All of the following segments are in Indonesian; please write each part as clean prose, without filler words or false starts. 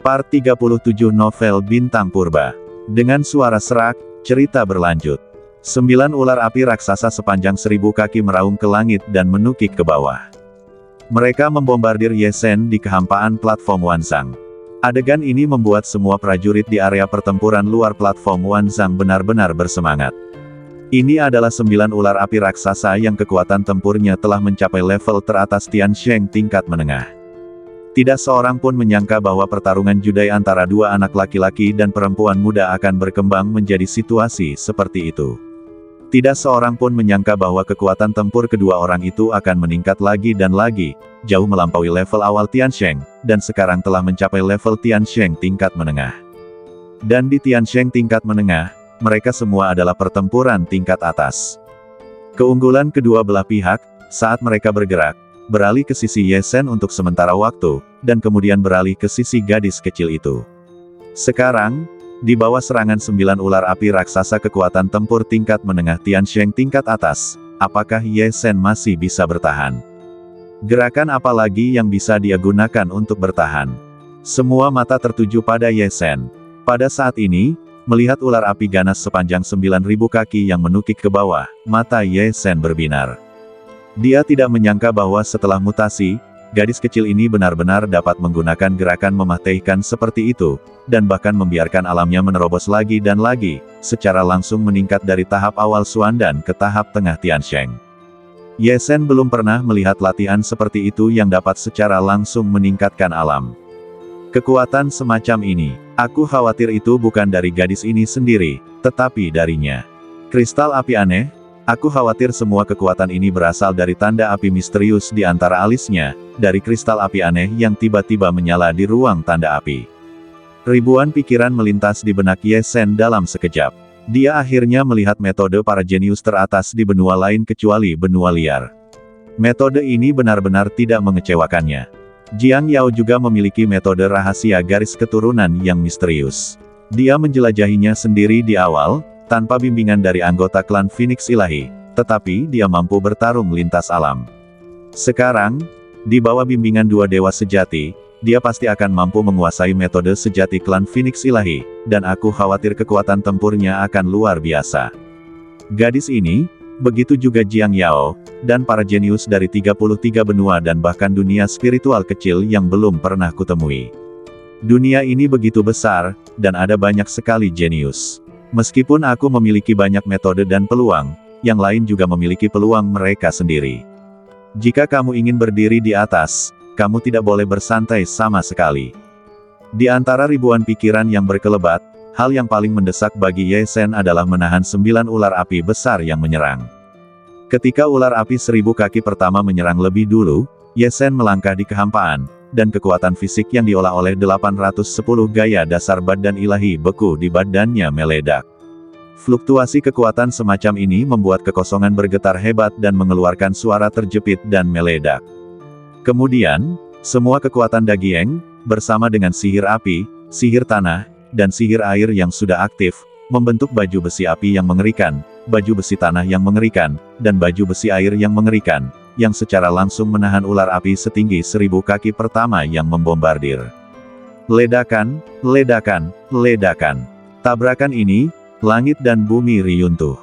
Part 37 Novel Bintang Purba. Dengan suara serak, cerita berlanjut. 9 ular api raksasa sepanjang 1000 kaki meraung ke langit dan menukik ke bawah. Mereka membombardir Ye Zhen di kehampaan platform Wanzang. Adegan ini membuat semua prajurit di area pertempuran luar platform Wanzang benar-benar bersemangat. Ini adalah 9 ular api raksasa yang kekuatan tempurnya telah mencapai level teratas Tiansheng tingkat menengah. Tidak seorang pun menyangka bahwa pertarungan judai antara dua anak laki-laki dan perempuan muda akan berkembang menjadi situasi seperti itu. Tidak seorang pun menyangka bahwa kekuatan tempur kedua orang itu akan meningkat lagi dan lagi, jauh melampaui level awal Tiansheng, dan sekarang telah mencapai level Tiansheng tingkat menengah. Dan di Tiansheng tingkat menengah, mereka semua adalah pertempuran tingkat atas. Keunggulan kedua belah pihak, saat mereka bergerak, beralih ke sisi Ye Zhen untuk sementara waktu, dan kemudian beralih ke sisi gadis kecil itu. Sekarang, di bawah serangan 9 ular api raksasa kekuatan tempur tingkat menengah Tiansheng tingkat atas, apakah Ye Zhen masih bisa bertahan? Gerakan apa lagi yang bisa dia gunakan untuk bertahan? Semua mata tertuju pada Ye Zhen. Pada saat ini, melihat ular api ganas sepanjang 9.000 kaki yang menukik ke bawah, mata Ye Zhen berbinar. Dia tidak menyangka bahwa setelah mutasi, gadis kecil ini benar-benar dapat menggunakan gerakan mematehkan seperti itu, dan bahkan membiarkan alamnya menerobos lagi dan lagi, secara langsung meningkat dari tahap awal Xuandan ke tahap tengah Tiansheng. Ye Zhen belum pernah melihat latihan seperti itu yang dapat secara langsung meningkatkan alam. Kekuatan semacam ini, aku khawatir itu bukan dari gadis ini sendiri, tetapi darinya. Kristal api aneh. Aku khawatir semua kekuatan ini berasal dari tanda api misterius di antara alisnya, dari kristal api aneh yang tiba-tiba menyala di ruang tanda api. Ribuan pikiran melintas di benak Ye Zhen dalam sekejap. Dia akhirnya melihat metode para jenius teratas di benua lain kecuali benua liar. Metode ini benar-benar tidak mengecewakannya. Jiang Yao juga memiliki metode rahasia garis keturunan yang misterius. Dia menjelajahinya sendiri di awal, tanpa bimbingan dari anggota klan Phoenix Ilahi, tetapi dia mampu bertarung lintas alam. Sekarang, di bawah bimbingan dua dewa sejati, dia pasti akan mampu menguasai metode sejati klan Phoenix Ilahi, dan aku khawatir kekuatan tempurnya akan luar biasa. Gadis ini, begitu juga Jiang Yao, dan para jenius dari 33 benua dan bahkan dunia spiritual kecil yang belum pernah kutemui. Dunia ini begitu besar, dan ada banyak sekali jenius. Meskipun aku memiliki banyak metode dan peluang, yang lain juga memiliki peluang mereka sendiri. Jika kamu ingin berdiri di atas, kamu tidak boleh bersantai sama sekali. Di antara ribuan pikiran yang berkelebat, hal yang paling mendesak bagi Ye Zhen adalah menahan 9 ular api besar yang menyerang. Ketika ular api 1000 kaki pertama menyerang lebih dulu, Ye Zhen melangkah di kehampaan, dan kekuatan fisik yang diolah oleh 810 gaya dasar badan ilahi beku di badannya meledak. Fluktuasi kekuatan semacam ini membuat kekosongan bergetar hebat dan mengeluarkan suara terjepit dan meledak. Kemudian, semua kekuatan Dagieng, bersama dengan sihir api, sihir tanah, dan sihir air yang sudah aktif, membentuk baju besi api yang mengerikan, baju besi tanah yang mengerikan, dan baju besi air yang mengerikan, yang secara langsung menahan ular api setinggi 1000 kaki pertama yang membombardir. Ledakan, ledakan, ledakan. Tabrakan ini, langit dan bumi riyuntuh.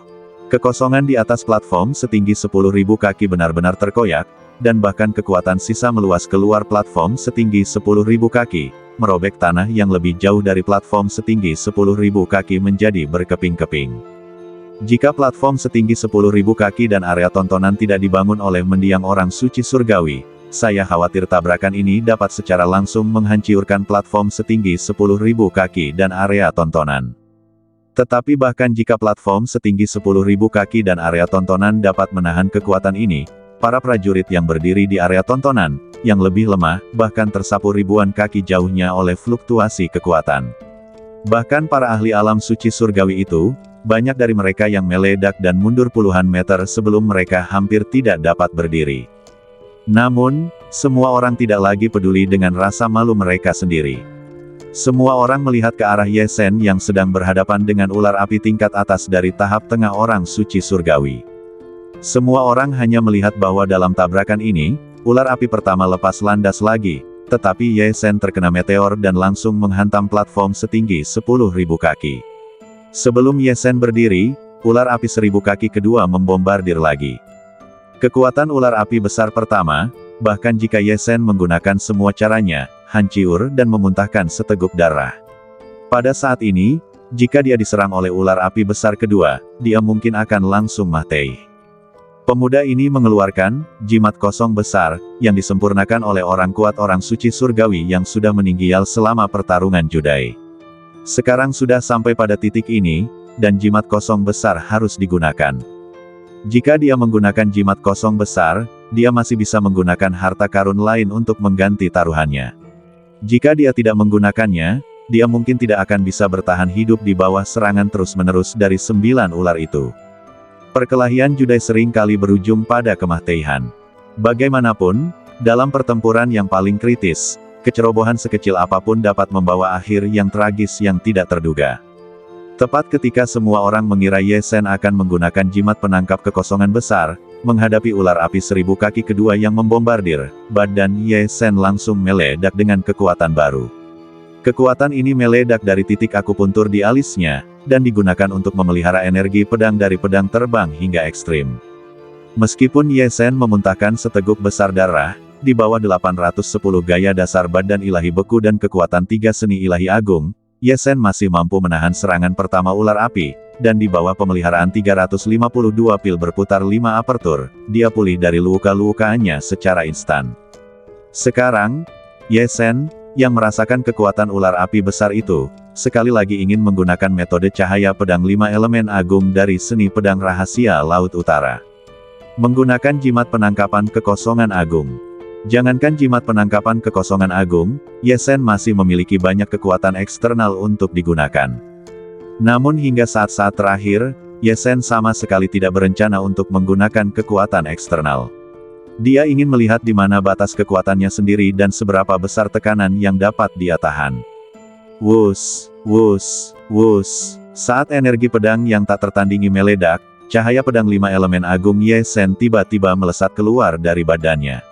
Kekosongan di atas platform setinggi 10.000 kaki benar-benar terkoyak, dan bahkan kekuatan sisa meluas keluar platform setinggi 10.000 kaki, merobek tanah yang lebih jauh dari platform setinggi 10.000 kaki menjadi berkeping-keping. Jika platform setinggi 10.000 kaki dan area tontonan tidak dibangun oleh mendiang orang suci surgawi, saya khawatir tabrakan ini dapat secara langsung menghancurkan platform setinggi 10.000 kaki dan area tontonan. Tetapi bahkan jika platform setinggi 10.000 kaki dan area tontonan dapat menahan kekuatan ini, para prajurit yang berdiri di area tontonan, yang lebih lemah, bahkan tersapu ribuan kaki jauhnya oleh fluktuasi kekuatan. Bahkan para ahli alam suci surgawi itu, banyak dari mereka yang meledak dan mundur puluhan meter sebelum mereka hampir tidak dapat berdiri. Namun, semua orang tidak lagi peduli dengan rasa malu mereka sendiri. Semua orang melihat ke arah Ye Zhen yang sedang berhadapan dengan ular api tingkat atas dari tahap tengah orang suci surgawi. Semua orang hanya melihat bahwa dalam tabrakan ini, ular api pertama lepas landas lagi, tetapi Ye Shen terkena meteor dan langsung menghantam platform setinggi 10.000 kaki. Sebelum Ye Shen berdiri, ular api 1000 kaki kedua membombardir lagi. Kekuatan ular api besar pertama, bahkan jika Ye Shen menggunakan semua caranya, hancur dan memuntahkan seteguk darah. Pada saat ini, jika dia diserang oleh ular api besar kedua, dia mungkin akan langsung mati. Pemuda ini mengeluarkan jimat kosong besar, yang disempurnakan oleh orang kuat orang suci surgawi yang sudah meninggal selama pertarungan Judai. Sekarang sudah sampai pada titik ini, dan jimat kosong besar harus digunakan. Jika dia menggunakan jimat kosong besar, dia masih bisa menggunakan harta karun lain untuk mengganti taruhannya. Jika dia tidak menggunakannya, dia mungkin tidak akan bisa bertahan hidup di bawah serangan terus-menerus dari 9 ular itu. Perkelahian Judai sering kali berujung pada kematian. Bagaimanapun, dalam pertempuran yang paling kritis, kecerobohan sekecil apapun dapat membawa akhir yang tragis yang tidak terduga. Tepat ketika semua orang mengira Ye Shen akan menggunakan jimat penangkap kekosongan besar, menghadapi ular api 1000 kaki kedua yang membombardir, badan Ye Shen langsung meledak dengan kekuatan baru. Kekuatan ini meledak dari titik akupuntur di alisnya, dan digunakan untuk memelihara energi pedang dari pedang terbang hingga ekstrim. Meskipun Ye Shen memuntahkan seteguk besar darah, di bawah 810 gaya dasar badan ilahi beku dan kekuatan 3 seni ilahi agung, Ye Shen masih mampu menahan serangan pertama ular api, dan di bawah pemeliharaan 352 pil berputar 5 apertur, dia pulih dari luka-lukaannya secara instan. Sekarang, Ye Shen, yang merasakan kekuatan ular api besar itu, sekali lagi ingin menggunakan metode cahaya pedang 5 elemen agung dari seni pedang rahasia Laut Utara. Menggunakan jimat penangkapan kekosongan agung. Jangankan jimat penangkapan kekosongan agung, Ye Shen masih memiliki banyak kekuatan eksternal untuk digunakan. Namun hingga saat-saat terakhir, Ye Shen sama sekali tidak berencana untuk menggunakan kekuatan eksternal. Dia ingin melihat di mana batas kekuatannya sendiri dan seberapa besar tekanan yang dapat dia tahan. Wus, wus, wus. Saat energi pedang yang tak tertandingi meledak, cahaya pedang 5 elemen agung Ye Shen tiba-tiba melesat keluar dari badannya.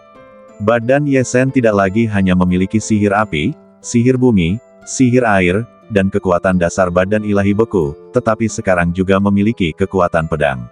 Badan Ye Shen tidak lagi hanya memiliki sihir api, sihir bumi, sihir air, dan kekuatan dasar badan ilahi beku, tetapi sekarang juga memiliki kekuatan pedang.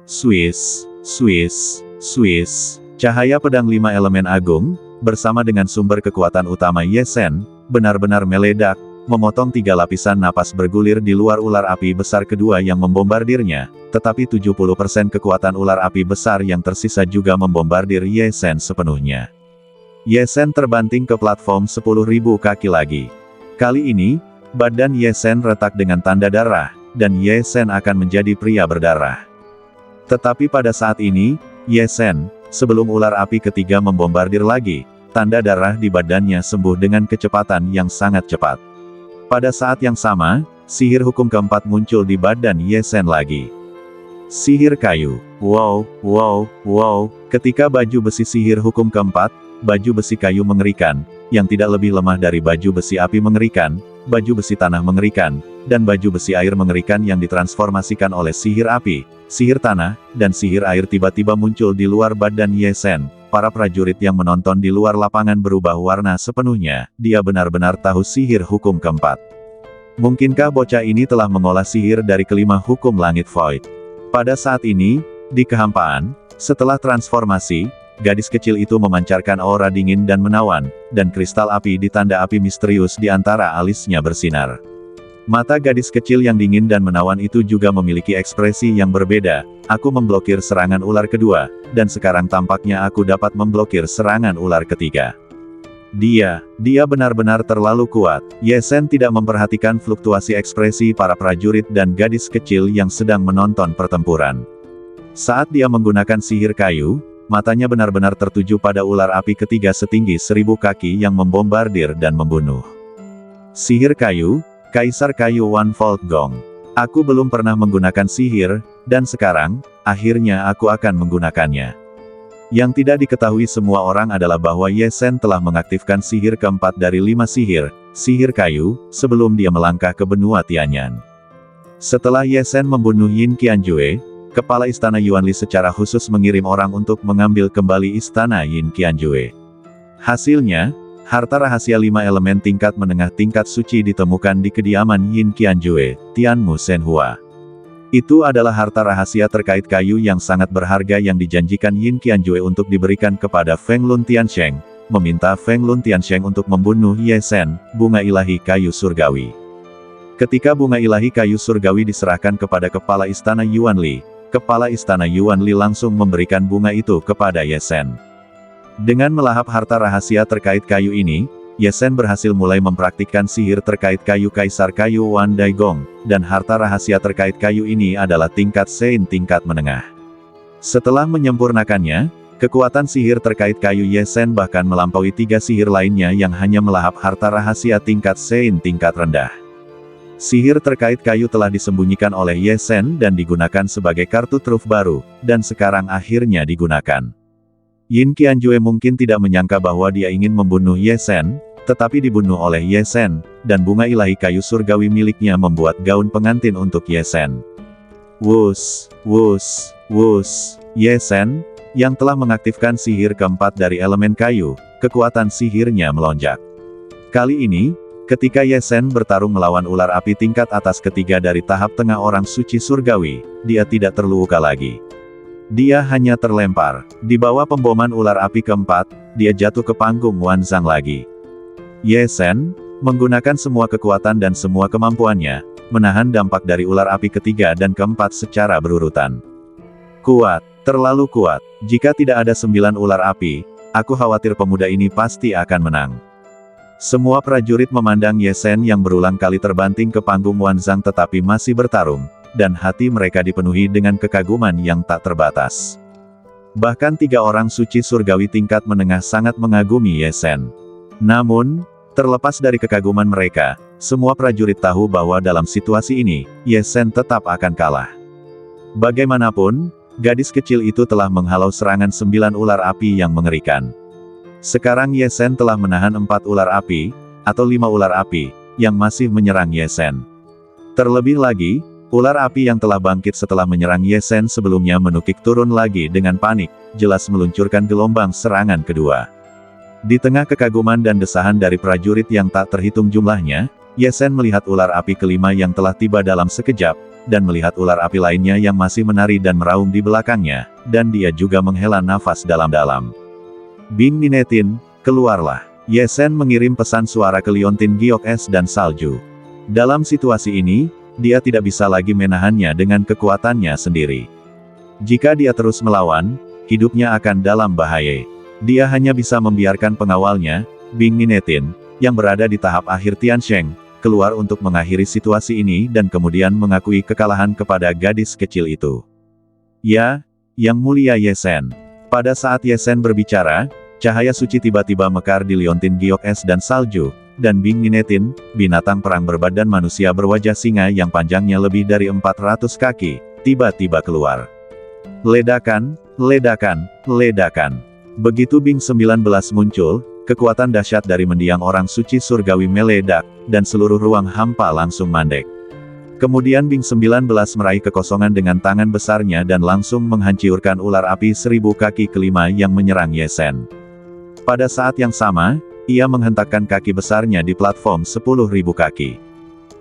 Swiss, Swiss, Swiss. Cahaya pedang 5 elemen agung, bersama dengan sumber kekuatan utama Ye Shen, benar-benar meledak, memotong 3 lapisan napas bergulir di luar ular api besar kedua yang membombardirnya, tetapi 70% kekuatan ular api besar yang tersisa juga membombardir Ye Shen sepenuhnya. Ye Shen terbanting ke platform 10.000 kaki lagi. Kali ini, badan Ye Shen retak dengan tanda darah, dan Ye Shen akan menjadi pria berdarah. Tetapi pada saat ini, Ye Shen, sebelum ular api ketiga membombardir lagi, tanda darah di badannya sembuh dengan kecepatan yang sangat cepat. Pada saat yang sama, sihir hukum keempat muncul di badan Ye Shen lagi. Sihir kayu. Wow, wow, wow. Ketika baju besi sihir hukum keempat, baju besi kayu mengerikan, yang tidak lebih lemah dari baju besi api mengerikan, baju besi tanah mengerikan, dan baju besi air mengerikan yang ditransformasikan oleh sihir api, sihir tanah, dan sihir air tiba-tiba muncul di luar badan Ye Shen. Para prajurit yang menonton di luar lapangan berubah warna sepenuhnya, dia benar-benar tahu sihir hukum keempat. Mungkinkah bocah ini telah mengolah sihir dari kelima hukum langit void? Pada saat ini, di kehampaan, setelah transformasi, gadis kecil itu memancarkan aura dingin dan menawan, dan kristal api di tanda api misterius di antara alisnya bersinar. Mata gadis kecil yang dingin dan menawan itu juga memiliki ekspresi yang berbeda. Aku memblokir serangan ular kedua, dan sekarang tampaknya aku dapat memblokir serangan ular ketiga. Dia benar-benar terlalu kuat. Ye Shen tidak memperhatikan fluktuasi ekspresi para prajurit dan gadis kecil yang sedang menonton pertempuran. Saat dia menggunakan sihir kayu, matanya benar-benar tertuju pada ular api ketiga setinggi 1000 kaki yang membombardir dan membunuh. Sihir kayu, Kaisar Kayu One Volt Gong. Aku belum pernah menggunakan sihir, dan sekarang, akhirnya aku akan menggunakannya. Yang tidak diketahui semua orang adalah bahwa Ye Shen telah mengaktifkan sihir keempat dari 5 sihir kayu, sebelum dia melangkah ke benua Tianyan. Setelah Ye Shen membunuh Yin Qianjue, kepala istana Yuanli secara khusus mengirim orang untuk mengambil kembali istana Yin Qianjue. Hasilnya, Harta rahasia 5 elemen tingkat menengah tingkat suci ditemukan di kediaman Yin Qianjue, Tianmu Shenhua. Itu adalah harta rahasia terkait kayu yang sangat berharga yang dijanjikan Yin Qianjue untuk diberikan kepada Feng Lun Tiansheng, meminta Feng Lun Tiansheng untuk membunuh Ye Shen, bunga ilahi kayu surgawi. Ketika bunga ilahi kayu surgawi diserahkan kepada kepala istana Yuan Li, kepala istana Yuan Li langsung memberikan bunga itu kepada Ye Shen. Dengan melahap harta rahasia terkait kayu ini, Ye Shen berhasil mulai mempraktikkan sihir terkait kayu kaisar kayu Wan Daigong, dan harta rahasia terkait kayu ini adalah tingkat Sein tingkat menengah. Setelah menyempurnakannya, kekuatan sihir terkait kayu Ye Shen bahkan melampaui 3 sihir lainnya yang hanya melahap harta rahasia tingkat Sein tingkat rendah. Sihir terkait kayu telah disembunyikan oleh Ye Shen dan digunakan sebagai kartu truf baru, dan sekarang akhirnya digunakan. Yin Qianjue mungkin tidak menyangka bahwa dia ingin membunuh Ye Shen, tetapi dibunuh oleh Ye Shen, dan bunga ilahi kayu surgawi miliknya membuat gaun pengantin untuk Ye Shen. Wus, wus, wus. Ye Shen, yang telah mengaktifkan sihir keempat dari elemen kayu, kekuatan sihirnya melonjak. Kali ini, ketika Ye Shen bertarung melawan ular api tingkat atas ketiga dari tahap tengah orang suci surgawi, dia tidak terluka lagi. Dia hanya terlempar. Di bawah pemboman ular api keempat, dia jatuh ke panggung Wanzang lagi. Ye Shen, menggunakan semua kekuatan dan semua kemampuannya, menahan dampak dari ular api ketiga dan keempat secara berurutan. Kuat, terlalu kuat. Jika tidak ada 9 ular api, aku khawatir pemuda ini pasti akan menang. Semua prajurit memandang Ye Shen yang berulang kali terbanting ke panggung Wanzang tetapi masih bertarung, dan hati mereka dipenuhi dengan kekaguman yang tak terbatas. Bahkan 3 orang suci surgawi tingkat menengah sangat mengagumi Ye Shen. Namun, terlepas dari kekaguman mereka, semua prajurit tahu bahwa dalam situasi ini, Ye Shen tetap akan kalah. Bagaimanapun, gadis kecil itu telah menghalau serangan 9 ular api yang mengerikan. Sekarang Ye Shen telah menahan 4 ular api, atau 5 ular api, yang masih menyerang Ye Shen. Terlebih lagi, ular api yang telah bangkit setelah menyerang Ye Shen sebelumnya menukik turun lagi dengan panik, jelas meluncurkan gelombang serangan kedua. Di tengah kekaguman dan desahan dari prajurit yang tak terhitung jumlahnya, Ye Shen melihat ular api kelima yang telah tiba dalam sekejap, dan melihat ular api lainnya yang masih menari dan meraung di belakangnya, dan dia juga menghela nafas dalam-dalam. Bing Ninetin, keluarlah. Ye Shen mengirim pesan suara ke Liontin Giok Es dan Salju. Dalam situasi ini, dia tidak bisa lagi menahannya dengan kekuatannya sendiri. Jika dia terus melawan, hidupnya akan dalam bahaya. Dia hanya bisa membiarkan pengawalnya, Bing Ninetin, yang berada di tahap akhir Tiansheng, keluar untuk mengakhiri situasi ini dan kemudian mengakui kekalahan kepada gadis kecil itu. Ya, Yang Mulia Ye Shen. Pada saat Ye Shen berbicara, cahaya suci tiba-tiba mekar di Liontin Giok Es dan Salju, dan Bing Ninetin, binatang perang berbadan manusia berwajah singa yang panjangnya lebih dari 400 kaki, tiba-tiba keluar. Ledakan, ledakan, ledakan. Begitu Bing 19 muncul, kekuatan dahsyat dari mendiang orang suci surgawi meledak, dan seluruh ruang hampa langsung mandek. Kemudian Bing 19 meraih kekosongan dengan tangan besarnya dan langsung menghancurkan ular api 1000 kaki kelima yang menyerang Ye Shen. Pada saat yang sama, ia menghentakkan kaki besarnya di platform 10.000 kaki.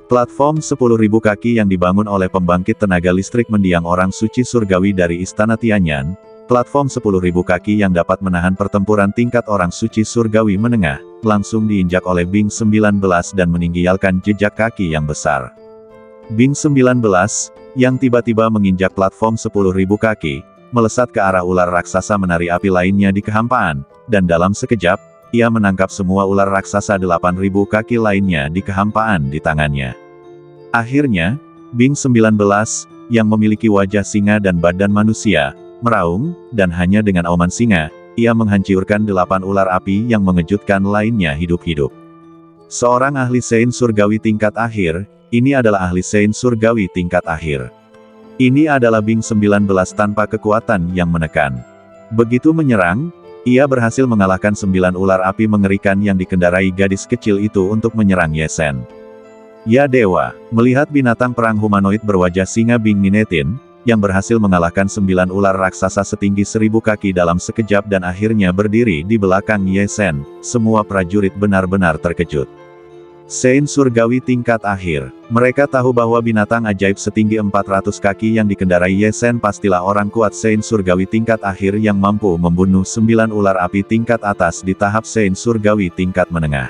Platform 10.000 kaki yang dibangun oleh pembangkit tenaga listrik mendiang orang suci surgawi dari Istana Tianyan, platform 10.000 kaki yang dapat menahan pertempuran tingkat orang suci surgawi menengah, langsung diinjak oleh Bing 19 dan meninggalkan jejak kaki yang besar. Bing 19, yang tiba-tiba menginjak platform 10.000 kaki, melesat ke arah ular raksasa menari api lainnya di kehampaan, dan dalam sekejap, ia menangkap semua ular raksasa 8.000 kaki lainnya di kehampaan di tangannya. Akhirnya, Bing 19, yang memiliki wajah singa dan badan manusia, meraung, dan hanya dengan auman singa, ia menghancurkan 8 ular api yang mengejutkan lainnya hidup-hidup. Seorang ahli Sein surgawi tingkat akhir, ini adalah ahli Sein surgawi tingkat akhir. Ini adalah Bing 19 tanpa kekuatan yang menekan. Begitu menyerang, ia berhasil mengalahkan 9 ular api mengerikan yang dikendarai gadis kecil itu untuk menyerang Ye Shen. Ya dewa, melihat binatang perang humanoid berwajah singa Bing Ninetin, yang berhasil mengalahkan 9 ular raksasa setinggi 1000 kaki dalam sekejap dan akhirnya berdiri di belakang Ye Sen. Semua prajurit benar-benar terkejut. Sein surgawi tingkat akhir. Mereka tahu bahwa binatang ajaib setinggi 400 kaki yang dikendarai Ye Sen pastilah orang kuat Sein surgawi tingkat akhir yang mampu membunuh 9 ular api tingkat atas di tahap Sein surgawi tingkat menengah.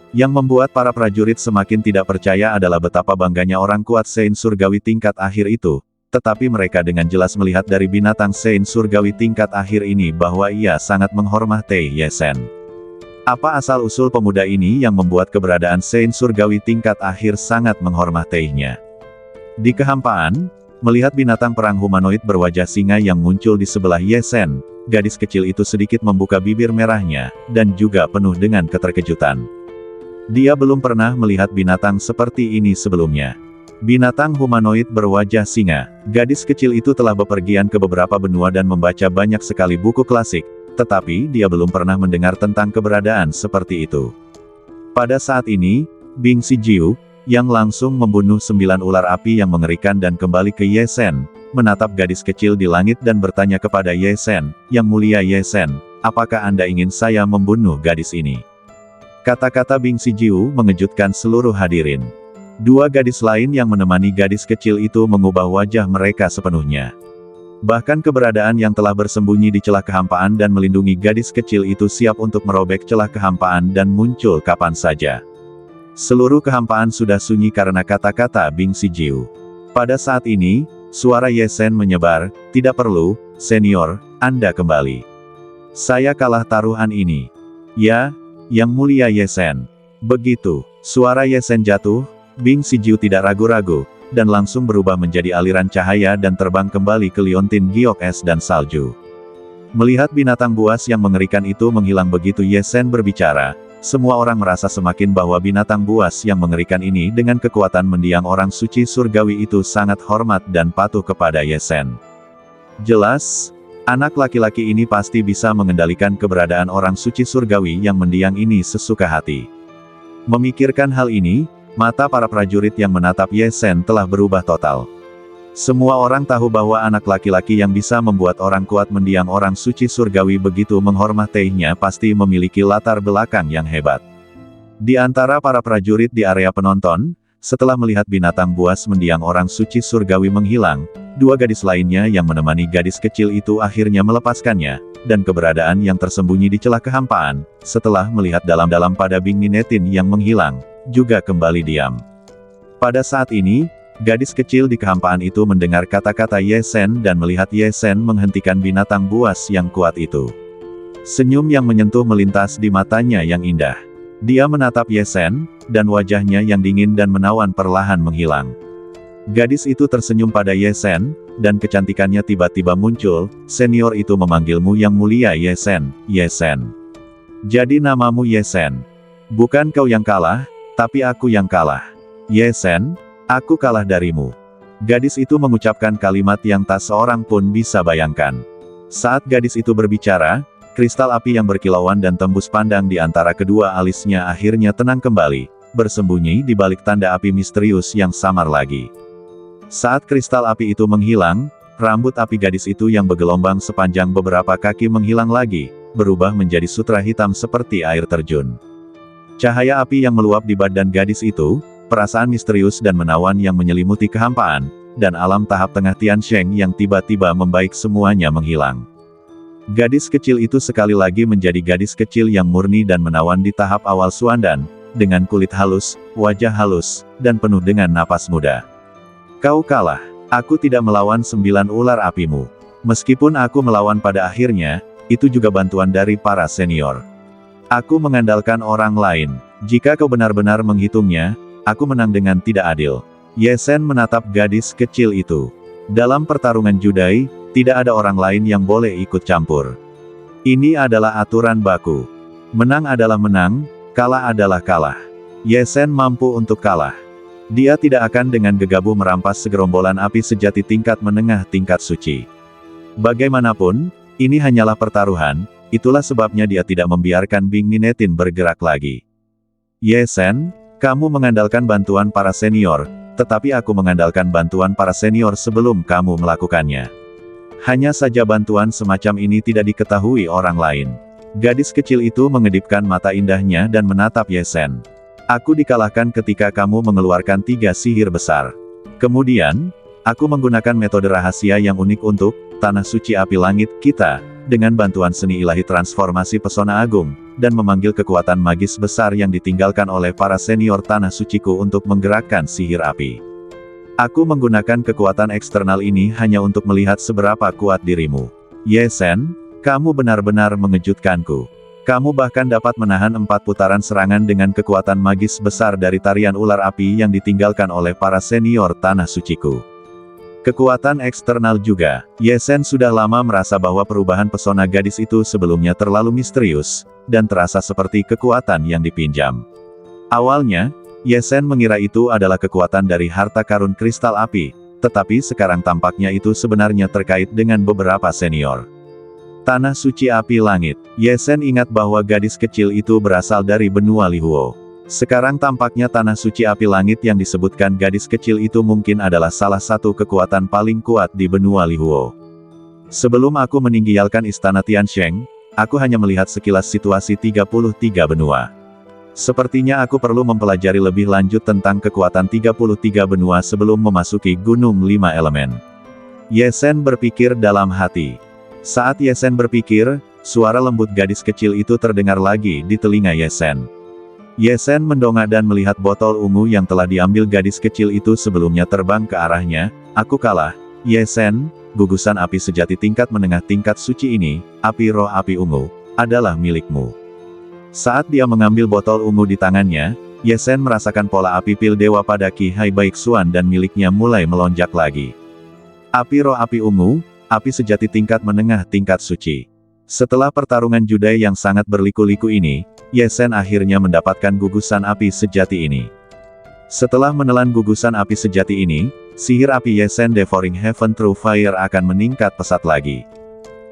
Yang membuat para prajurit semakin tidak percaya adalah betapa bangganya orang kuat Sein surgawi tingkat akhir itu, tetapi mereka dengan jelas melihat dari binatang Sein surgawi tingkat akhir ini bahwa ia sangat menghormati Ye Sen. Apa asal-usul pemuda ini yang membuat keberadaan Sein surgawi tingkat akhir sangat menghormatinya? Di kehampaan, melihat binatang perang humanoid berwajah singa yang muncul di sebelah Ye Sen, gadis kecil itu sedikit membuka bibir merahnya, dan juga penuh dengan keterkejutan. Dia belum pernah melihat binatang seperti ini sebelumnya. Binatang humanoid berwajah singa. Gadis kecil itu telah bepergian ke beberapa benua dan membaca banyak sekali buku klasik, tetapi dia belum pernah mendengar tentang keberadaan seperti itu. Pada saat ini, Bing Sijiu, yang langsung membunuh 9 ular api yang mengerikan dan kembali ke Ye Sen, menatap gadis kecil di langit dan bertanya kepada Ye Sen, "Yang mulia Ye Sen, apakah Anda ingin saya membunuh gadis ini?" Kata-kata Bing Sijiu mengejutkan seluruh hadirin. Dua gadis lain yang menemani gadis kecil itu mengubah wajah mereka sepenuhnya. Bahkan keberadaan yang telah bersembunyi di celah kehampaan dan melindungi gadis kecil itu siap untuk merobek celah kehampaan dan muncul kapan saja. Seluruh kehampaan sudah sunyi karena kata-kata Bing Sijiu. Pada saat ini, suara Ye Sen menyebar, "Tidak perlu, senior, Anda kembali. Saya kalah taruhan ini." "Ya, Yang mulia Ye Sen." Begitu suara Ye Sen jatuh, Bing Sijiu tidak ragu-ragu, dan langsung berubah menjadi aliran cahaya dan terbang kembali ke liontin giok es dan salju. Melihat binatang buas yang mengerikan itu menghilang begitu Ye Sen berbicara, semua orang merasa semakin bahwa binatang buas yang mengerikan ini dengan kekuatan mendiang orang suci surgawi itu sangat hormat dan patuh kepada Ye Sen. Jelas, anak laki-laki ini pasti bisa mengendalikan keberadaan orang suci surgawi yang mendiang ini sesuka hati. Memikirkan hal ini, mata para prajurit yang menatap Ye Sen telah berubah total. Semua orang tahu bahwa anak laki-laki yang bisa membuat orang kuat mendiang orang suci surgawi begitu menghormatinya pasti memiliki latar belakang yang hebat. Di antara para prajurit di area penonton, setelah melihat binatang buas mendiang orang suci surgawi menghilang, dua gadis lainnya yang menemani gadis kecil itu akhirnya melepaskannya, dan keberadaan yang tersembunyi di celah kehampaan, setelah melihat dalam-dalam pada Bing Ninetin yang menghilang, juga kembali diam. Pada saat ini, gadis kecil di kehampaan itu mendengar kata-kata Ye Sen dan melihat Ye Sen menghentikan binatang buas yang kuat itu. Senyum yang menyentuh melintas di matanya yang indah. Dia menatap Ye Sen, dan wajahnya yang dingin dan menawan perlahan menghilang. Gadis itu tersenyum pada Ye Sen, dan kecantikannya tiba-tiba muncul. "Senior itu memanggilmu yang mulia Ye Sen, Ye Sen. Jadi namamu Ye Sen. Bukan kau yang kalah, tapi aku yang kalah. Ye Sen, aku kalah darimu." Gadis itu mengucapkan kalimat yang tak seorang pun bisa bayangkan. Saat gadis itu berbicara, kristal api yang berkilauan dan tembus pandang di antara kedua alisnya akhirnya tenang kembali, bersembunyi di balik tanda api misterius yang samar lagi. Saat kristal api itu menghilang, rambut api gadis itu yang bergelombang sepanjang beberapa kaki menghilang lagi, berubah menjadi sutra hitam seperti air terjun. Cahaya api yang meluap di badan gadis itu, perasaan misterius dan menawan yang menyelimuti kehampaan, dan alam tahap tengah Tiansheng yang tiba-tiba membaik semuanya menghilang. Gadis kecil itu sekali lagi menjadi gadis kecil yang murni dan menawan di tahap awal Suandan, dengan kulit halus, wajah halus, dan penuh dengan napas muda. "Kau kalah. Aku tidak melawan 9 ular apimu. Meskipun aku melawan pada akhirnya, itu juga bantuan dari para senior. Aku mengandalkan orang lain. Jika kau benar-benar menghitungnya, aku menang dengan tidak adil." Ye Sen menatap gadis kecil itu. Dalam pertarungan judai, tidak ada orang lain yang boleh ikut campur. Ini adalah aturan baku. Menang adalah menang, kalah adalah kalah. Ye Sen mampu untuk kalah. Dia tidak akan dengan gegabah merampas segerombolan api sejati tingkat menengah tingkat suci. Bagaimanapun, ini hanyalah pertaruhan. Itulah sebabnya dia tidak membiarkan Bing Ninetin bergerak lagi. "Ye Sen, kamu mengandalkan bantuan para senior, tetapi aku mengandalkan bantuan para senior sebelum kamu melakukannya. Hanya saja bantuan semacam ini tidak diketahui orang lain. Gadis kecil itu mengedipkan mata indahnya dan menatap Ye Sen. Aku dikalahkan ketika kamu mengeluarkan 3 sihir besar. Kemudian, aku menggunakan metode rahasia yang unik untuk tanah suci api langit kita, dengan bantuan seni ilahi transformasi pesona agung, dan memanggil kekuatan magis besar yang ditinggalkan oleh para senior tanah suciku untuk menggerakkan sihir api. Aku menggunakan kekuatan eksternal ini hanya untuk melihat seberapa kuat dirimu. Ye Sen, kamu benar-benar mengejutkanku. Kamu bahkan dapat menahan 4 putaran serangan dengan kekuatan magis besar dari tarian ular api yang ditinggalkan oleh para senior tanah suciku. Kekuatan eksternal juga. Ye Sen sudah lama merasa bahwa perubahan pesona gadis itu sebelumnya terlalu misterius, dan terasa seperti kekuatan yang dipinjam. Awalnya, Ye Sen mengira itu adalah kekuatan dari harta karun kristal api, tetapi sekarang tampaknya itu sebenarnya terkait dengan beberapa senior. Tanah suci api langit. Ye Sen ingat bahwa gadis kecil itu berasal dari benua Lihuo. Sekarang tampaknya tanah suci api langit yang disebutkan gadis kecil itu mungkin adalah salah satu kekuatan paling kuat di benua Lihuo. Sebelum aku meninggalkan istana Tiansheng, aku hanya melihat sekilas situasi 33 benua. Sepertinya aku perlu mempelajari lebih lanjut tentang kekuatan 33 benua sebelum memasuki Gunung 5 Elemen. Ye Sen berpikir dalam hati. Saat Ye Sen berpikir, suara lembut gadis kecil itu terdengar lagi di telinga Ye Sen. Ye Sen mendongak dan melihat botol ungu yang telah diambil gadis kecil itu sebelumnya terbang ke arahnya. Aku kalah, Ye Sen, gugusan api sejati tingkat menengah tingkat suci ini, api roh api ungu, adalah milikmu. Saat dia mengambil botol ungu di tangannya, Ye Sen merasakan pola api pil dewa pada Qi Hai Baik Xuan dan miliknya mulai melonjak lagi. Api roh api ungu, api sejati tingkat menengah tingkat suci. Setelah pertarungan judai yang sangat berliku-liku ini, Ye Sen akhirnya mendapatkan gugusan api sejati ini. Setelah menelan gugusan api sejati ini, sihir api Ye Sen Devouring Heaven True Fire akan meningkat pesat lagi.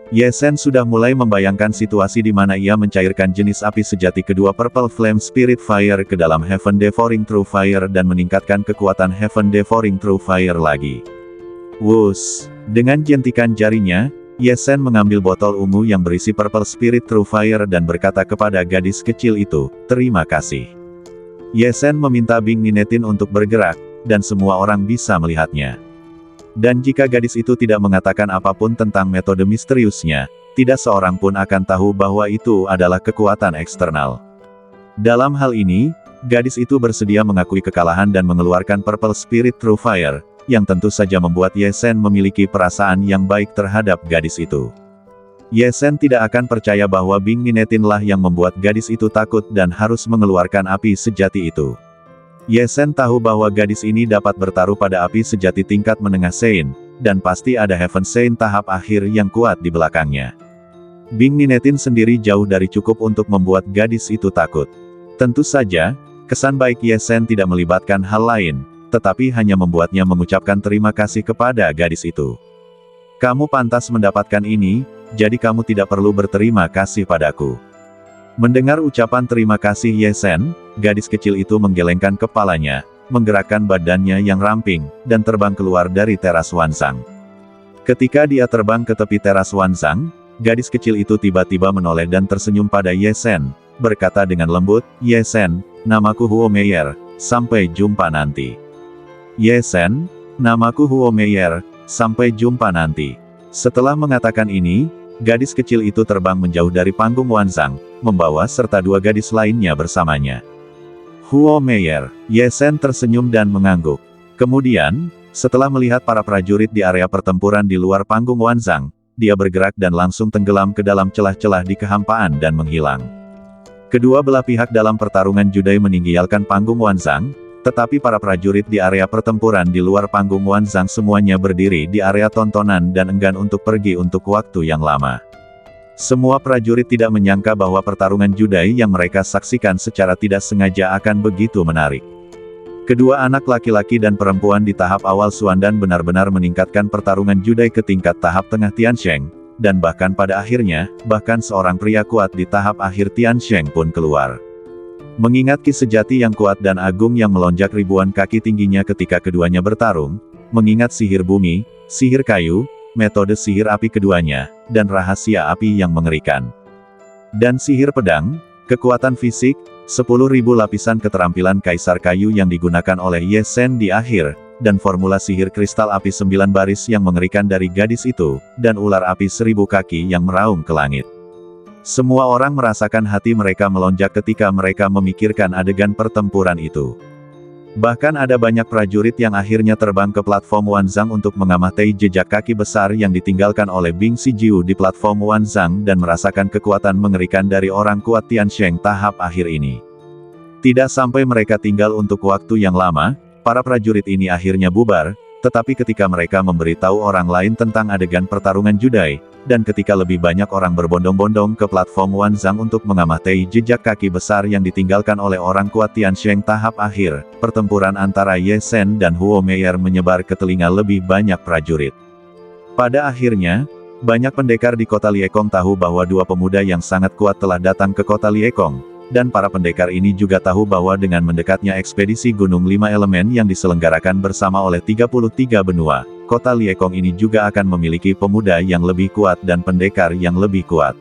Ye Sen sudah mulai membayangkan situasi di mana ia mencairkan jenis api sejati kedua Purple Flame Spirit Fire ke dalam Heaven Devouring True Fire dan meningkatkan kekuatan Heaven Devouring True Fire lagi. Wush! Dengan jentikan jarinya, Ye Sen mengambil botol ungu yang berisi Purple Spirit True Fire dan berkata kepada gadis kecil itu, "Terima kasih." Ye Sen meminta Bing Ninetin untuk bergerak, dan semua orang bisa melihatnya. Dan jika gadis itu tidak mengatakan apapun tentang metode misteriusnya, tidak seorang pun akan tahu bahwa itu adalah kekuatan eksternal. Dalam hal ini, gadis itu bersedia mengakui kekalahan dan mengeluarkan Purple Spirit True Fire, yang tentu saja membuat Ye Sen memiliki perasaan yang baik terhadap gadis itu. Ye Sen tidak akan percaya bahwa Bing Ninetin lah yang membuat gadis itu takut dan harus mengeluarkan api sejati itu. Ye Sen tahu bahwa gadis ini dapat bertaruh pada api sejati tingkat menengah Sein, dan pasti ada Heaven Sein tahap akhir yang kuat di belakangnya. Bing Ninetin sendiri jauh dari cukup untuk membuat gadis itu takut. Tentu saja, kesan baik Ye Sen tidak melibatkan hal lain, tetapi hanya membuatnya mengucapkan terima kasih kepada gadis itu. "Kamu pantas mendapatkan ini, jadi kamu tidak perlu berterima kasih padaku." Mendengar ucapan terima kasih Ye Sen, gadis kecil itu menggelengkan kepalanya, menggerakkan badannya yang ramping, dan terbang keluar dari teras Wanzang. Ketika dia terbang ke tepi teras Wanzang, gadis kecil itu tiba-tiba menoleh dan tersenyum pada Ye Sen, berkata dengan lembut, "Ye Sen, namaku Huo Meier, sampai jumpa nanti." "Ye Sen, namaku Huo Meier, sampai jumpa nanti." Setelah mengatakan ini, gadis kecil itu terbang menjauh dari panggung Wanzang, membawa serta 2 gadis lainnya bersamanya. Huo Meier, Ye Sen tersenyum dan mengangguk. Kemudian, setelah melihat para prajurit di area pertempuran di luar panggung Wanzang, dia bergerak dan langsung tenggelam ke dalam celah-celah di kehampaan dan menghilang. Kedua belah pihak dalam pertarungan judai meninggalkan panggung Wanzang, tetapi para prajurit di area pertempuran di luar panggung Wanzang semuanya berdiri di area tontonan dan enggan untuk pergi untuk waktu yang lama. Semua prajurit tidak menyangka bahwa pertarungan judai yang mereka saksikan secara tidak sengaja akan begitu menarik. Kedua anak laki-laki dan perempuan di tahap awal Suandan benar-benar meningkatkan pertarungan judai ke tingkat tahap tengah Tiansheng, dan bahkan pada akhirnya, bahkan seorang pria kuat di tahap akhir Tiansheng pun keluar. Mengingat Ki sejati yang kuat dan agung yang melonjak ribuan kaki tingginya ketika keduanya bertarung, mengingat sihir bumi, sihir kayu, metode sihir api keduanya, dan rahasia api yang mengerikan. Dan sihir pedang, kekuatan fisik, 10.000 lapisan keterampilan kaisar kayu yang digunakan oleh Ye Zhen di akhir, dan formula sihir kristal api 9 baris yang mengerikan dari gadis itu, dan ular api 1000 kaki yang meraung ke langit. Semua orang merasakan hati mereka melonjak ketika mereka memikirkan adegan pertempuran itu. Bahkan ada banyak prajurit yang akhirnya terbang ke platform Wanzang untuk mengamati jejak kaki besar yang ditinggalkan oleh Bing Sijiu di platform Wanzang dan merasakan kekuatan mengerikan dari orang kuat Tiansheng tahap akhir ini. Tidak sampai mereka tinggal untuk waktu yang lama, para prajurit ini akhirnya bubar, tetapi ketika mereka memberitahu orang lain tentang adegan pertarungan Judai, dan ketika lebih banyak orang berbondong-bondong ke platform Wanzang untuk mengamati jejak kaki besar yang ditinggalkan oleh orang kuat Tiansheng tahap akhir, pertempuran antara Ye Zhen dan Huo Meier menyebar ke telinga lebih banyak prajurit. Pada akhirnya, banyak pendekar di kota Liekong tahu bahwa dua pemuda yang sangat kuat telah datang ke kota Liekong, dan para pendekar ini juga tahu bahwa dengan mendekatnya ekspedisi Gunung 5 Elemen yang diselenggarakan bersama oleh 33 benua, kota Liekong ini juga akan memiliki pemuda yang lebih kuat dan pendekar yang lebih kuat.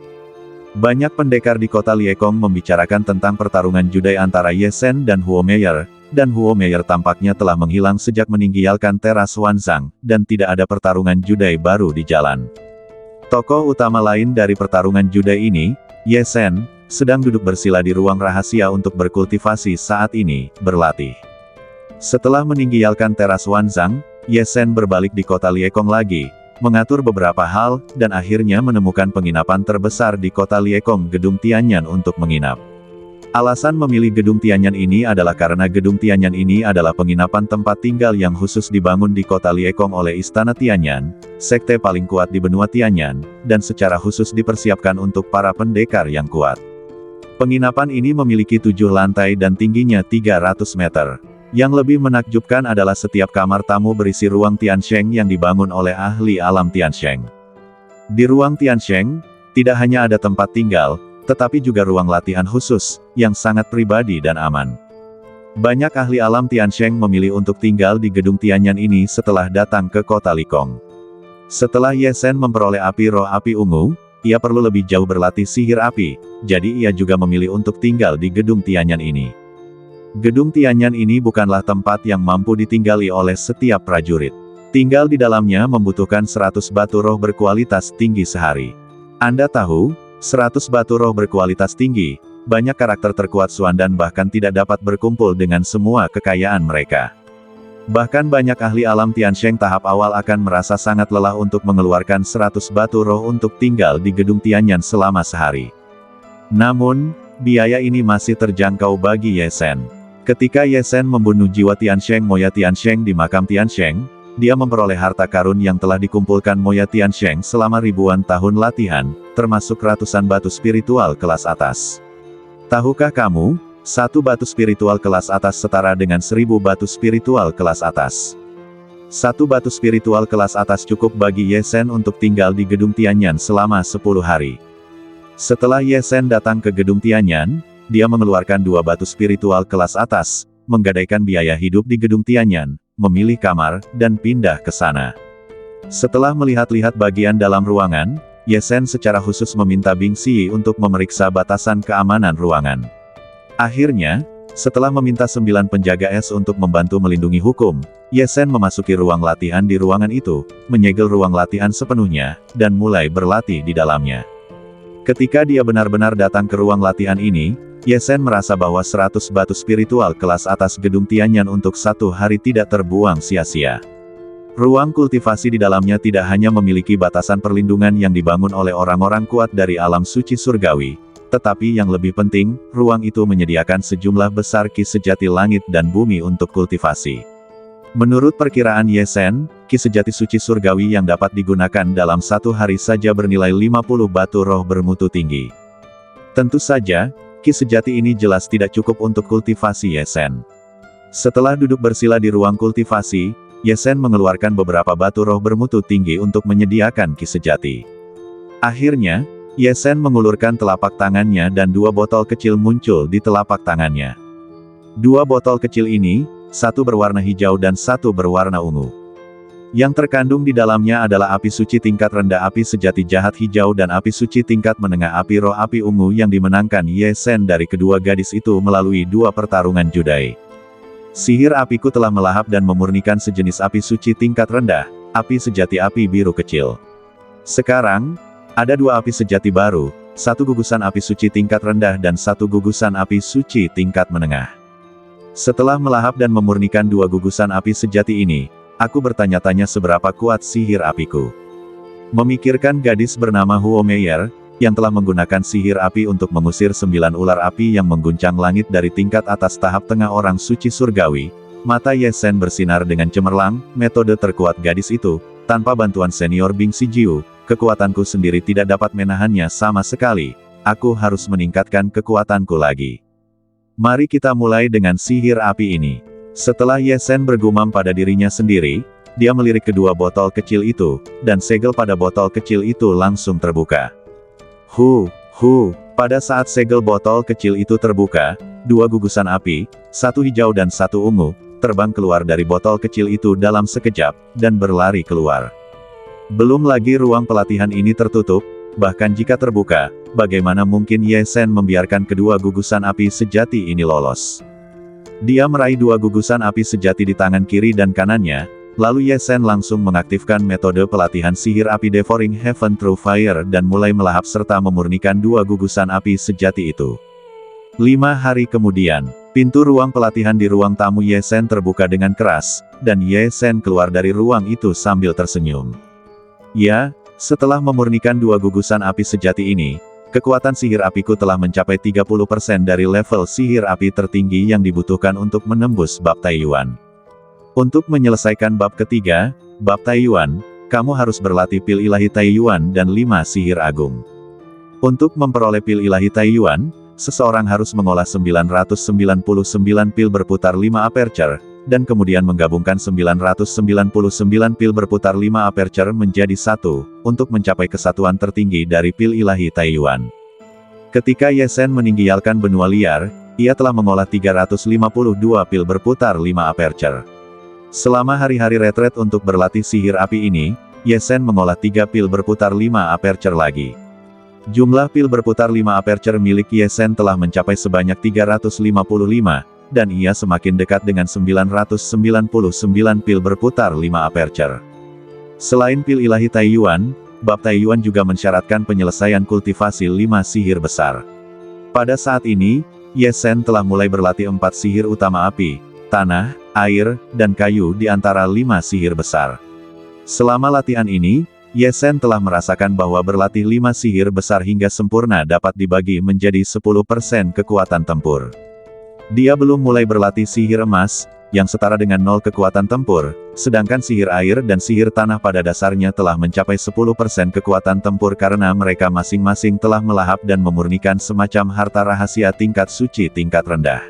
Banyak pendekar di kota Liekong membicarakan tentang pertarungan Judai antara Ye Zhen dan Huo Meier, dan Huo Meier tampaknya telah menghilang sejak meninggalkan teras Wanzang, dan tidak ada pertarungan Judai baru di jalan. Tokoh utama lain dari pertarungan Judai ini, Ye Zhen, sedang duduk bersila di ruang rahasia untuk berkultivasi saat ini, berlatih. Setelah meninggalkan teras Wanzang, Ye Zhen berbalik di kota Liekong lagi, mengatur beberapa hal, dan akhirnya menemukan penginapan terbesar di kota Liekong, Gedung Tianyan untuk menginap. Alasan memilih Gedung Tianyan ini adalah karena Gedung Tianyan ini adalah penginapan tempat tinggal yang khusus dibangun di kota Liekong oleh Istana Tianyan, sekte paling kuat di benua Tianyan, dan secara khusus dipersiapkan untuk para pendekar yang kuat. Penginapan ini memiliki 7 lantai dan tingginya 300 meter. Yang lebih menakjubkan adalah setiap kamar tamu berisi ruang Tiansheng yang dibangun oleh ahli alam Tiansheng. Di ruang Tiansheng, tidak hanya ada tempat tinggal, tetapi juga ruang latihan khusus, yang sangat pribadi dan aman. Banyak ahli alam Tiansheng memilih untuk tinggal di Gedung Tianyan ini setelah datang ke kota Likong. Setelah Ye Zhen memperoleh api roh api ungu, ia perlu lebih jauh berlatih sihir api, jadi ia juga memilih untuk tinggal di Gedung Tianyan ini. Gedung Tianyan ini bukanlah tempat yang mampu ditinggali oleh setiap prajurit. Tinggal di dalamnya membutuhkan 100 batu roh berkualitas tinggi sehari. Anda tahu, 100 batu roh berkualitas tinggi, banyak karakter terkuat Xuan dan bahkan tidak dapat berkumpul dengan semua kekayaan mereka. Bahkan banyak ahli alam Tiansheng tahap awal akan merasa sangat lelah untuk mengeluarkan 100 batu roh untuk tinggal di Gedung Tianyan selama sehari. Namun, biaya ini masih terjangkau bagi Ye Zhen. Ketika Ye Zhen membunuh jiwa Tiansheng Moya Tiansheng di makam Tiansheng, dia memperoleh harta karun yang telah dikumpulkan Moya Tiansheng selama ribuan tahun latihan, termasuk ratusan batu spiritual kelas atas. Tahukah kamu? 1 batu spiritual kelas atas setara dengan 1000 batu spiritual kelas atas. 1 batu spiritual kelas atas cukup bagi Ye Zhen untuk tinggal di Gedung Tianyan selama 10 hari. Setelah Ye Zhen datang ke Gedung Tianyan, dia mengeluarkan 2 batu spiritual kelas atas, menggadaikan biaya hidup di Gedung Tianyan, memilih kamar, dan pindah ke sana. Setelah melihat-lihat bagian dalam ruangan, Ye Zhen secara khusus meminta Bing Xi untuk memeriksa batasan keamanan ruangan. Akhirnya, setelah meminta 9 penjaga es untuk membantu melindungi hukum, Ye Zhen memasuki ruang latihan di ruangan itu, menyegel ruang latihan sepenuhnya, dan mulai berlatih di dalamnya. Ketika dia benar-benar datang ke ruang latihan ini, Ye Zhen merasa bahwa 100 batu spiritual kelas atas Gedung Tianyan untuk 1 hari tidak terbuang sia-sia. Ruang kultivasi di dalamnya tidak hanya memiliki batasan perlindungan yang dibangun oleh orang-orang kuat dari alam suci surgawi, tetapi yang lebih penting, ruang itu menyediakan sejumlah besar ki sejati langit dan bumi untuk kultivasi. Menurut perkiraan Ye Zhen, ki sejati suci surgawi yang dapat digunakan dalam 1 hari saja bernilai 50 batu roh bermutu tinggi. Tentu saja, ki sejati ini jelas tidak cukup untuk kultivasi Ye Zhen. Setelah duduk bersila di ruang kultivasi, Ye Zhen mengeluarkan beberapa batu roh bermutu tinggi untuk menyediakan ki sejati. Akhirnya, Ye Sen mengulurkan telapak tangannya dan dua botol kecil muncul di telapak tangannya. Dua botol kecil ini, satu berwarna hijau dan satu berwarna ungu. Yang terkandung di dalamnya adalah api suci tingkat rendah api sejati jahat hijau dan api suci tingkat menengah api roh api ungu yang dimenangkan Ye Sen dari kedua gadis itu melalui dua pertarungan judai. Sihir apiku telah melahap dan memurnikan sejenis api suci tingkat rendah, api sejati api biru kecil. Sekarang, ada dua api sejati baru, satu gugusan api suci tingkat rendah dan satu gugusan api suci tingkat menengah. Setelah melahap dan memurnikan dua gugusan api sejati ini, aku bertanya-tanya seberapa kuat sihir apiku. Memikirkan gadis bernama Huo Meier, yang telah menggunakan sihir api untuk mengusir 9 ular api yang mengguncang langit dari tingkat atas tahap tengah orang suci surgawi, mata Ye Sen bersinar dengan cemerlang. Metode terkuat gadis itu, tanpa bantuan senior Bing Sijiu, kekuatanku sendiri tidak dapat menahannya sama sekali. Aku harus meningkatkan kekuatanku lagi. Mari kita mulai dengan sihir api ini. Setelah Ye Sen bergumam pada dirinya sendiri, dia melirik kedua botol kecil itu, dan segel pada botol kecil itu langsung terbuka. Pada saat segel botol kecil itu terbuka, dua gugusan api, satu hijau dan satu ungu, terbang keluar dari botol kecil itu dalam sekejap, dan berlari keluar. Belum lagi ruang pelatihan ini tertutup, bahkan jika terbuka, bagaimana mungkin Ye Sen membiarkan kedua gugusan api sejati ini lolos? Dia meraih dua gugusan api sejati di tangan kiri dan kanannya, lalu Ye Sen langsung mengaktifkan metode pelatihan sihir api Devouring Heaven Through Fire dan mulai melahap serta memurnikan dua gugusan api sejati itu. 5 hari kemudian, pintu ruang pelatihan di ruang tamu Ye Sen terbuka dengan keras, dan Ye Sen keluar dari ruang itu sambil tersenyum. Ya, setelah memurnikan dua gugusan api sejati ini, kekuatan sihir apiku telah mencapai 30% dari level sihir api tertinggi yang dibutuhkan untuk menembus bab Taiyuan. Untuk menyelesaikan bab ketiga, bab Taiyuan, kamu harus berlatih pil ilahi Taiyuan dan 5 sihir agung. Untuk memperoleh pil ilahi Taiyuan, seseorang harus mengolah 999 pil berputar 5 aperture, dan kemudian menggabungkan 999 pil berputar 5 aperture menjadi satu, untuk mencapai kesatuan tertinggi dari pil ilahi Taiyuan. Ketika Ye Sen meninggalkan benua liar, ia telah mengolah 352 pil berputar 5 aperture. Selama hari-hari retret untuk berlatih sihir api ini, Ye Sen mengolah 3 pil berputar 5 aperture lagi. Jumlah pil berputar 5 aperture milik Ye Sen telah mencapai sebanyak 355, dan ia semakin dekat dengan 999 pil berputar 5 aperture. Selain pil ilahi Taiyuan, bab Taiyuan juga mensyaratkan penyelesaian kultivasi 5 sihir besar. Pada saat ini, Ye Sen telah mulai berlatih 4 sihir utama api, tanah, air, dan kayu di antara 5 sihir besar. Selama latihan ini, Ye Sen telah merasakan bahwa berlatih 5 sihir besar hingga sempurna dapat dibagi menjadi 10% kekuatan tempur. Dia belum mulai berlatih sihir emas, yang setara dengan 0 kekuatan tempur, sedangkan sihir air dan sihir tanah pada dasarnya telah mencapai 10% kekuatan tempur karena mereka masing-masing telah melahap dan memurnikan semacam harta rahasia tingkat suci tingkat rendah.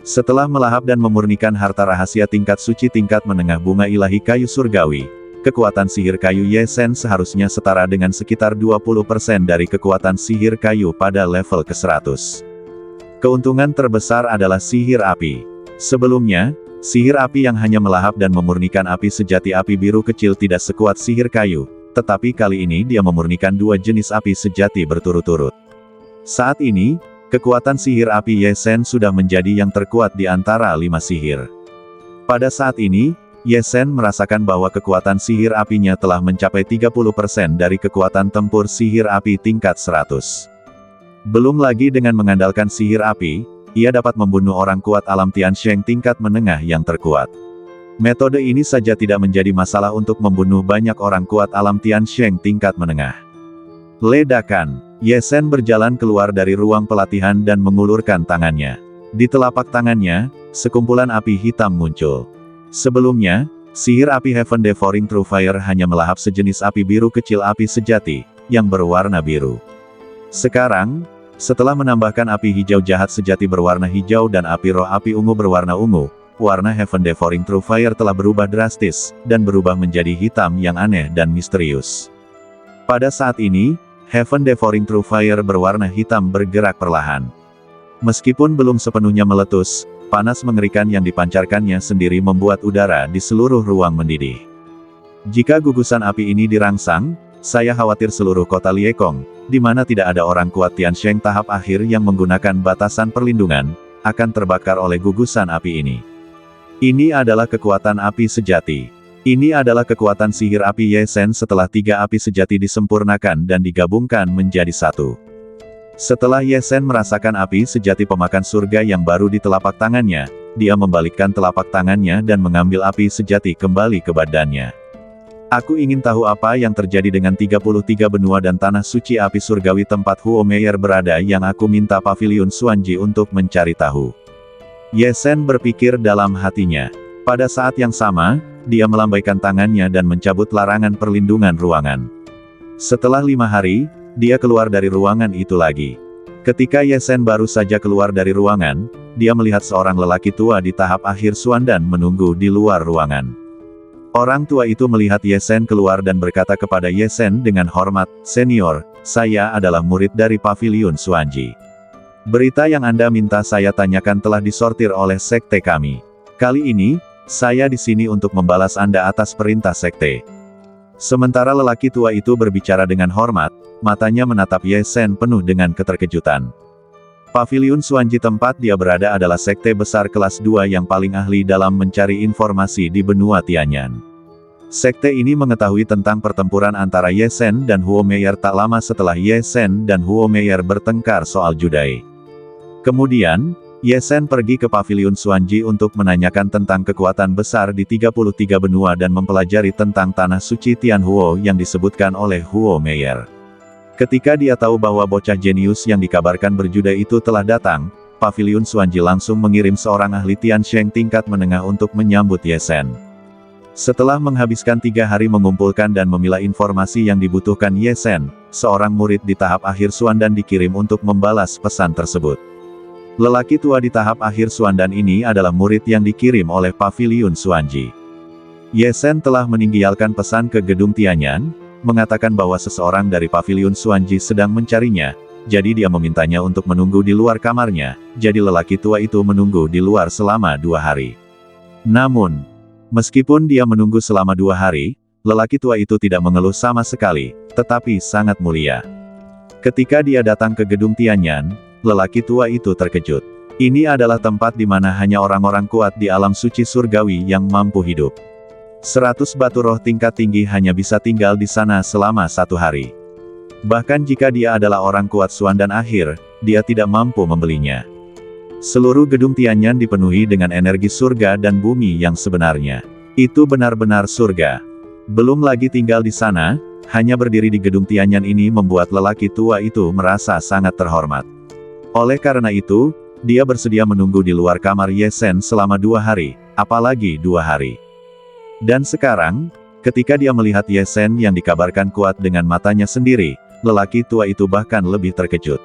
Setelah melahap dan memurnikan harta rahasia tingkat suci tingkat menengah bunga ilahi kayu surgawi, kekuatan sihir kayu Ye Sen seharusnya setara dengan sekitar 20% dari kekuatan sihir kayu pada level ke-100. Keuntungan terbesar adalah sihir api. Sebelumnya, sihir api yang hanya melahap dan memurnikan api sejati api biru kecil tidak sekuat sihir kayu, tetapi kali ini dia memurnikan 2 jenis api sejati berturut-turut. Saat ini, kekuatan sihir api Ye Sen sudah menjadi yang terkuat di antara 5 sihir. Pada saat ini, Ye Sen merasakan bahwa kekuatan sihir apinya telah mencapai 30% dari kekuatan tempur sihir api tingkat 100. Belum lagi dengan mengandalkan sihir api, ia dapat membunuh orang kuat alam Tiansheng tingkat menengah yang terkuat. Metode ini saja tidak menjadi masalah untuk membunuh banyak orang kuat alam Tiansheng tingkat menengah. Ledakan. Ye Sen berjalan keluar dari ruang pelatihan dan mengulurkan tangannya. Di telapak tangannya, sekumpulan api hitam muncul. Sebelumnya, sihir api Heaven Devouring Through Fire hanya melahap sejenis api biru kecil api sejati, yang berwarna biru. Sekarang, setelah menambahkan api hijau jahat sejati berwarna hijau dan api roh api ungu berwarna ungu, warna Heaven Devouring Through Fire telah berubah drastis, dan berubah menjadi hitam yang aneh dan misterius. Pada saat ini, Heaven Devouring True Fire berwarna hitam bergerak perlahan. Meskipun belum sepenuhnya meletus, panas mengerikan yang dipancarkannya sendiri membuat udara di seluruh ruang mendidih. Jika gugusan api ini dirangsang, saya khawatir seluruh kota Liekong, di mana tidak ada orang kuat Tiansheng tahap akhir yang menggunakan batasan perlindungan, akan terbakar oleh gugusan api ini. Ini adalah kekuatan api sejati. Ini adalah kekuatan sihir api Ye Shen setelah 3 api sejati disempurnakan dan digabungkan menjadi satu. Setelah Ye Shen merasakan api sejati pemakan surga yang baru di telapak tangannya, dia membalikkan telapak tangannya dan mengambil api sejati kembali ke badannya. Aku ingin tahu apa yang terjadi dengan 33 benua dan tanah suci api surgawi tempat Huo Meier berada yang aku minta Paviliun Xuanji untuk mencari tahu. Ye Shen berpikir dalam hatinya. Pada saat yang sama, dia melambaikan tangannya dan mencabut larangan perlindungan ruangan. Setelah 5 hari, dia keluar dari ruangan itu lagi. Ketika Ye Shen baru saja keluar dari ruangan, dia melihat seorang lelaki tua di tahap akhir Xuandan menunggu di luar ruangan. Orang tua itu melihat Ye Shen keluar dan berkata kepada Ye Shen dengan hormat, "Senior, saya adalah murid dari Paviliun Xuanji. Berita yang Anda minta saya tanyakan telah disortir oleh sekte kami. Kali ini, saya di sini untuk membalas Anda atas perintah sekte." Sementara lelaki tua itu berbicara dengan hormat, matanya menatap Ye Shen penuh dengan keterkejutan. Paviliun Xuanji tempat dia berada adalah sekte besar kelas 2 yang paling ahli dalam mencari informasi di benua Tianyan. Sekte ini mengetahui tentang pertempuran antara Ye Shen dan Huo Meier tak lama setelah Ye Shen dan Huo Meier bertengkar soal Judai. Kemudian, Ye Shen pergi ke Paviliun Xuanji untuk menanyakan tentang kekuatan besar di 33 benua dan mempelajari tentang tanah suci Tianhuo yang disebutkan oleh Huo Meier. Ketika dia tahu bahwa bocah jenius yang dikabarkan berjuda itu telah datang, Paviliun Xuanji langsung mengirim seorang ahli Tiansheng tingkat menengah untuk menyambut Ye Shen. Setelah menghabiskan 3 hari mengumpulkan dan memilah informasi yang dibutuhkan Ye Shen, seorang murid di tahap akhir Xuandan dikirim untuk membalas pesan tersebut. Lelaki tua di tahap akhir Xuandan ini adalah murid yang dikirim oleh Paviliun Xuanji. Ye Shen telah meninggalkan pesan ke gedung Tianyan, mengatakan bahwa seseorang dari Paviliun Xuanji sedang mencarinya, jadi dia memintanya untuk menunggu di luar kamarnya, jadi lelaki tua itu menunggu di luar selama 2 hari. Namun, meskipun dia menunggu selama 2 hari, lelaki tua itu tidak mengeluh sama sekali, tetapi sangat mulia. Ketika dia datang ke gedung Tianyan, lelaki tua itu terkejut. Ini adalah tempat di mana hanya orang-orang kuat di alam suci surgawi yang mampu hidup. 100 batu roh tingkat tinggi hanya bisa tinggal di sana selama 1 hari. Bahkan jika dia adalah orang kuat Xuandan akhir, dia tidak mampu membelinya. Seluruh gedung Tianyan dipenuhi dengan energi surga dan bumi yang sebenarnya. Itu benar-benar surga. Belum lagi tinggal di sana, hanya berdiri di gedung Tianyan ini membuat lelaki tua itu merasa sangat terhormat. Oleh karena itu, dia bersedia menunggu di luar kamar Ye Shen selama 2 hari, apalagi 2 hari. Dan sekarang, ketika dia melihat Ye Shen yang dikabarkan kuat dengan matanya sendiri, lelaki tua itu bahkan lebih terkejut.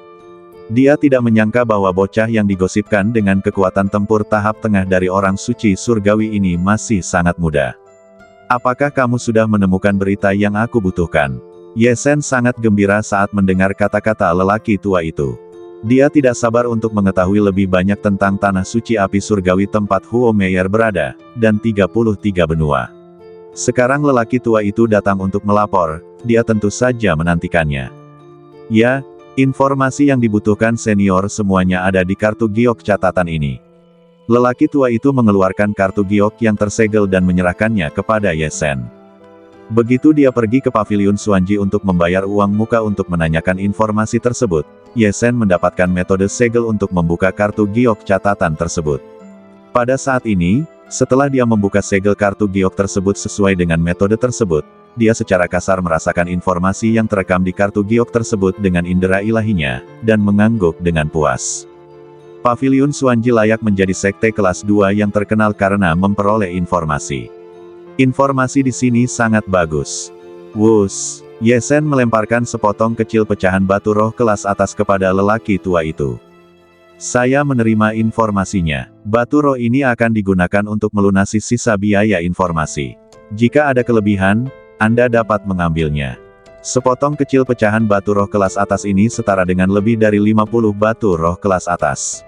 Dia tidak menyangka bahwa bocah yang digosipkan dengan kekuatan tempur tahap tengah dari orang suci surgawi ini masih sangat muda. "Apakah kamu sudah menemukan berita yang aku butuhkan?" Ye Shen sangat gembira saat mendengar kata-kata lelaki tua itu. Dia tidak sabar untuk mengetahui lebih banyak tentang tanah suci api surgawi tempat Huo Meier berada, dan 33 benua. Sekarang lelaki tua itu datang untuk melapor, dia tentu saja menantikannya. Ya, informasi yang dibutuhkan senior semuanya ada di kartu giok catatan ini. Lelaki tua itu mengeluarkan kartu giok yang tersegel dan menyerahkannya kepada Ye Shen. Begitu dia pergi ke Paviliun Xuanji untuk membayar uang muka untuk menanyakan informasi tersebut, Ye Shen mendapatkan metode segel untuk membuka kartu giok catatan tersebut. Pada saat ini, setelah dia membuka segel kartu giok tersebut sesuai dengan metode tersebut, dia secara kasar merasakan informasi yang terekam di kartu giok tersebut dengan indera ilahinya, dan mengangguk dengan puas. Paviliun Xuanji layak menjadi sekte kelas 2 yang terkenal karena memperoleh informasi. Informasi di sini sangat bagus. Wus, Ye Shen melemparkan sepotong kecil pecahan batu roh kelas atas kepada lelaki tua itu. "Saya menerima informasinya. Batu roh ini akan digunakan untuk melunasi sisa biaya informasi. Jika ada kelebihan, Anda dapat mengambilnya." Sepotong kecil pecahan batu roh kelas atas ini setara dengan lebih dari 50 batu roh kelas atas.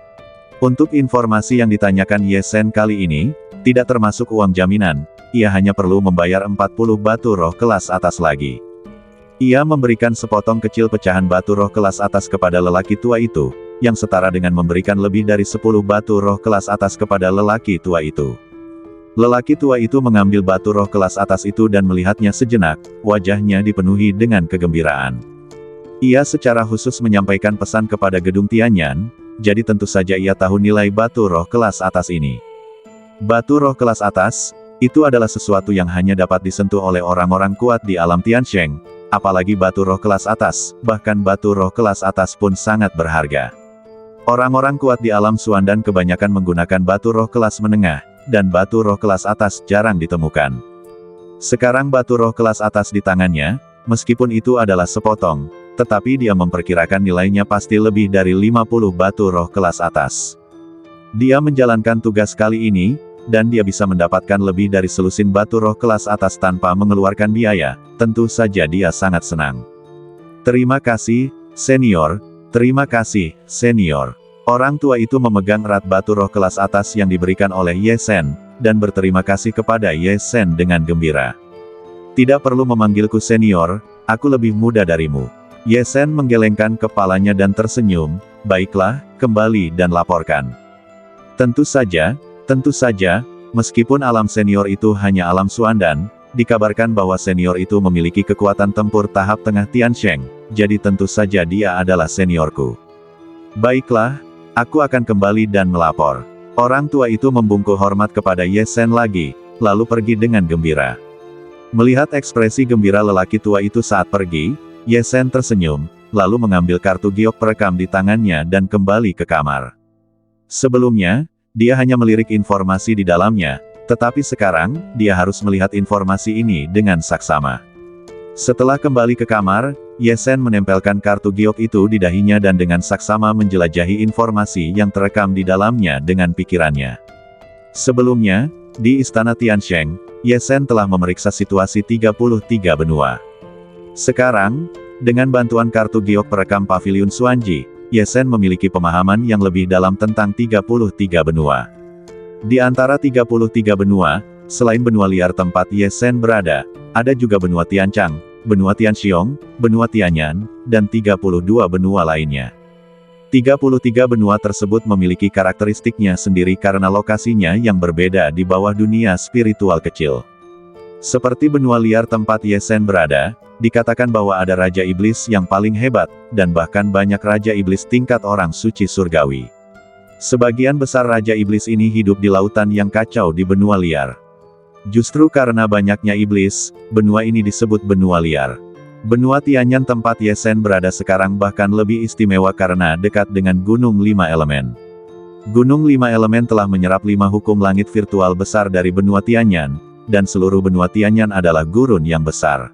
Untuk informasi yang ditanyakan Ye Sen kali ini, tidak termasuk uang jaminan, ia hanya perlu membayar 40 batu roh kelas atas lagi. Ia memberikan sepotong kecil pecahan batu roh kelas atas kepada lelaki tua itu, yang setara dengan memberikan lebih dari 10 batu roh kelas atas kepada lelaki tua itu. Lelaki tua itu mengambil batu roh kelas atas itu dan melihatnya sejenak, wajahnya dipenuhi dengan kegembiraan. Ia secara khusus menyampaikan pesan kepada Gedung Tianyan, jadi tentu saja ia tahu nilai batu roh kelas atas ini. Batu roh kelas atas, itu adalah sesuatu yang hanya dapat disentuh oleh orang-orang kuat di alam Tiansheng, apalagi batu roh kelas atas, bahkan batu roh kelas atas pun sangat berharga. Orang-orang kuat di alam Suandan kebanyakan menggunakan batu roh kelas menengah, dan batu roh kelas atas jarang ditemukan. Sekarang batu roh kelas atas di tangannya, meskipun itu adalah sepotong, tetapi dia memperkirakan nilainya pasti lebih dari 50 batu roh kelas atas. Dia menjalankan tugas kali ini, dan dia bisa mendapatkan lebih dari selusin batu roh kelas atas tanpa mengeluarkan biaya, tentu saja dia sangat senang. Terima kasih, senior, terima kasih, senior. Orang tua itu memegang erat batu roh kelas atas yang diberikan oleh Ye Sen, dan berterima kasih kepada Ye Sen dengan gembira. Tidak perlu memanggilku senior, aku lebih muda darimu. Ye Sen menggelengkan kepalanya dan tersenyum, baiklah, kembali dan laporkan. Tentu saja, meskipun alam senior itu hanya alam Suandan, dikabarkan bahwa senior itu memiliki kekuatan tempur tahap tengah Tiansheng, jadi tentu saja dia adalah seniorku. Baiklah, aku akan kembali dan melapor. Orang tua itu membungkuk hormat kepada Ye Sen lagi, lalu pergi dengan gembira. Melihat ekspresi gembira lelaki tua itu saat pergi, Ye Sen tersenyum, lalu mengambil kartu giok perekam di tangannya dan kembali ke kamar. Sebelumnya, dia hanya melirik informasi di dalamnya, tetapi sekarang, dia harus melihat informasi ini dengan saksama. Setelah kembali ke kamar, Ye Sen menempelkan kartu giok itu di dahinya dan dengan saksama menjelajahi informasi yang terekam di dalamnya dengan pikirannya. Sebelumnya, di Istana Tiansheng, Ye Sen telah memeriksa situasi 33 benua. Sekarang, dengan bantuan kartu giok perekam Paviliun Xuanji, Ye Sen memiliki pemahaman yang lebih dalam tentang 33 benua. Di antara 33 benua, selain benua liar tempat Ye Sen berada, ada juga benua Tianchang, benua Tianxiong, benua Tianyan, dan 32 benua lainnya. 33 benua tersebut memiliki karakteristiknya sendiri karena lokasinya yang berbeda di bawah dunia spiritual kecil. Seperti benua liar tempat Ye Sen berada, dikatakan bahwa ada Raja Iblis yang paling hebat, dan bahkan banyak Raja Iblis tingkat orang suci surgawi. Sebagian besar Raja Iblis ini hidup di lautan yang kacau di benua liar. Justru karena banyaknya iblis, benua ini disebut benua liar. Benua Tianyan tempat Ye Sen berada sekarang bahkan lebih istimewa karena dekat dengan Gunung 5 Elemen. Gunung 5 Elemen telah menyerap 5 hukum langit virtual besar dari benua Tianyan, dan seluruh benua Tianyan adalah gurun yang besar.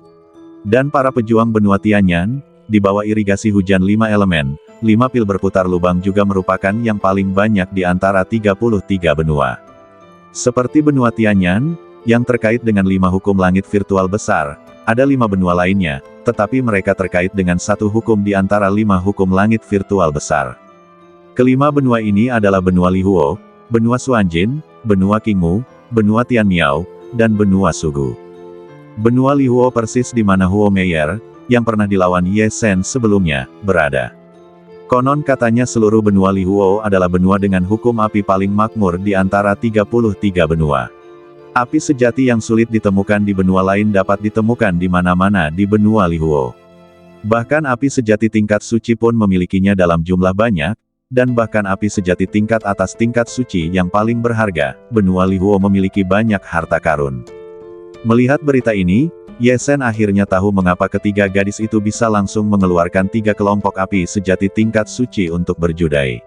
Dan para pejuang benua Tianyan, di bawah irigasi hujan 5 elemen, 5 pil berputar lubang juga merupakan yang paling banyak di antara 33 benua. Seperti benua Tianyan, yang terkait dengan 5 hukum langit virtual besar, ada 5 benua lainnya, tetapi mereka terkait dengan satu hukum di antara 5 hukum langit virtual besar. Kelima benua ini adalah benua Lihuo, benua Xuanjin, benua Qingmu, benua Tianmiao, dan benua Sugu. Benua Lihuo persis di mana Huo Meier, yang pernah dilawan Ye Sen sebelumnya, berada. Konon katanya seluruh benua Lihuo adalah benua dengan hukum api paling makmur di antara 33 benua. Api sejati yang sulit ditemukan di benua lain dapat ditemukan di mana-mana di benua Lihuo. Bahkan api sejati tingkat suci pun memilikinya dalam jumlah banyak, dan bahkan api sejati tingkat atas tingkat suci yang paling berharga, benua Lihuo memiliki banyak harta karun. Melihat berita ini, Ye Sen akhirnya tahu mengapa ketiga gadis itu bisa langsung mengeluarkan 3 kelompok api sejati tingkat suci untuk berjudai.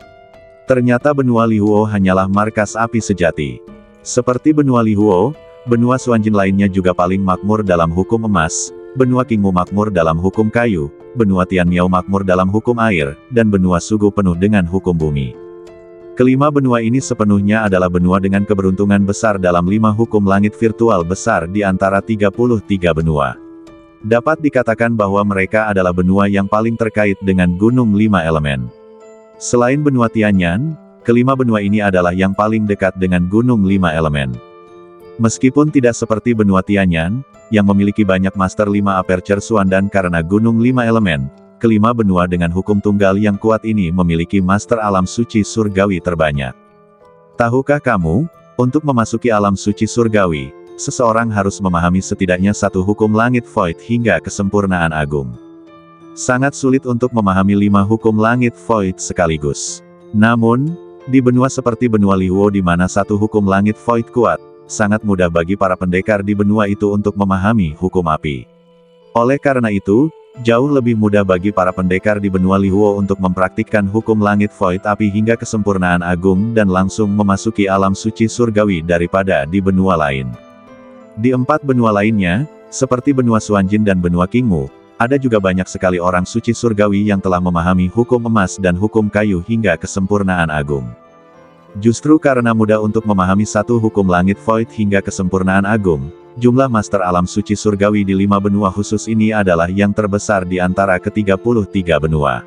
Ternyata benua Lihuo hanyalah markas api sejati. Seperti benua Lihuo, benua Xuanjin lainnya juga paling makmur dalam hukum emas, benua Qingmu makmur dalam hukum kayu, benua Tianmiao makmur dalam hukum air, dan benua Sugu penuh dengan hukum bumi. Kelima benua ini sepenuhnya adalah benua dengan keberuntungan besar dalam 5 hukum langit virtual besar di antara 33 benua. Dapat dikatakan bahwa mereka adalah benua yang paling terkait dengan Gunung Lima Elemen. Selain benua Tianyan, kelima benua ini adalah yang paling dekat dengan Gunung Lima Elemen. Meskipun tidak seperti benua Tianyan, yang memiliki banyak Master 5 Aperture Suandan karena Gunung Lima Elemen, kelima benua dengan hukum tunggal yang kuat ini memiliki Master Alam Suci Surgawi terbanyak. Tahukah kamu, untuk memasuki alam suci surgawi, seseorang harus memahami setidaknya satu hukum langit void hingga kesempurnaan agung. Sangat sulit untuk memahami 5 hukum langit void sekaligus. Namun, di benua seperti benua Lihuo di mana satu hukum langit void kuat, sangat mudah bagi para pendekar di benua itu untuk memahami hukum api. Oleh karena itu, jauh lebih mudah bagi para pendekar di benua Lihuo untuk mempraktikkan hukum langit void api hingga kesempurnaan agung dan langsung memasuki alam suci surgawi daripada di benua lain. Di 4 benua lainnya, seperti benua Suanjin dan benua Qingmu, ada juga banyak sekali orang suci surgawi yang telah memahami hukum emas dan hukum kayu hingga kesempurnaan agung. Justru karena mudah untuk memahami satu hukum langit void hingga kesempurnaan agung, jumlah Master Alam Suci Surgawi di 5 benua khusus ini adalah yang terbesar di antara ke-33 benua.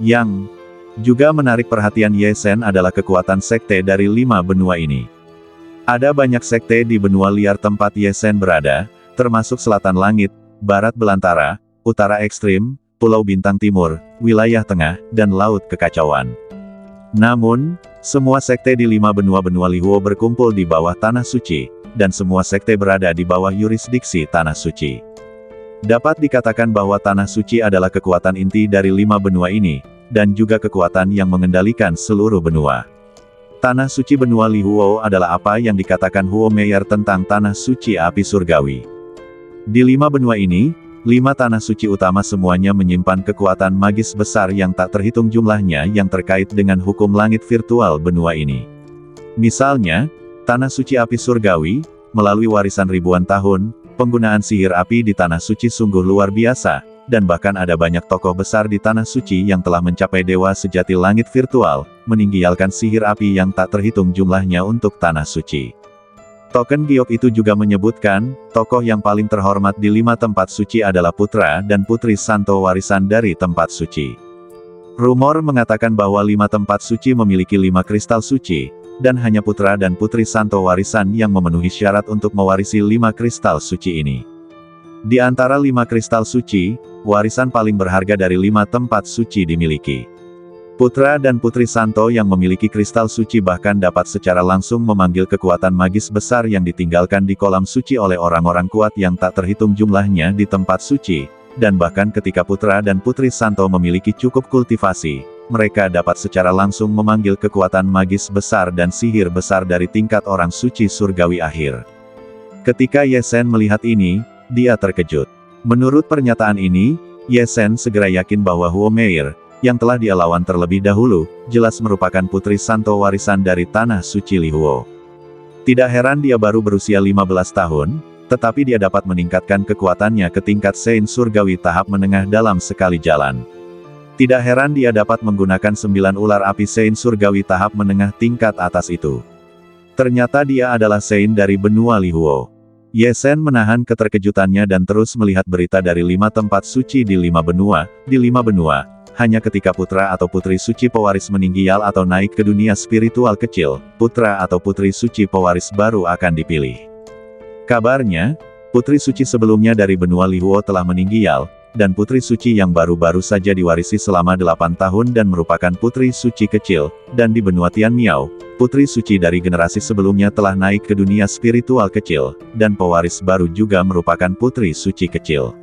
Yang juga menarik perhatian Ye Shen adalah kekuatan sekte dari 5 benua ini. Ada banyak sekte di benua liar tempat Ye Shen berada, termasuk Selatan Langit, Barat Belantara, Utara Ekstrim, Pulau Bintang Timur, Wilayah Tengah, dan Laut Kekacauan. Namun, semua sekte di 5 benua-benua Lihuo berkumpul di bawah Tanah Suci, dan semua sekte berada di bawah yurisdiksi Tanah Suci. Dapat dikatakan bahwa Tanah Suci adalah kekuatan inti dari 5 benua ini, dan juga kekuatan yang mengendalikan seluruh benua. Tanah Suci benua Lihuo adalah apa yang dikatakan Huo Meier tentang Tanah Suci Api Surgawi. Di 5 benua ini, 5 Tanah Suci utama semuanya menyimpan kekuatan magis besar yang tak terhitung jumlahnya yang terkait dengan hukum langit virtual benua ini. Misalnya, Tanah Suci Api Surgawi, melalui warisan ribuan tahun, penggunaan sihir api di Tanah Suci sungguh luar biasa, dan bahkan ada banyak tokoh besar di Tanah Suci yang telah mencapai dewa sejati langit virtual, meninggalkan sihir api yang tak terhitung jumlahnya untuk Tanah Suci. Token Giok itu juga menyebutkan, tokoh yang paling terhormat di 5 tempat suci adalah putra dan putri Santo warisan dari tempat suci. Rumor mengatakan bahwa 5 tempat suci memiliki 5 kristal suci, dan hanya putra dan putri Santo warisan yang memenuhi syarat untuk mewarisi 5 kristal suci ini. Di antara 5 kristal suci, warisan paling berharga dari 5 tempat suci dimiliki. Putra dan putri Santo yang memiliki kristal suci bahkan dapat secara langsung memanggil kekuatan magis besar yang ditinggalkan di kolam suci oleh orang-orang kuat yang tak terhitung jumlahnya di tempat suci, dan bahkan ketika putra dan putri Santo memiliki cukup kultivasi, mereka dapat secara langsung memanggil kekuatan magis besar dan sihir besar dari tingkat orang suci surgawi akhir. Ketika Ye Shen melihat ini, dia terkejut. Menurut pernyataan ini, Ye Shen segera yakin bahwa Huo Meier, yang telah dia lawan terlebih dahulu, jelas merupakan putri Santo warisan dari Tanah Suci Lihuo. Tidak heran dia baru berusia 15 tahun, tetapi dia dapat meningkatkan kekuatannya ke tingkat Sein Surgawi tahap menengah dalam sekali jalan. Tidak heran dia dapat menggunakan 9 ular api Sein Surgawi tahap menengah tingkat atas itu. Ternyata dia adalah Sein dari benua Lihuo. Ye Shen menahan keterkejutannya dan terus melihat berita dari 5 tempat suci di 5 benua, hanya ketika putra atau putri suci pewaris meninggal atau naik ke dunia spiritual kecil, putra atau putri suci pewaris baru akan dipilih. Kabarnya, putri suci sebelumnya dari benua Lihuo telah meninggal, dan putri suci yang baru-baru saja diwarisi selama 8 tahun dan merupakan putri suci kecil, dan di benua Tianmiao, putri suci dari generasi sebelumnya telah naik ke dunia spiritual kecil, dan pewaris baru juga merupakan putri suci kecil.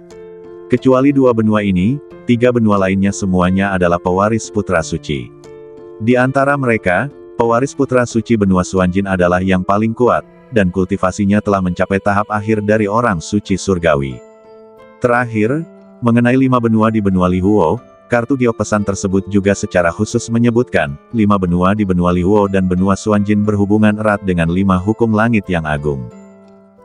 Kecuali 2 benua ini, 3 benua lainnya semuanya adalah pewaris putra suci. Di antara mereka, pewaris putra suci benua Suanjin adalah yang paling kuat, dan kultivasinya telah mencapai tahap akhir dari orang suci surgawi. Terakhir, mengenai 5 benua di benua Lihuo, kartu giok pesan tersebut juga secara khusus menyebutkan, 5 benua di benua Lihuo dan benua Suanjin berhubungan erat dengan 5 hukum langit yang agung.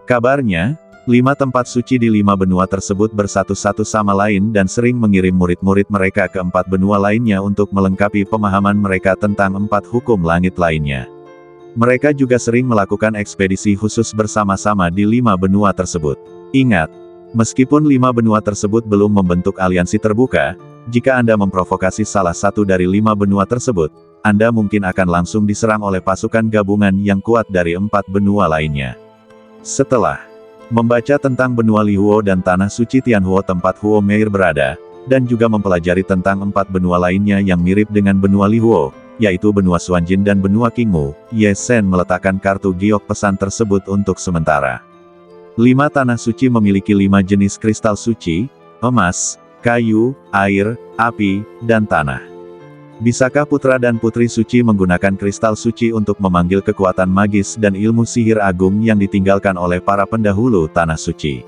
Kabarnya, 5 tempat suci di 5 benua tersebut bersatu-satu sama lain dan sering mengirim murid-murid mereka ke 4 benua lainnya untuk melengkapi pemahaman mereka tentang 4 hukum langit lainnya. Mereka juga sering melakukan ekspedisi khusus bersama-sama di 5 benua tersebut. Ingat, Meskipun 5 benua tersebut belum membentuk aliansi terbuka, jika Anda memprovokasi salah satu dari 5 benua tersebut, Anda mungkin akan langsung diserang oleh pasukan gabungan yang kuat dari 4 benua lainnya. Setelah membaca tentang benua Lihuo dan tanah suci Tianhuo tempat Huo Meir berada, dan juga mempelajari tentang 4 benua lainnya yang mirip dengan benua Lihuo, yaitu benua Xuanjin dan benua Qingmu, Ye Zhen meletakkan kartu giok pesan tersebut untuk sementara. 5 tanah suci memiliki 5 jenis kristal suci, emas, kayu, air, api, dan tanah. Bisakah putra dan putri suci menggunakan kristal suci untuk memanggil kekuatan magis dan ilmu sihir agung yang ditinggalkan oleh para pendahulu tanah suci?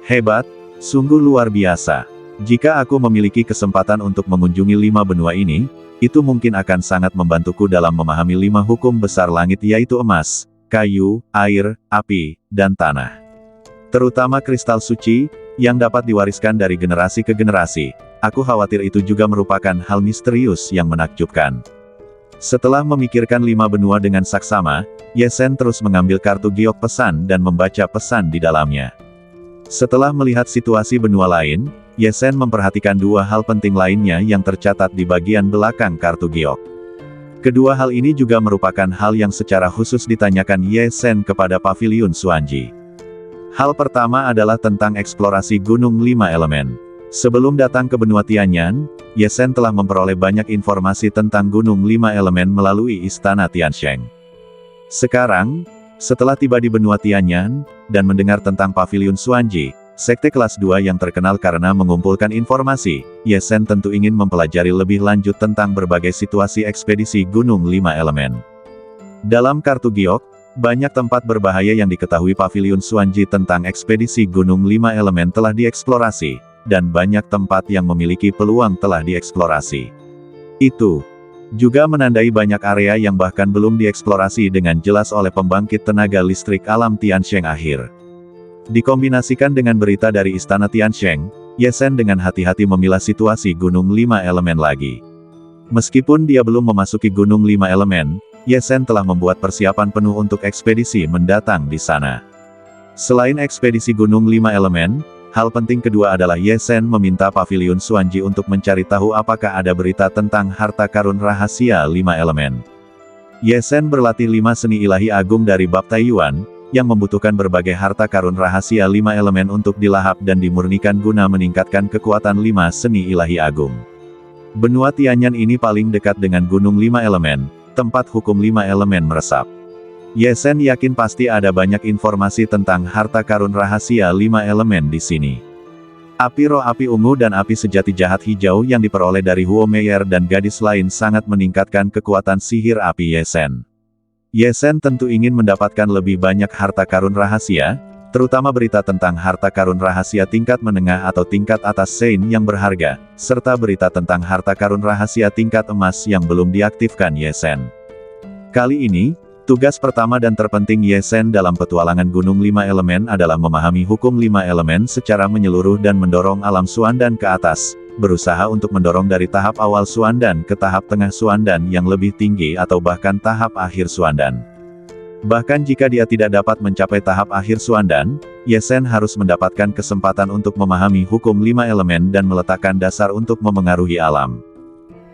Hebat, sungguh luar biasa. Jika aku memiliki kesempatan untuk mengunjungi 5 benua ini, itu mungkin akan sangat membantuku dalam memahami 5 hukum besar langit yaitu emas, kayu, air, api, dan tanah. Terutama kristal suci, yang dapat diwariskan dari generasi ke generasi. Aku khawatir itu juga merupakan hal misterius yang menakjubkan. Setelah memikirkan 5 benua dengan saksama, Ye Zhen terus mengambil kartu giok pesan dan membaca pesan di dalamnya. Setelah melihat situasi benua lain, Ye Zhen memperhatikan 2 hal penting lainnya yang tercatat di bagian belakang kartu giok. Kedua hal ini juga merupakan hal yang secara khusus ditanyakan Ye Zhen kepada Paviliun Xuanji. Hal pertama adalah tentang eksplorasi Gunung 5 Elemen. Sebelum datang ke benua Tianyan, Ye Zhen telah memperoleh banyak informasi tentang Gunung 5 Elemen melalui Istana Tiansheng. Sekarang, setelah tiba di benua Tianyan, dan mendengar tentang Paviliun Xuanji, sekte kelas 2 yang terkenal karena mengumpulkan informasi, Ye Zhen tentu ingin mempelajari lebih lanjut tentang berbagai situasi ekspedisi Gunung 5 Elemen. Dalam kartu giok, banyak tempat berbahaya yang diketahui Paviliun Xuanji tentang ekspedisi Gunung 5 Elemen telah dieksplorasi, dan banyak tempat yang memiliki peluang telah dieksplorasi. Itu juga menandai banyak area yang bahkan belum dieksplorasi dengan jelas oleh pembangkit tenaga listrik alam Tiansheng akhir. Dikombinasikan dengan berita dari Istana Tiansheng, Ye Zhen dengan hati-hati memilah situasi Gunung 5 Elemen lagi. Meskipun dia belum memasuki Gunung 5 Elemen, Ye Zhen telah membuat persiapan penuh untuk ekspedisi mendatang di sana. Selain ekspedisi Gunung 5 Elemen, hal penting kedua adalah Ye Zhen meminta Paviliun Xuanji untuk mencari tahu apakah ada berita tentang harta karun rahasia 5 elemen. Ye Zhen berlatih 5 seni ilahi agung dari bab Taiyuan, yang membutuhkan berbagai harta karun rahasia 5 elemen untuk dilahap dan dimurnikan guna meningkatkan kekuatan 5 seni ilahi agung. Benua Tianyan ini paling dekat dengan Gunung 5 Elemen, tempat hukum 5 elemen meresap. Ye Zhen yakin pasti ada banyak informasi tentang harta karun rahasia 5 elemen di sini. Api roh api ungu dan api sejati jahat hijau yang diperoleh dari Huo Meir dan gadis lain sangat meningkatkan kekuatan sihir api Ye Zhen. Ye Zhen tentu ingin mendapatkan lebih banyak harta karun rahasia, terutama berita tentang harta karun rahasia tingkat menengah atau tingkat atas Sein yang berharga, serta berita tentang harta karun rahasia tingkat emas yang belum diaktifkan Ye Zhen. Kali ini, tugas pertama dan terpenting Ye Zhen dalam petualangan Gunung 5 Elemen adalah memahami hukum 5 elemen secara menyeluruh dan mendorong alam Xuandan ke atas, berusaha untuk mendorong dari tahap awal Xuandan ke tahap tengah Xuandan yang lebih tinggi atau bahkan tahap akhir Xuandan. Bahkan jika dia tidak dapat mencapai tahap akhir Xuandan, Ye Zhen harus mendapatkan kesempatan untuk memahami hukum 5 elemen dan meletakkan dasar untuk memengaruhi alam.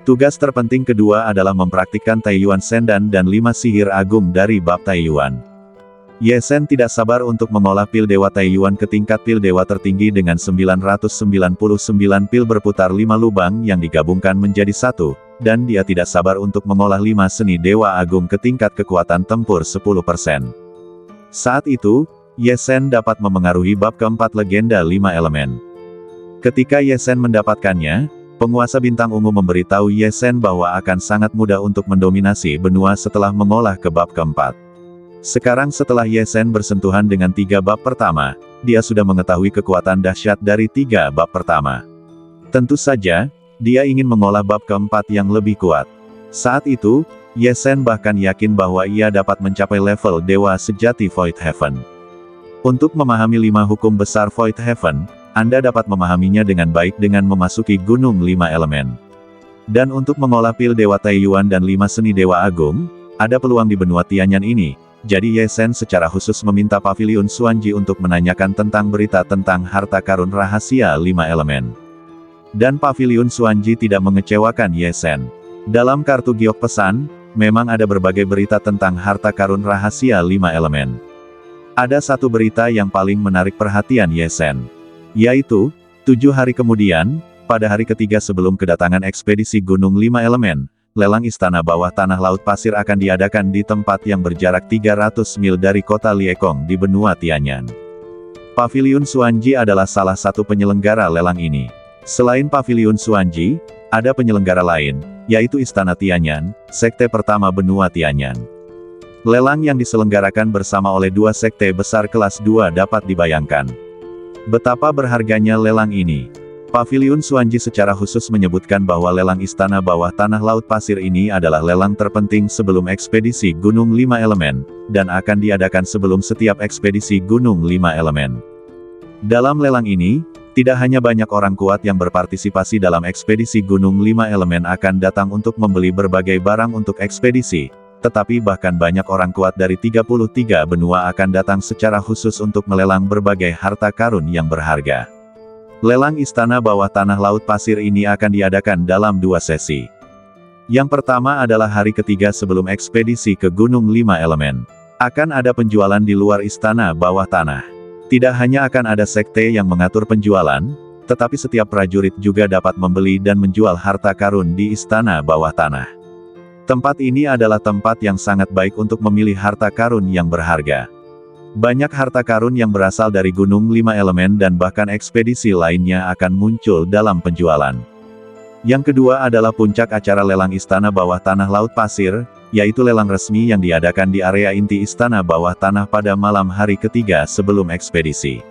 Tugas terpenting kedua adalah mempraktikkan Taiyuan Sendan dan 5 sihir agung dari bab Taiyuan. Ye Zhen tidak sabar untuk mengolah pil dewa Taiyuan ke tingkat pil dewa tertinggi dengan 999 pil berputar 5 lubang yang digabungkan menjadi satu, dan dia tidak sabar untuk mengolah 5 seni dewa agung ke tingkat kekuatan tempur 10%. Saat itu, Ye Zhen dapat memengaruhi bab keempat legenda 5 elemen. Ketika Ye Zhen mendapatkannya, penguasa bintang ungu memberitahu Ye Zhen bahwa akan sangat mudah untuk mendominasi benua setelah mengolah ke bab keempat. Sekarang setelah Ye Zhen bersentuhan dengan 3 bab pertama, dia sudah mengetahui kekuatan dahsyat dari 3 bab pertama. Tentu saja, dia ingin mengolah bab keempat yang lebih kuat. Saat itu, Ye Zhen bahkan yakin bahwa ia dapat mencapai level dewa sejati Void Heaven. Untuk memahami 5 hukum besar Void Heaven, Anda dapat memahaminya dengan baik dengan memasuki Gunung 5 Elemen. Dan untuk mengolah pil dewa Taiyuan dan 5 seni dewa agung, ada peluang di benua Tianyan ini, jadi Ye Sen secara khusus meminta Paviliun Xuanji untuk menanyakan tentang berita tentang harta karun rahasia 5 elemen. Dan Paviliun Xuanji tidak mengecewakan Ye Sen. Dalam kartu giok pesan, memang ada berbagai berita tentang harta karun rahasia 5 elemen. Ada satu berita yang paling menarik perhatian Ye Sen. Yaitu, 7 hari kemudian, pada hari ketiga sebelum kedatangan ekspedisi Gunung 5 Elemen, lelang istana bawah tanah laut pasir akan diadakan di tempat yang berjarak 300 mil dari kota Liekong di benua Tianyan. Paviliun Xuanji adalah salah satu penyelenggara lelang ini. Selain Paviliun Xuanji, ada penyelenggara lain, yaitu Istana Tianyan, sekte pertama benua Tianyan. Lelang yang diselenggarakan bersama oleh dua sekte besar kelas 2 dapat dibayangkan. Betapa berharganya lelang ini. Paviliun Xuanji secara khusus menyebutkan bahwa lelang istana bawah tanah laut pasir ini adalah lelang terpenting sebelum ekspedisi Gunung 5 Elemen, dan akan diadakan sebelum setiap ekspedisi Gunung 5 Elemen. Dalam lelang ini, tidak hanya banyak orang kuat yang berpartisipasi dalam ekspedisi Gunung 5 Elemen akan datang untuk membeli berbagai barang untuk ekspedisi, tetapi bahkan banyak orang kuat dari 33 benua akan datang secara khusus untuk melelang berbagai harta karun yang berharga. Lelang istana bawah tanah laut pasir ini akan diadakan dalam 2 sesi. Yang pertama adalah hari ketiga sebelum ekspedisi ke Gunung 5 Elemen. Akan ada penjualan di luar istana bawah tanah. Tidak hanya akan ada sekte yang mengatur penjualan, tetapi setiap prajurit juga dapat membeli dan menjual harta karun di istana bawah tanah. Tempat ini adalah tempat yang sangat baik untuk memilih harta karun yang berharga. Banyak harta karun yang berasal dari Gunung 5 Elemen dan bahkan ekspedisi lainnya akan muncul dalam penjualan. Yang kedua adalah puncak acara lelang istana bawah tanah laut pasir, yaitu lelang resmi yang diadakan di area inti istana bawah tanah pada malam hari ketiga sebelum ekspedisi.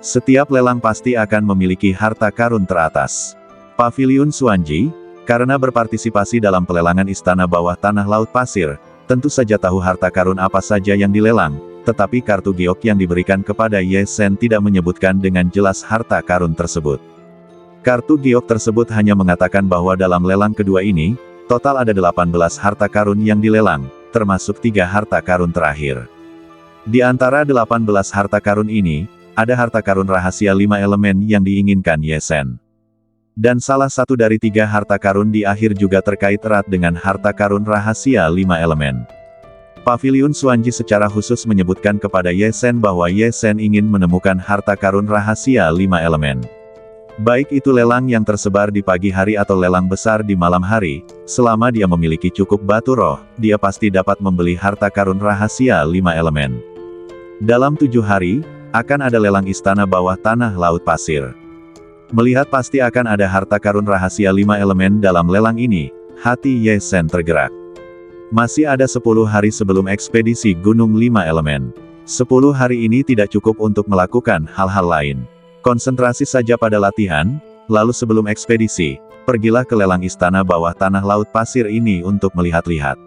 Setiap lelang pasti akan memiliki harta karun teratas. Paviliun Xuanji, karena berpartisipasi dalam pelelangan istana bawah tanah laut pasir, tentu saja tahu harta karun apa saja yang dilelang. Tetapi kartu giok yang diberikan kepada Ye Sen tidak menyebutkan dengan jelas harta karun tersebut. Kartu giok tersebut hanya mengatakan bahwa dalam lelang kedua ini, total ada 18 harta karun yang dilelang, termasuk 3 harta karun terakhir. Di antara 18 harta karun ini, ada harta karun rahasia 5 elemen yang diinginkan Ye Sen. Dan salah satu dari 3 harta karun di akhir juga terkait erat dengan harta karun rahasia 5 elemen. Paviliun Xuanji secara khusus menyebutkan kepada Ye Sen bahwa Ye Sen ingin menemukan harta karun rahasia 5 elemen. Baik itu lelang yang tersebar di pagi hari atau lelang besar di malam hari, selama dia memiliki cukup batu roh, dia pasti dapat membeli harta karun rahasia 5 elemen. Dalam 7 hari, akan ada lelang istana bawah tanah laut pasir. Melihat pasti akan ada harta karun rahasia 5 elemen dalam lelang ini, hati Ye Sen tergerak. Masih ada 10 hari sebelum ekspedisi Gunung 5 Elemen. 10 hari ini tidak cukup untuk melakukan hal-hal lain. Konsentrasi saja pada latihan, lalu sebelum ekspedisi, pergilah ke lelang istana bawah tanah laut pasir ini untuk melihat-lihat.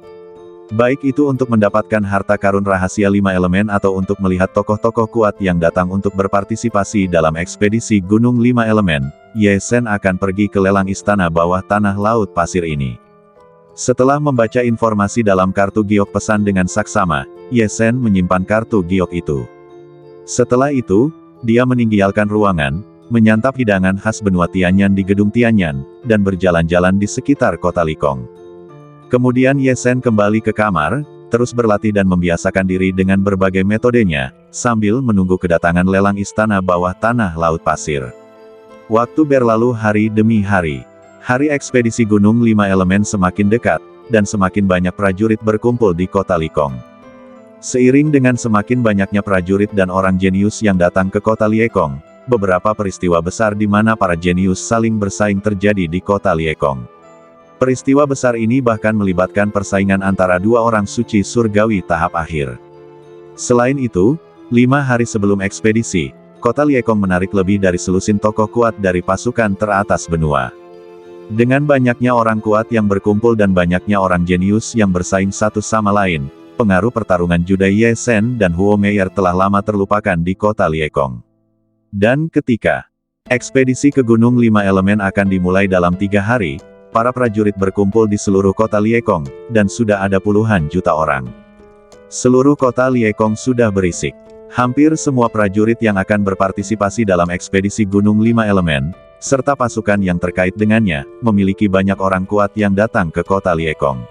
Baik itu untuk mendapatkan harta karun rahasia 5 elemen atau untuk melihat tokoh-tokoh kuat yang datang untuk berpartisipasi dalam ekspedisi Gunung 5 Elemen, Ye Sen akan pergi ke lelang istana bawah tanah laut pasir ini. Setelah membaca informasi dalam kartu giok pesan dengan saksama, Ye Sen menyimpan kartu giok itu. Setelah itu, dia meninggalkan ruangan, menyantap hidangan khas benua Tianyan di gedung Tianyan, dan berjalan-jalan di sekitar kota Likong. Kemudian Ye Sen kembali ke kamar, terus berlatih dan membiasakan diri dengan berbagai metodenya, sambil menunggu kedatangan lelang istana bawah tanah laut pasir. Waktu berlalu hari demi hari. Hari ekspedisi Gunung 5 Elemen semakin dekat, dan semakin banyak prajurit berkumpul di kota Likong. Seiring dengan semakin banyaknya prajurit dan orang jenius yang datang ke kota Liekong, beberapa peristiwa besar di mana para jenius saling bersaing terjadi di kota Liekong. Peristiwa besar ini bahkan melibatkan persaingan antara 2 orang suci surgawi tahap akhir. Selain itu, 5 hari sebelum ekspedisi, kota Liekong menarik lebih dari selusin tokoh kuat dari pasukan teratas benua. Dengan banyaknya orang kuat yang berkumpul dan banyaknya orang jenius yang bersaing satu sama lain, pengaruh pertarungan Jude Ye Sen dan Huo Meier telah lama terlupakan di kota Liekong. Dan ketika ekspedisi ke Gunung 5 Elemen akan dimulai dalam 3 hari, para prajurit berkumpul di seluruh kota Liekong, dan sudah ada puluhan juta orang. Seluruh kota Liekong sudah berisik. Hampir semua prajurit yang akan berpartisipasi dalam ekspedisi Gunung Lima Elemen, serta pasukan yang terkait dengannya, memiliki banyak orang kuat yang datang ke kota Liekong.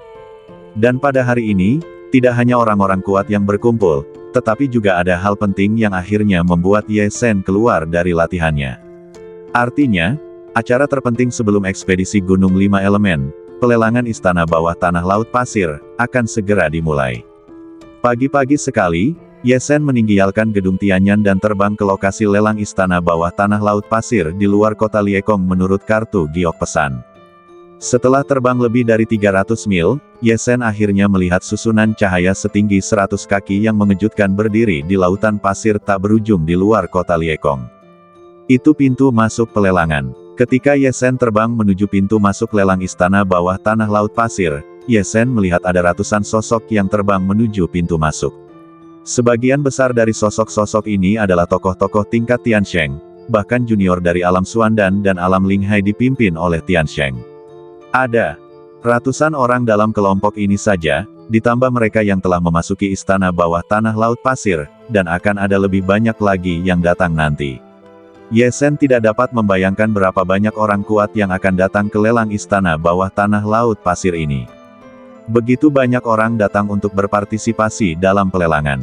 Dan pada hari ini, tidak hanya orang-orang kuat yang berkumpul, tetapi juga ada hal penting yang akhirnya membuat Ye Sen keluar dari latihannya. Artinya, acara terpenting sebelum ekspedisi Gunung Lima Elemen, pelelangan istana bawah tanah laut pasir, akan segera dimulai. Pagi-pagi sekali, Ye Sen meninggalkan gedung Tianyan dan terbang ke lokasi lelang istana bawah tanah laut pasir di luar kota Liekong menurut kartu giok pesan. Setelah terbang lebih dari 300 mil, Ye Sen akhirnya melihat susunan cahaya setinggi 100 kaki yang mengejutkan berdiri di lautan pasir tak berujung di luar kota Liekong. Itu pintu masuk pelelangan. Ketika Ye Sen terbang menuju pintu masuk lelang istana bawah tanah laut pasir, Ye Sen melihat ada ratusan sosok yang terbang menuju pintu masuk. Sebagian besar dari sosok-sosok ini adalah tokoh-tokoh tingkat Tiansheng, bahkan junior dari alam Suandan dan alam Linghai dipimpin oleh Tiansheng. Ada ratusan orang dalam kelompok ini saja, ditambah mereka yang telah memasuki istana bawah tanah laut pasir, dan akan ada lebih banyak lagi yang datang nanti. Ye Sen tidak dapat membayangkan berapa banyak orang kuat yang akan datang ke lelang istana bawah tanah laut pasir ini. Begitu banyak orang datang untuk berpartisipasi dalam pelelangan.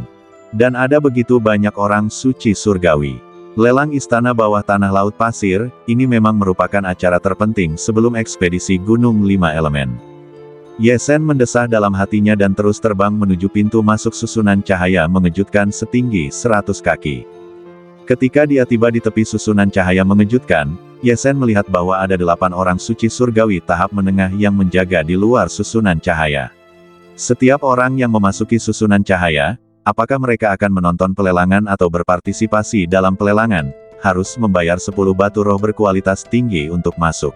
Dan ada begitu banyak orang suci surgawi. Lelang istana bawah tanah laut pasir, ini memang merupakan acara terpenting sebelum ekspedisi Gunung Lima Elemen. Ye Sen mendesah dalam hatinya dan terus terbang menuju pintu masuk susunan cahaya mengejutkan setinggi 100 kaki. Ketika dia tiba di tepi susunan cahaya mengejutkan, Ye Sen melihat bahwa ada 8 orang suci surgawi tahap menengah yang menjaga di luar susunan cahaya. Setiap orang yang memasuki susunan cahaya, apakah mereka akan menonton pelelangan atau berpartisipasi dalam pelelangan, harus membayar 10 batu roh berkualitas tinggi untuk masuk.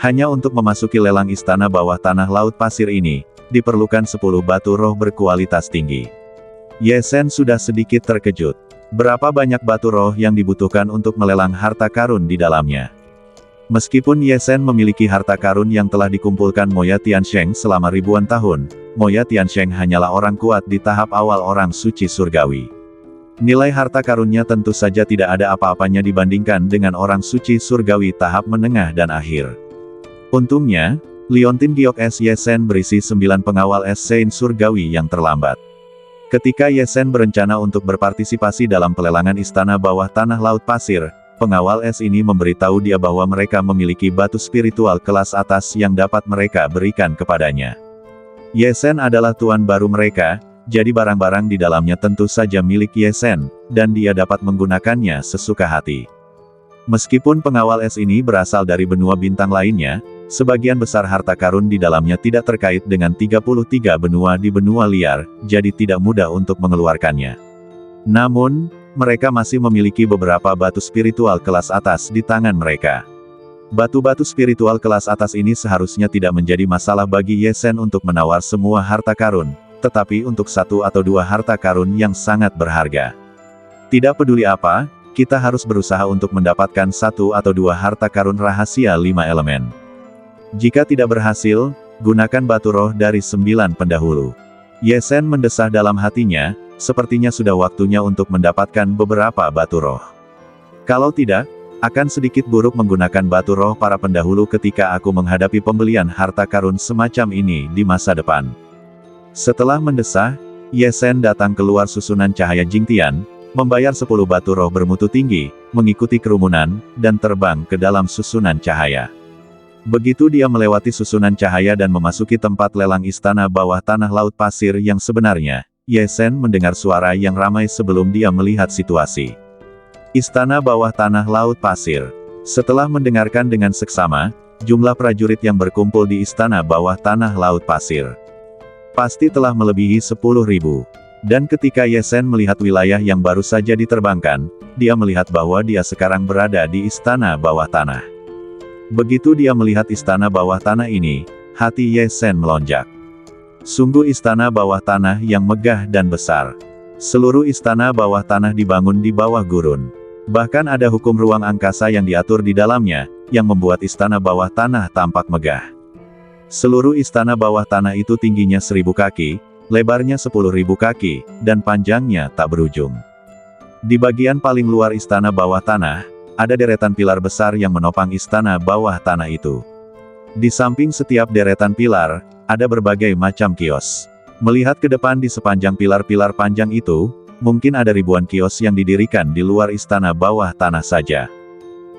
Hanya untuk memasuki lelang istana bawah tanah laut pasir ini, diperlukan 10 batu roh berkualitas tinggi. Ye Sen sudah sedikit terkejut. Berapa banyak batu roh yang dibutuhkan untuk melelang harta karun di dalamnya? Meskipun Ye Sen memiliki harta karun yang telah dikumpulkan Moya Tiansheng selama ribuan tahun, Moya Tiansheng hanyalah orang kuat di tahap awal orang suci surgawi. Nilai harta karunnya tentu saja tidak ada apa-apanya dibandingkan dengan orang suci surgawi tahap menengah dan akhir. Untungnya, Liontin Giok S. Ye Sen berisi 9 pengawal Es Sein surgawi yang terlambat. Ketika Ye Sen berencana untuk berpartisipasi dalam pelelangan istana bawah tanah laut pasir, pengawal es ini memberitahu dia bahwa mereka memiliki batu spiritual kelas atas yang dapat mereka berikan kepadanya. Ye Sen adalah tuan baru mereka, jadi barang-barang di dalamnya tentu saja milik Ye Sen, dan dia dapat menggunakannya sesuka hati. Meskipun pengawal es ini berasal dari benua bintang lainnya, sebagian besar harta karun di dalamnya tidak terkait dengan 33 benua di benua liar, jadi tidak mudah untuk mengeluarkannya. Namun, mereka masih memiliki beberapa batu spiritual kelas atas di tangan mereka. Batu-batu spiritual kelas atas ini seharusnya tidak menjadi masalah bagi Ye Sen untuk menawar semua harta karun, tetapi untuk 1 atau 2 harta karun yang sangat berharga. Tidak peduli apa, kita harus berusaha untuk mendapatkan 1 atau 2 harta karun rahasia 5 elemen. Jika tidak berhasil, gunakan batu roh dari 9 pendahulu. Ye Sen mendesah dalam hatinya, sepertinya sudah waktunya untuk mendapatkan beberapa batu roh. Kalau tidak, akan sedikit buruk menggunakan batu roh para pendahulu ketika aku menghadapi pembelian harta karun semacam ini di masa depan. Setelah mendesah, Ye Sen datang keluar susunan cahaya Jingtian, membayar 10 batu roh bermutu tinggi, mengikuti kerumunan, dan terbang ke dalam susunan cahaya. Begitu dia melewati susunan cahaya dan memasuki tempat lelang istana bawah tanah laut pasir yang sebenarnya, Ye Sen mendengar suara yang ramai sebelum dia melihat situasi. Istana bawah tanah laut pasir. Setelah mendengarkan dengan seksama, jumlah prajurit yang berkumpul di istana bawah tanah laut pasir pasti telah melebihi 10.000. Dan ketika Ye Sen melihat wilayah yang baru saja diterbangkan, dia melihat bahwa dia sekarang berada di istana bawah tanah. Begitu dia melihat istana bawah tanah ini, hati Ye Sen melonjak. Sungguh istana bawah tanah yang megah dan besar. Seluruh istana bawah tanah dibangun di bawah gurun. Bahkan ada hukum ruang angkasa yang diatur di dalamnya, yang membuat istana bawah tanah tampak megah. Seluruh istana bawah tanah itu tingginya 1000 kaki, lebarnya 10.000 kaki, dan panjangnya tak berujung. Di bagian paling luar istana bawah tanah, ada deretan pilar besar yang menopang istana bawah tanah itu. Di samping setiap deretan pilar, ada berbagai macam kios. Melihat ke depan di sepanjang pilar-pilar panjang itu, mungkin ada ribuan kios yang didirikan di luar istana bawah tanah saja.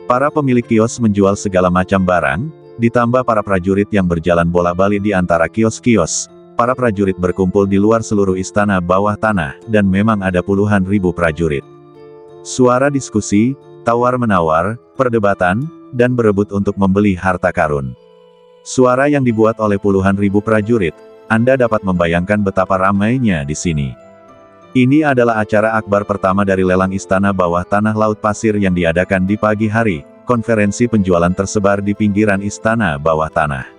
Para pemilik kios menjual segala macam barang, ditambah para prajurit yang berjalan bolak-balik di antara kios-kios. Para prajurit berkumpul di luar seluruh istana bawah tanah, dan memang ada puluhan ribu prajurit. Suara diskusi, tawar-menawar, perdebatan, dan berebut untuk membeli harta karun. Suara yang dibuat oleh puluhan ribu prajurit, Anda dapat membayangkan betapa ramainya di sini. Ini adalah acara akbar pertama dari lelang istana bawah tanah Laut Pasir yang diadakan di pagi hari. Konferensi penjualan tersebar di pinggiran istana bawah tanah.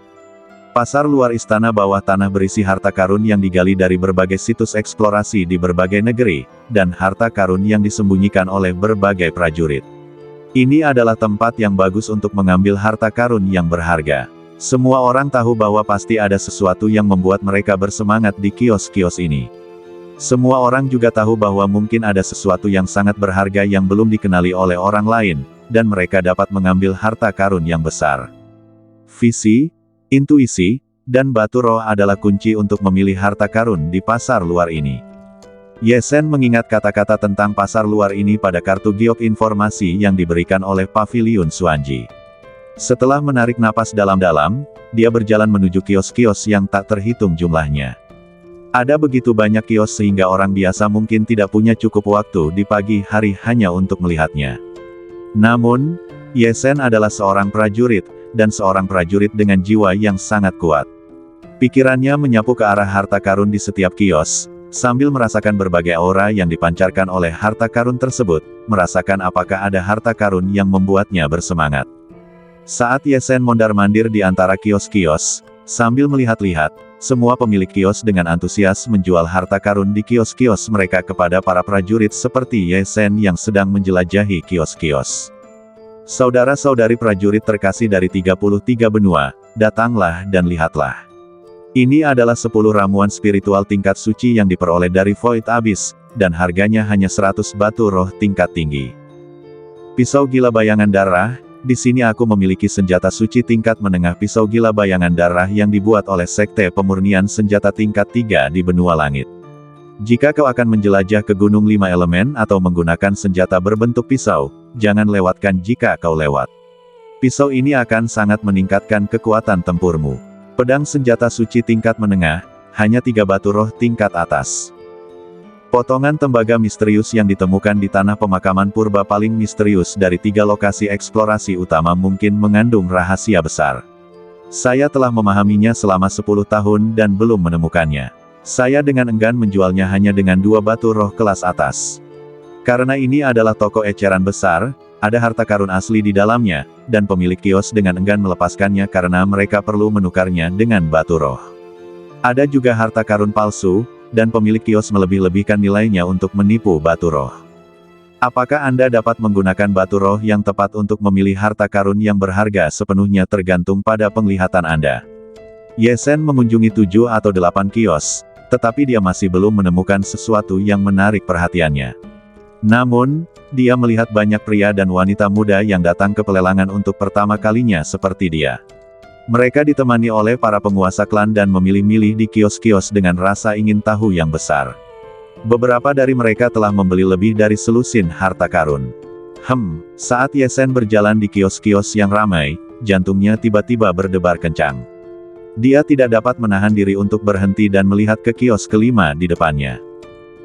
Pasar luar istana bawah tanah berisi harta karun yang digali dari berbagai situs eksplorasi di berbagai negeri, dan harta karun yang disembunyikan oleh berbagai prajurit. Ini adalah tempat yang bagus untuk mengambil harta karun yang berharga. Semua orang tahu bahwa pasti ada sesuatu yang membuat mereka bersemangat di kios-kios ini. Semua orang juga tahu bahwa mungkin ada sesuatu yang sangat berharga yang belum dikenali oleh orang lain, dan mereka dapat mengambil harta karun yang besar. Visi, intuisi, dan batu roh adalah kunci untuk memilih harta karun di pasar luar ini. Ye Sen mengingat kata-kata tentang pasar luar ini pada kartu giok informasi yang diberikan oleh Paviliun Xuanji. Setelah menarik napas dalam-dalam, dia berjalan menuju kios-kios yang tak terhitung jumlahnya. Ada begitu banyak kios sehingga orang biasa mungkin tidak punya cukup waktu di pagi hari hanya untuk melihatnya. Namun, Ye Sen adalah seorang prajurit, dan seorang prajurit dengan jiwa yang sangat kuat. Pikirannya menyapu ke arah harta karun di setiap kios, sambil merasakan berbagai aura yang dipancarkan oleh harta karun tersebut, merasakan apakah ada harta karun yang membuatnya bersemangat. Saat Ye Sen mondar-mandir di antara kios-kios, sambil melihat-lihat, semua pemilik kios dengan antusias menjual harta karun di kios-kios mereka kepada para prajurit seperti Ye Sen yang sedang menjelajahi kios-kios. Saudara-saudari prajurit terkasih dari 33 benua, datanglah dan lihatlah. Ini adalah 10 ramuan spiritual tingkat suci yang diperoleh dari Void Abyss, dan harganya hanya 100 batu roh tingkat tinggi. Pisau gila bayangan darah. Di sini aku memiliki senjata suci tingkat menengah pisau gila bayangan darah yang dibuat oleh Sekte Pemurnian Senjata tingkat 3 di benua langit. Jika kau akan menjelajah ke Gunung 5 Elemen atau menggunakan senjata berbentuk pisau, jangan lewatkan jika kau lewat. Pisau ini akan sangat meningkatkan kekuatan tempurmu. Pedang senjata suci tingkat menengah, hanya 3 batu roh tingkat atas. Potongan tembaga misterius yang ditemukan di tanah pemakaman purba paling misterius dari 3 lokasi eksplorasi utama mungkin mengandung rahasia besar. Saya telah memahaminya selama 10 tahun dan belum menemukannya. Saya dengan enggan menjualnya hanya dengan 2 batu roh kelas atas. Karena ini adalah toko eceran besar, ada harta karun asli di dalamnya, dan pemilik kios dengan enggan melepaskannya karena mereka perlu menukarnya dengan batu roh. Ada juga harta karun palsu, dan pemilik kios melebih-lebihkan nilainya untuk menipu batu roh. Apakah Anda dapat menggunakan batu roh yang tepat untuk memilih harta karun yang berharga sepenuhnya tergantung pada penglihatan Anda. Ye Sen mengunjungi 7 atau 8 kios, tetapi dia masih belum menemukan sesuatu yang menarik perhatiannya. Namun, dia melihat banyak pria dan wanita muda yang datang ke pelelangan untuk pertama kalinya seperti dia. Mereka ditemani oleh para penguasa klan dan memilih-milih di kios-kios dengan rasa ingin tahu yang besar. Beberapa dari mereka telah membeli lebih dari selusin harta karun. Saat Ye Sen berjalan di kios-kios yang ramai, jantungnya tiba-tiba berdebar kencang. Dia tidak dapat menahan diri untuk berhenti dan melihat ke kios kelima di depannya.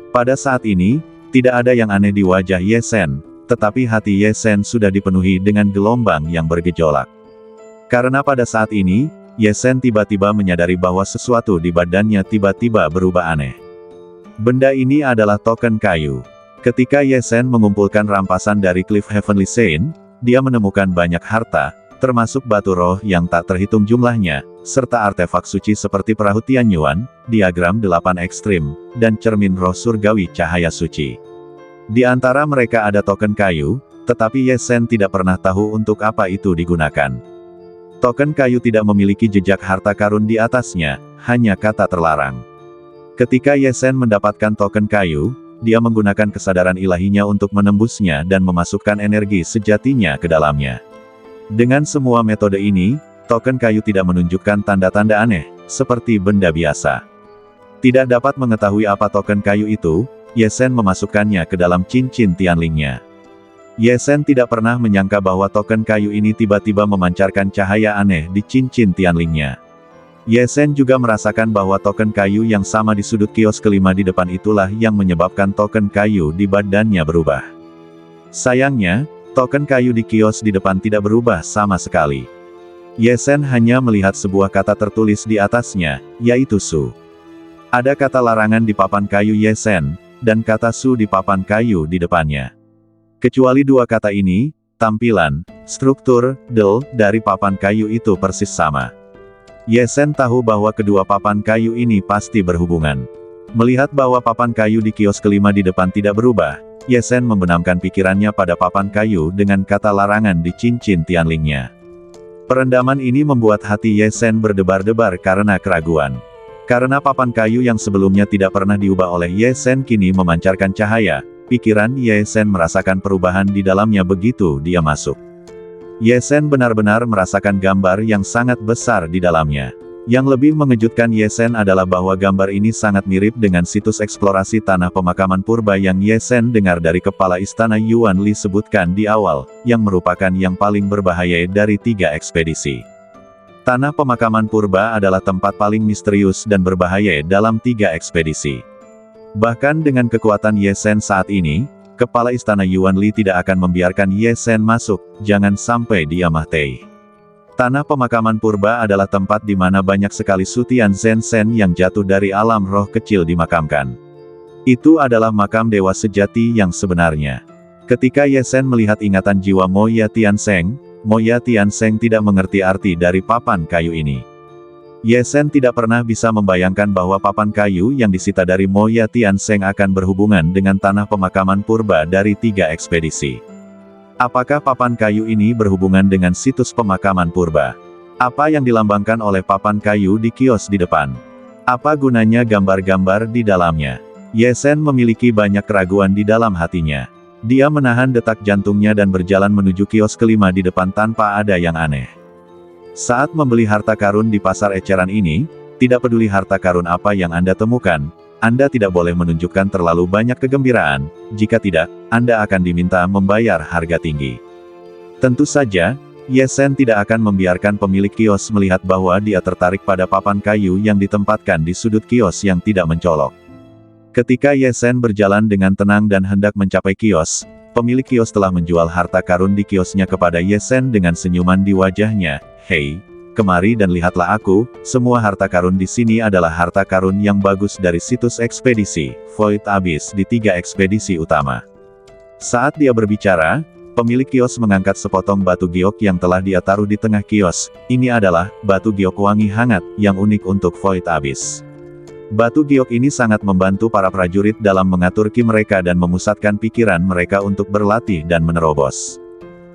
Pada saat ini, tidak ada yang aneh di wajah Ye Sen, tetapi hati Ye Sen sudah dipenuhi dengan gelombang yang bergejolak. Karena pada saat ini, Ye Sen tiba-tiba menyadari bahwa sesuatu di badannya tiba-tiba berubah aneh. Benda ini adalah token kayu. Ketika Ye Sen mengumpulkan rampasan dari Cliff Heavenly Saint, dia menemukan banyak harta, termasuk batu roh yang tak terhitung jumlahnya, serta artefak suci seperti perahu Tianyuan, diagram 8 ekstrim, dan cermin roh surgawi cahaya suci. Di antara mereka ada token kayu, tetapi Ye Sen tidak pernah tahu untuk apa itu digunakan. Token kayu tidak memiliki jejak harta karun di atasnya, hanya kata terlarang. Ketika Ye Sen mendapatkan token kayu, dia menggunakan kesadaran ilahinya untuk menembusnya dan memasukkan energi sejatinya ke dalamnya. Dengan semua metode ini, token kayu tidak menunjukkan tanda-tanda aneh, seperti benda biasa. Tidak dapat mengetahui apa token kayu itu, Ye Sen memasukkannya ke dalam cincin Tianlingnya. Ye Sen tidak pernah menyangka bahwa token kayu ini tiba-tiba memancarkan cahaya aneh di cincin Tianlingnya. Ye Sen juga merasakan bahwa token kayu yang sama di sudut kios kelima di depan itulah yang menyebabkan token kayu di badannya berubah. Sayangnya, token kayu di kios di depan tidak berubah sama sekali. Ye Sen hanya melihat sebuah kata tertulis di atasnya, yaitu Su. Ada kata larangan di papan kayu Ye Sen, dan kata Su di papan kayu di depannya. Kecuali dua kata ini, tampilan, struktur, dari papan kayu itu persis sama. Ye Sen tahu bahwa kedua papan kayu ini pasti berhubungan. Melihat bahwa papan kayu di kios kelima di depan tidak berubah, Ye Sen membenamkan pikirannya pada papan kayu dengan kata larangan di cincin Tianlingnya. Perendaman ini membuat hati Ye Sen berdebar-debar karena keraguan. Karena papan kayu yang sebelumnya tidak pernah diubah oleh Ye Sen kini memancarkan cahaya, pikiran Ye Sen merasakan perubahan di dalamnya begitu dia masuk. Ye Sen benar-benar merasakan gambar yang sangat besar di dalamnya. Yang lebih mengejutkan Ye Sen adalah bahwa gambar ini sangat mirip dengan situs eksplorasi tanah pemakaman purba yang Ye Sen dengar dari kepala istana Yuan Li sebutkan di awal, yang merupakan yang paling berbahaya dari 3 ekspedisi. Tanah pemakaman purba adalah tempat paling misterius dan berbahaya dalam 3 ekspedisi. Bahkan dengan kekuatan Ye Sen saat ini, kepala istana Yuan Li tidak akan membiarkan Ye Sen masuk, jangan sampai dia mati. Tanah pemakaman purba adalah tempat di mana banyak sekali sutian Zhen Sen yang jatuh dari alam roh kecil dimakamkan. Itu adalah makam dewa sejati yang sebenarnya. Ketika Ye Sen melihat ingatan jiwa Moya Tiansheng tidak mengerti arti dari papan kayu ini. Ye Sen tidak pernah bisa membayangkan bahwa papan kayu yang disita dari Moya Tiansheng akan berhubungan dengan tanah pemakaman purba dari 3 ekspedisi. Apakah papan kayu ini berhubungan dengan situs pemakaman purba? Apa yang dilambangkan oleh papan kayu di kios di depan? Apa gunanya gambar-gambar di dalamnya? Ye Sen memiliki banyak keraguan di dalam hatinya. Dia menahan detak jantungnya dan berjalan menuju kios kelima di depan tanpa ada yang aneh. Saat membeli harta karun di pasar eceran ini, tidak peduli harta karun apa yang Anda temukan, Anda tidak boleh menunjukkan terlalu banyak kegembiraan, jika tidak, Anda akan diminta membayar harga tinggi. Tentu saja, Ye Sen tidak akan membiarkan pemilik kios melihat bahwa dia tertarik pada papan kayu yang ditempatkan di sudut kios yang tidak mencolok. Ketika Ye Sen berjalan dengan tenang dan hendak mencapai kios, pemilik kios telah menjual harta karun di kiosnya kepada Ye Sen dengan senyuman di wajahnya. Hei, kemari dan lihatlah aku, semua harta karun di sini adalah harta karun yang bagus dari situs ekspedisi, Void Abyss di 3 ekspedisi utama. Saat dia berbicara, pemilik kios mengangkat sepotong batu giok yang telah dia taruh di tengah kios. Ini adalah batu giok wangi hangat, yang unik untuk Void Abyss. Batu giok ini sangat membantu para prajurit dalam mengatur ki mereka dan memusatkan pikiran mereka untuk berlatih dan menerobos.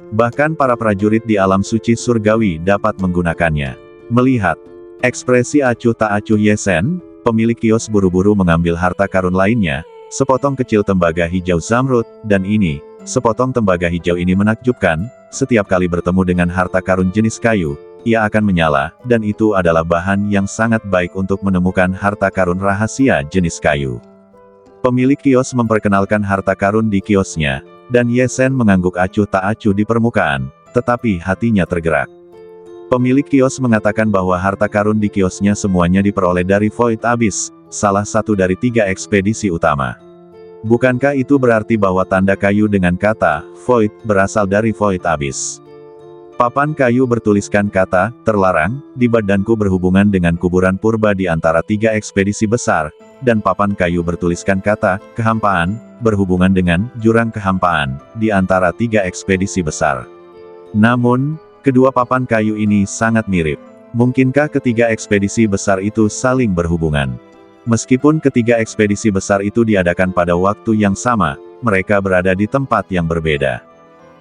Bahkan para prajurit di alam suci surgawi dapat menggunakannya. Melihat ekspresi acuh tak acuh Ye Sen, pemilik kios buru-buru mengambil harta karun lainnya, sepotong kecil tembaga hijau zamrud, dan ini, sepotong tembaga hijau ini menakjubkan, setiap kali bertemu dengan harta karun jenis kayu, ia akan menyala, dan itu adalah bahan yang sangat baik untuk menemukan harta karun rahasia jenis kayu. Pemilik kios memperkenalkan harta karun di kiosnya, dan Ye Sen mengangguk acuh tak acuh di permukaan, tetapi hatinya tergerak. Pemilik kios mengatakan bahwa harta karun di kiosnya semuanya diperoleh dari Void Abyss, salah satu dari 3 ekspedisi utama. Bukankah itu berarti bahwa tanda kayu dengan kata Void berasal dari Void Abyss? Papan kayu bertuliskan kata terlarang di badanku berhubungan dengan kuburan purba di antara 3 ekspedisi besar, dan papan kayu bertuliskan kata kehampaan berhubungan dengan jurang kehampaan di antara 3 ekspedisi besar. Namun, kedua papan kayu ini sangat mirip. Mungkinkah ketiga ekspedisi besar itu saling berhubungan? Meskipun ketiga ekspedisi besar itu diadakan pada waktu yang sama, mereka berada di tempat yang berbeda.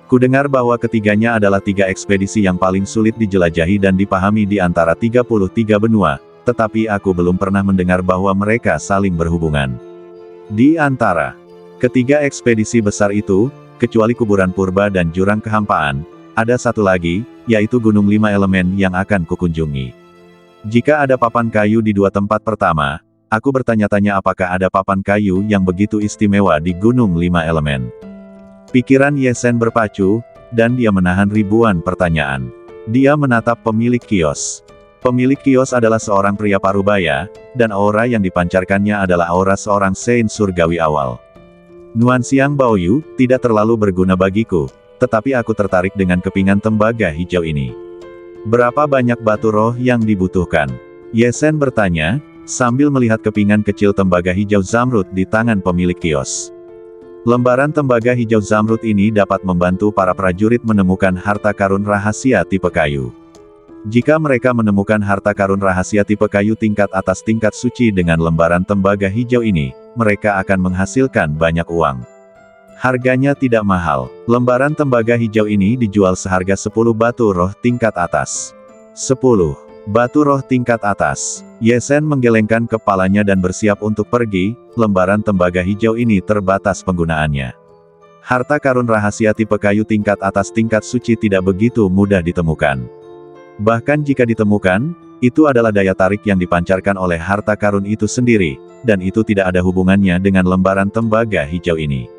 Kudengar bahwa ketiganya adalah 3 ekspedisi yang paling sulit dijelajahi dan dipahami di antara 33 benua. tetapi aku belum pernah mendengar bahwa mereka saling berhubungan. Di antara ketiga ekspedisi besar itu, kecuali kuburan purba dan jurang kehampaan, ada satu lagi, yaitu Gunung Lima Elemen yang akan kukunjungi. Jika ada papan kayu di dua tempat pertama, aku bertanya-tanya apakah ada papan kayu yang begitu istimewa di Gunung Lima Elemen. Pikiran Ye Sen berpacu, dan dia menahan ribuan pertanyaan. Dia menatap pemilik kios. Pemilik kios adalah seorang pria parubaya, dan aura yang dipancarkannya adalah aura seorang Saint surgawi awal. Nuansiang Baoyu tidak terlalu berguna bagiku, tetapi aku tertarik dengan kepingan tembaga hijau ini. Berapa banyak batu roh yang dibutuhkan? Ye Sen bertanya, sambil melihat kepingan kecil tembaga hijau zamrud di tangan pemilik kios. Lembaran tembaga hijau zamrud ini dapat membantu para prajurit menemukan harta karun rahasia tipe kayu. Jika mereka menemukan harta karun rahasia tipe kayu tingkat atas tingkat suci dengan lembaran tembaga hijau ini, mereka akan menghasilkan banyak uang. Harganya tidak mahal. Lembaran tembaga hijau ini dijual seharga 10 batu roh tingkat atas. 10 batu roh tingkat atas. Ye Sen menggelengkan kepalanya dan bersiap untuk pergi. Lembaran tembaga hijau ini terbatas penggunaannya. Harta karun rahasia tipe kayu tingkat atas tingkat suci tidak begitu mudah ditemukan. Bahkan jika ditemukan, itu adalah daya tarik yang dipancarkan oleh harta karun itu sendiri, dan itu tidak ada hubungannya dengan lembaran tembaga hijau ini.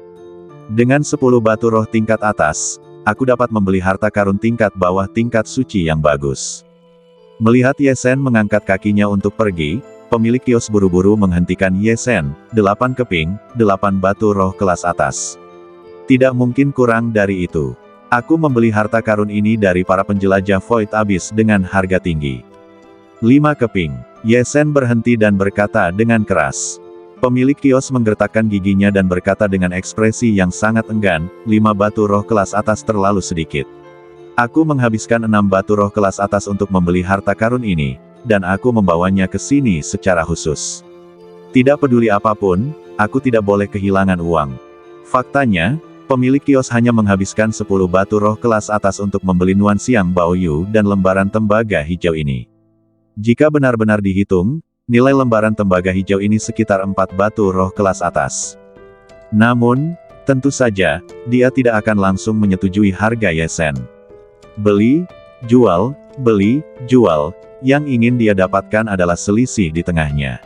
Dengan 10 batu roh tingkat atas, aku dapat membeli harta karun tingkat bawah tingkat suci yang bagus. Melihat Ye Sen mengangkat kakinya untuk pergi, pemilik kios buru-buru menghentikan Ye Sen. 8 keping, 8 batu roh kelas atas. Tidak mungkin kurang dari itu. Aku membeli harta karun ini dari para penjelajah Void Abyss dengan harga tinggi. 5 keping. Ye Sen berhenti dan berkata dengan keras. Pemilik kios menggertakkan giginya dan berkata dengan ekspresi yang sangat enggan, 5 batu roh kelas atas terlalu sedikit. Aku menghabiskan 6 batu roh kelas atas untuk membeli harta karun ini, dan aku membawanya ke sini secara khusus. Tidak peduli apapun, aku tidak boleh kehilangan uang. Faktanya, pemilik kios hanya menghabiskan 10 batu roh kelas atas untuk membeli Nuansiang Baoyu dan lembaran tembaga hijau ini. Jika benar-benar dihitung, nilai lembaran tembaga hijau ini sekitar 4 batu roh kelas atas. Namun, tentu saja, dia tidak akan langsung menyetujui harga Ye Sen. Beli, jual, yang ingin dia dapatkan adalah selisih di tengahnya.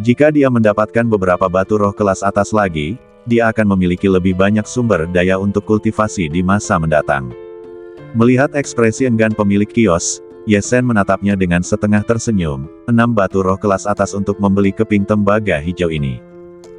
Jika dia mendapatkan beberapa batu roh kelas atas lagi, dia akan memiliki lebih banyak sumber daya untuk kultivasi di masa mendatang. Melihat ekspresi enggan pemilik kios, Ye Sen menatapnya dengan setengah tersenyum. 6 batu roh kelas atas untuk membeli keping tembaga hijau ini.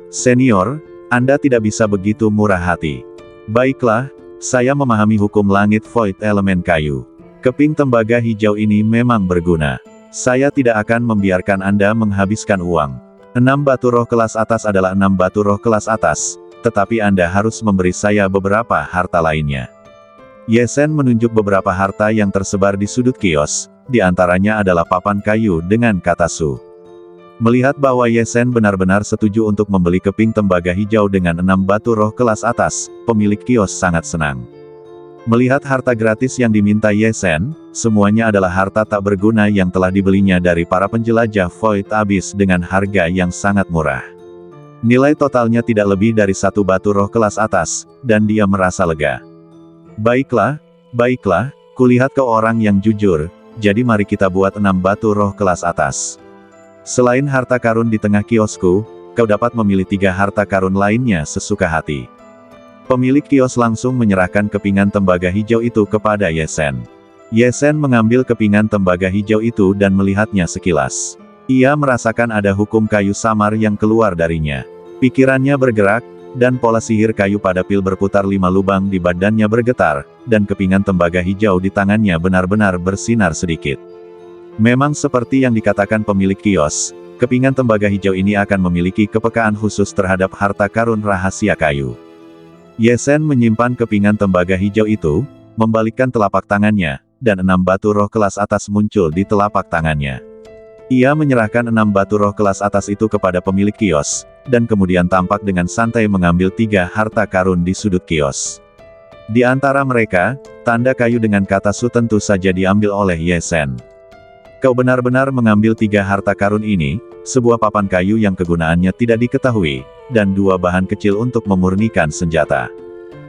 Senior, Anda tidak bisa begitu murah hati. Baiklah, saya memahami hukum langit Void elemen kayu. Keping tembaga hijau ini memang berguna. Saya tidak akan membiarkan Anda menghabiskan uang. 6 batu roh kelas atas adalah 6 batu roh kelas atas, tetapi Anda harus memberi saya beberapa harta lainnya. Ye Sen menunjuk beberapa harta yang tersebar di sudut kios, di antaranya adalah papan kayu dengan kata Su. Melihat bahwa Ye Sen benar-benar setuju untuk membeli keping tembaga hijau dengan 6 batu roh kelas atas, pemilik kios sangat senang. Melihat harta gratis yang diminta Ye Sen, semuanya adalah harta tak berguna yang telah dibelinya dari para penjelajah Void Abyss dengan harga yang sangat murah. Nilai totalnya tidak lebih dari 1 batu roh kelas atas, dan dia merasa lega. Baiklah, kulihat kau orang yang jujur, jadi mari kita buat 6 batu roh kelas atas. Selain harta karun di tengah kiosku, kau dapat memilih 3 harta karun lainnya sesuka hati. Pemilik kios langsung menyerahkan kepingan tembaga hijau itu kepada Ye Sen. Ye Sen mengambil kepingan tembaga hijau itu dan melihatnya sekilas. Ia merasakan ada hukum kayu samar yang keluar darinya. Pikirannya bergerak, dan pola sihir kayu pada pil berputar 5 lubang di badannya bergetar, dan kepingan tembaga hijau di tangannya benar-benar bersinar sedikit. Memang seperti yang dikatakan pemilik kios, kepingan tembaga hijau ini akan memiliki kepekaan khusus terhadap harta karun rahasia kayu. Ye Sen menyimpan kepingan tembaga hijau itu, membalikkan telapak tangannya, dan 6 batu roh kelas atas muncul di telapak tangannya. Ia menyerahkan 6 batu roh kelas atas itu kepada pemilik kios, dan kemudian tampak dengan santai mengambil 3 harta karun di sudut kios. Di antara mereka, tanda kayu dengan kata Su tentu saja diambil oleh Ye Sen. Kau benar-benar mengambil 3 harta karun ini, sebuah papan kayu yang kegunaannya tidak diketahui, dan 2 bahan kecil untuk memurnikan senjata.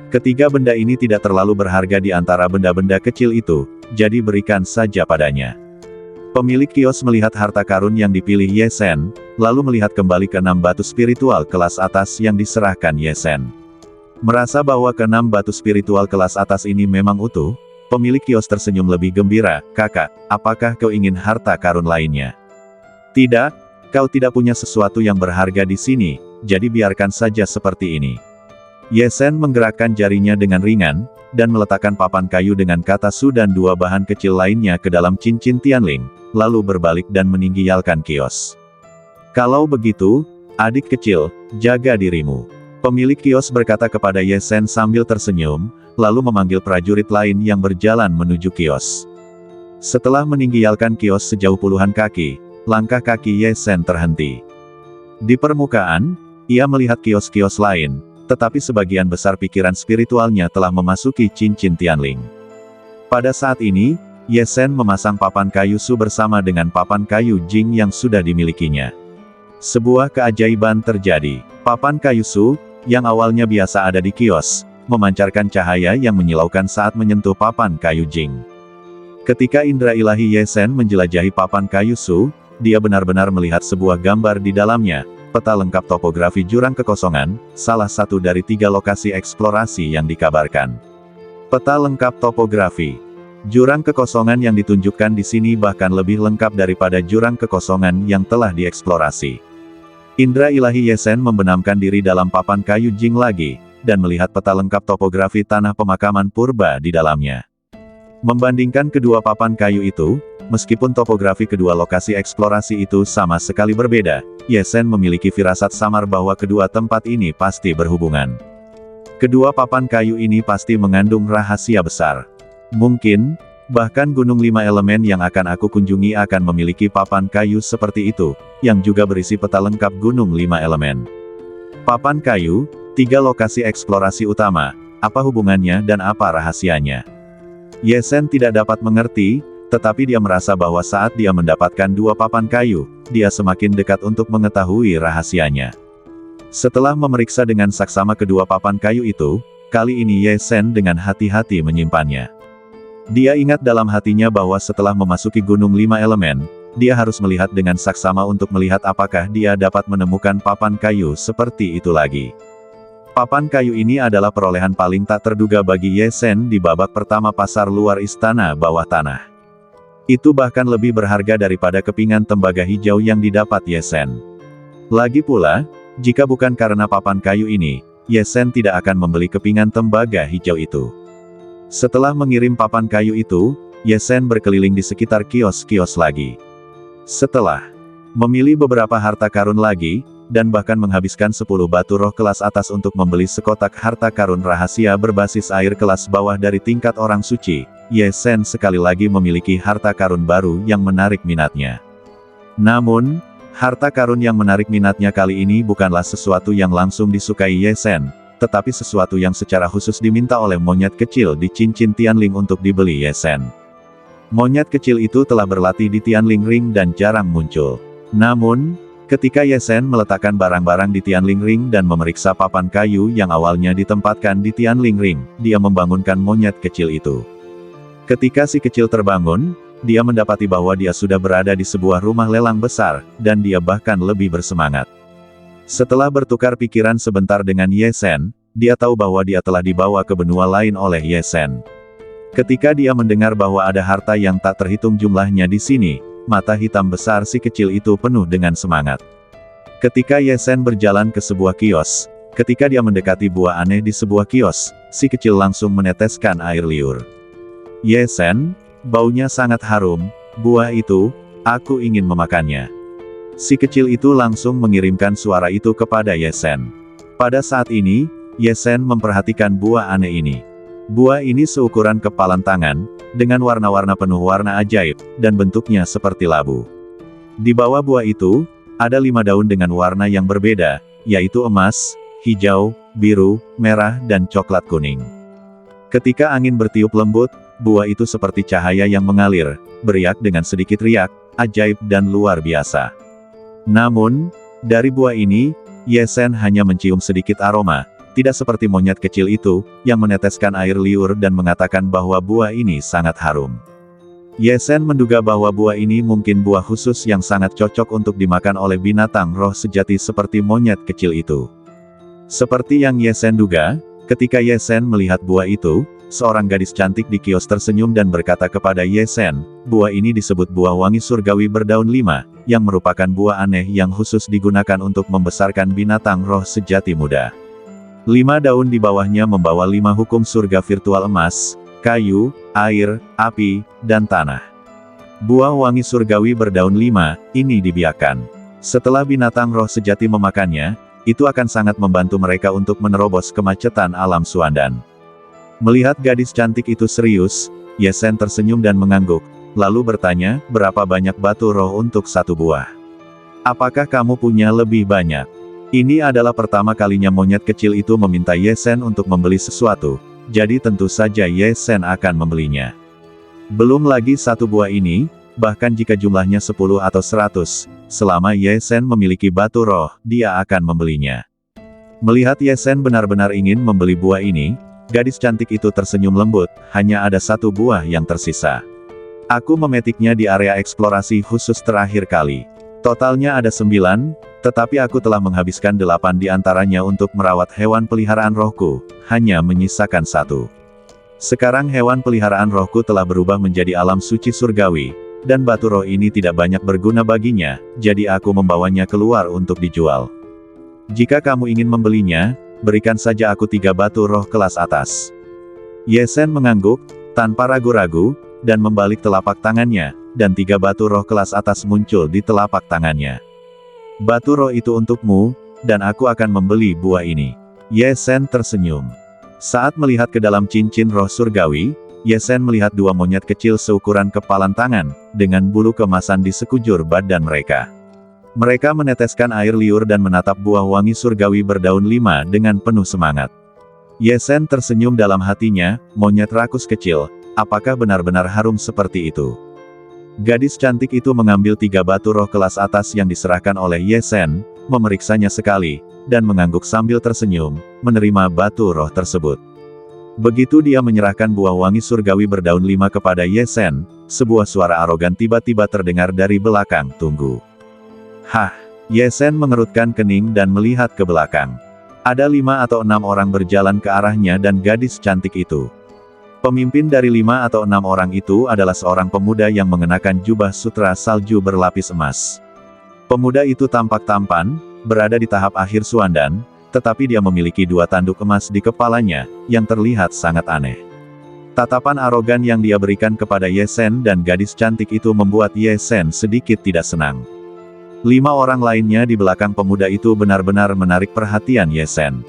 Ketiga benda ini tidak terlalu berharga di antara benda-benda kecil itu, jadi berikan saja padanya. Pemilik kios melihat harta karun yang dipilih Ye Sen, lalu melihat kembali ke 6 batu spiritual kelas atas yang diserahkan Ye Sen. Merasa bahwa ke-6 batu spiritual kelas atas ini memang utuh, pemilik kios tersenyum lebih gembira. Kakak, apakah kau ingin harta karun lainnya? Tidak, kau tidak punya sesuatu yang berharga di sini, jadi biarkan saja seperti ini. Ye Sen menggerakkan jarinya dengan ringan, dan meletakkan papan kayu dengan kata Su dan 2 bahan kecil lainnya ke dalam cincin Tianling, lalu berbalik dan meninggalkan kios. Kalau begitu, adik kecil, jaga dirimu. Pemilik kios berkata kepada Ye Sen sambil tersenyum, lalu memanggil prajurit lain yang berjalan menuju kios. Setelah meninggalkan kios sejauh puluhan kaki, langkah kaki Ye Sen terhenti. Di permukaan, ia melihat kios-kios lain, tetapi sebagian besar pikiran spiritualnya telah memasuki cincin Tianling. Pada saat ini, Ye Sen memasang papan kayu Su bersama dengan papan kayu Jing yang sudah dimilikinya. Sebuah keajaiban terjadi. Papan kayu Su, yang awalnya biasa ada di kios, memancarkan cahaya yang menyilaukan saat menyentuh papan kayu Jing. Ketika indera ilahi Ye Sen menjelajahi papan kayu Su, dia benar-benar melihat sebuah gambar di dalamnya, peta lengkap topografi jurang kekosongan, salah satu dari 3 lokasi eksplorasi yang dikabarkan. Peta lengkap topografi. Jurang kekosongan yang ditunjukkan di sini bahkan lebih lengkap daripada jurang kekosongan yang telah dieksplorasi. Indra ilahi Ye Sen membenamkan diri dalam papan kayu Jing lagi, dan melihat peta lengkap topografi tanah pemakaman purba di dalamnya. Membandingkan kedua papan kayu itu, meskipun topografi kedua lokasi eksplorasi itu sama sekali berbeda, Ye Sen memiliki firasat samar bahwa kedua tempat ini pasti berhubungan. Kedua papan kayu ini pasti mengandung rahasia besar. Mungkin, bahkan Gunung 5 Elemen yang akan aku kunjungi akan memiliki papan kayu seperti itu, yang juga berisi peta lengkap Gunung 5 Elemen. Papan kayu, 3 lokasi eksplorasi utama, apa hubungannya dan apa rahasianya? Ye Sen tidak dapat mengerti, tetapi dia merasa bahwa saat dia mendapatkan 2 papan kayu, dia semakin dekat untuk mengetahui rahasianya. Setelah memeriksa dengan saksama kedua papan kayu itu, kali ini Ye Sen dengan hati-hati menyimpannya. Dia ingat dalam hatinya bahwa setelah memasuki Gunung 5 Elemen, dia harus melihat dengan saksama untuk melihat apakah dia dapat menemukan papan kayu seperti itu lagi. Papan kayu ini adalah perolehan paling tak terduga bagi Ye Sen di babak pertama pasar luar istana bawah tanah. Itu bahkan lebih berharga daripada kepingan tembaga hijau yang didapat Ye Sen. Lagi pula, jika bukan karena papan kayu ini, Ye Sen tidak akan membeli kepingan tembaga hijau itu. Setelah mengirim papan kayu itu, Ye Sen berkeliling di sekitar kios-kios lagi. Setelah memilih beberapa harta karun lagi, dan bahkan menghabiskan 10 batu roh kelas atas untuk membeli sekotak harta karun rahasia berbasis air kelas bawah dari tingkat orang suci, Ye Sen sekali lagi memiliki harta karun baru yang menarik minatnya. Namun, harta karun yang menarik minatnya kali ini bukanlah sesuatu yang langsung disukai Ye Sen, tetapi sesuatu yang secara khusus diminta oleh monyet kecil di cincin Tianling untuk dibeli Ye Sen. Monyet kecil itu telah berlatih di Tianling Ring dan jarang muncul. Namun, ketika Ye Sen meletakkan barang-barang di Tianling Ring dan memeriksa papan kayu yang awalnya ditempatkan di Tianling Ring, dia membangunkan monyet kecil itu. Ketika si kecil terbangun, dia mendapati bahwa dia sudah berada di sebuah rumah lelang besar, dan dia bahkan lebih bersemangat. Setelah bertukar pikiran sebentar dengan Ye Sen, dia tahu bahwa dia telah dibawa ke benua lain oleh Ye Sen. Ketika dia mendengar bahwa ada harta yang tak terhitung jumlahnya di sini, mata hitam besar si kecil itu penuh dengan semangat. Ketika Ye Sen berjalan ke sebuah kios, ketika dia mendekati buah aneh di sebuah kios, si kecil langsung meneteskan air liur. Ye Sen, baunya sangat harum, buah itu, aku ingin memakannya. Si kecil itu langsung mengirimkan suara itu kepada Ye Sen. Pada saat ini, Ye Sen memperhatikan buah aneh ini. Buah ini seukuran kepalan tangan, dengan warna-warna penuh warna ajaib, dan bentuknya seperti labu. Di bawah buah itu, ada 5 daun dengan warna yang berbeda, yaitu emas, hijau, biru, merah dan coklat kuning. Ketika angin bertiup lembut, buah itu seperti cahaya yang mengalir, beriak dengan sedikit riak, ajaib dan luar biasa. Namun, dari buah ini, Ye Shen hanya mencium sedikit aroma, tidak seperti monyet kecil itu, yang meneteskan air liur dan mengatakan bahwa buah ini sangat harum. Ye Shen menduga bahwa buah ini mungkin buah khusus yang sangat cocok untuk dimakan oleh binatang roh sejati seperti monyet kecil itu. Seperti yang Ye Shen duga, ketika Ye Shen melihat buah itu, seorang gadis cantik di kios tersenyum dan berkata kepada Ye Shen, buah ini disebut buah wangi surgawi berdaun 5, yang merupakan buah aneh yang khusus digunakan untuk membesarkan binatang roh sejati muda. 5 daun di bawahnya membawa 5 hukum surga virtual emas, kayu, air, api, dan tanah. Buah wangi surgawi berdaun 5, ini dibiarkan. Setelah binatang roh sejati memakannya, itu akan sangat membantu mereka untuk menerobos kemacetan alam Suandan. Melihat gadis cantik itu serius, Ye Shen tersenyum dan mengangguk, lalu bertanya, berapa banyak batu roh untuk satu buah? Apakah kamu punya lebih banyak? Ini adalah pertama kalinya monyet kecil itu meminta Ye Shen untuk membeli sesuatu, jadi tentu saja Ye Shen akan membelinya. Belum lagi satu buah ini, bahkan jika jumlahnya 10 atau 100, selama Ye Shen memiliki batu roh, dia akan membelinya. Melihat Ye Shen benar-benar ingin membeli buah ini, gadis cantik itu tersenyum lembut, hanya ada satu buah yang tersisa. Aku memetiknya di area eksplorasi khusus terakhir kali. Totalnya ada 9, tetapi aku telah menghabiskan 8 di antaranya untuk merawat hewan peliharaan rohku, hanya menyisakan 1. Sekarang hewan peliharaan rohku telah berubah menjadi alam suci surgawi, dan batu roh ini tidak banyak berguna baginya, jadi aku membawanya keluar untuk dijual. Jika kamu ingin membelinya, berikan saja aku 3 batu roh kelas atas. Ye Shen mengangguk, tanpa ragu-ragu, dan membalik telapak tangannya, dan 3 batu roh kelas atas muncul di telapak tangannya. Batu roh itu untukmu, dan aku akan membeli buah ini. Ye Shen tersenyum. Saat melihat ke dalam cincin roh surgawi, Ye Shen melihat 2 monyet kecil seukuran kepalan tangan, dengan bulu kemasan di sekujur badan mereka. Mereka meneteskan air liur dan menatap buah wangi surgawi berdaun 5 dengan penuh semangat. Ye Shen tersenyum dalam hatinya, monyet rakus kecil, apakah benar-benar harum seperti itu? Gadis cantik itu mengambil 3 batu roh kelas atas yang diserahkan oleh Ye Shen, memeriksanya sekali, dan mengangguk sambil tersenyum, menerima batu roh tersebut. Begitu dia menyerahkan buah wangi surgawi berdaun 5 kepada Ye Shen, sebuah suara arogan tiba-tiba terdengar dari belakang, tunggu. Hah, Ye Shen mengerutkan kening dan melihat ke belakang. Ada 5 atau 6 orang berjalan ke arahnya dan gadis cantik itu. Pemimpin dari 5 atau 6 orang itu adalah seorang pemuda yang mengenakan jubah sutra salju berlapis emas. Pemuda itu tampak tampan, berada di tahap akhir Suandan, tetapi dia memiliki 2 tanduk emas di kepalanya, yang terlihat sangat aneh. Tatapan arogan yang dia berikan kepada Ye Shen dan gadis cantik itu membuat Ye Shen sedikit tidak senang. 5 orang lainnya di belakang pemuda itu benar-benar menarik perhatian Ye Shen.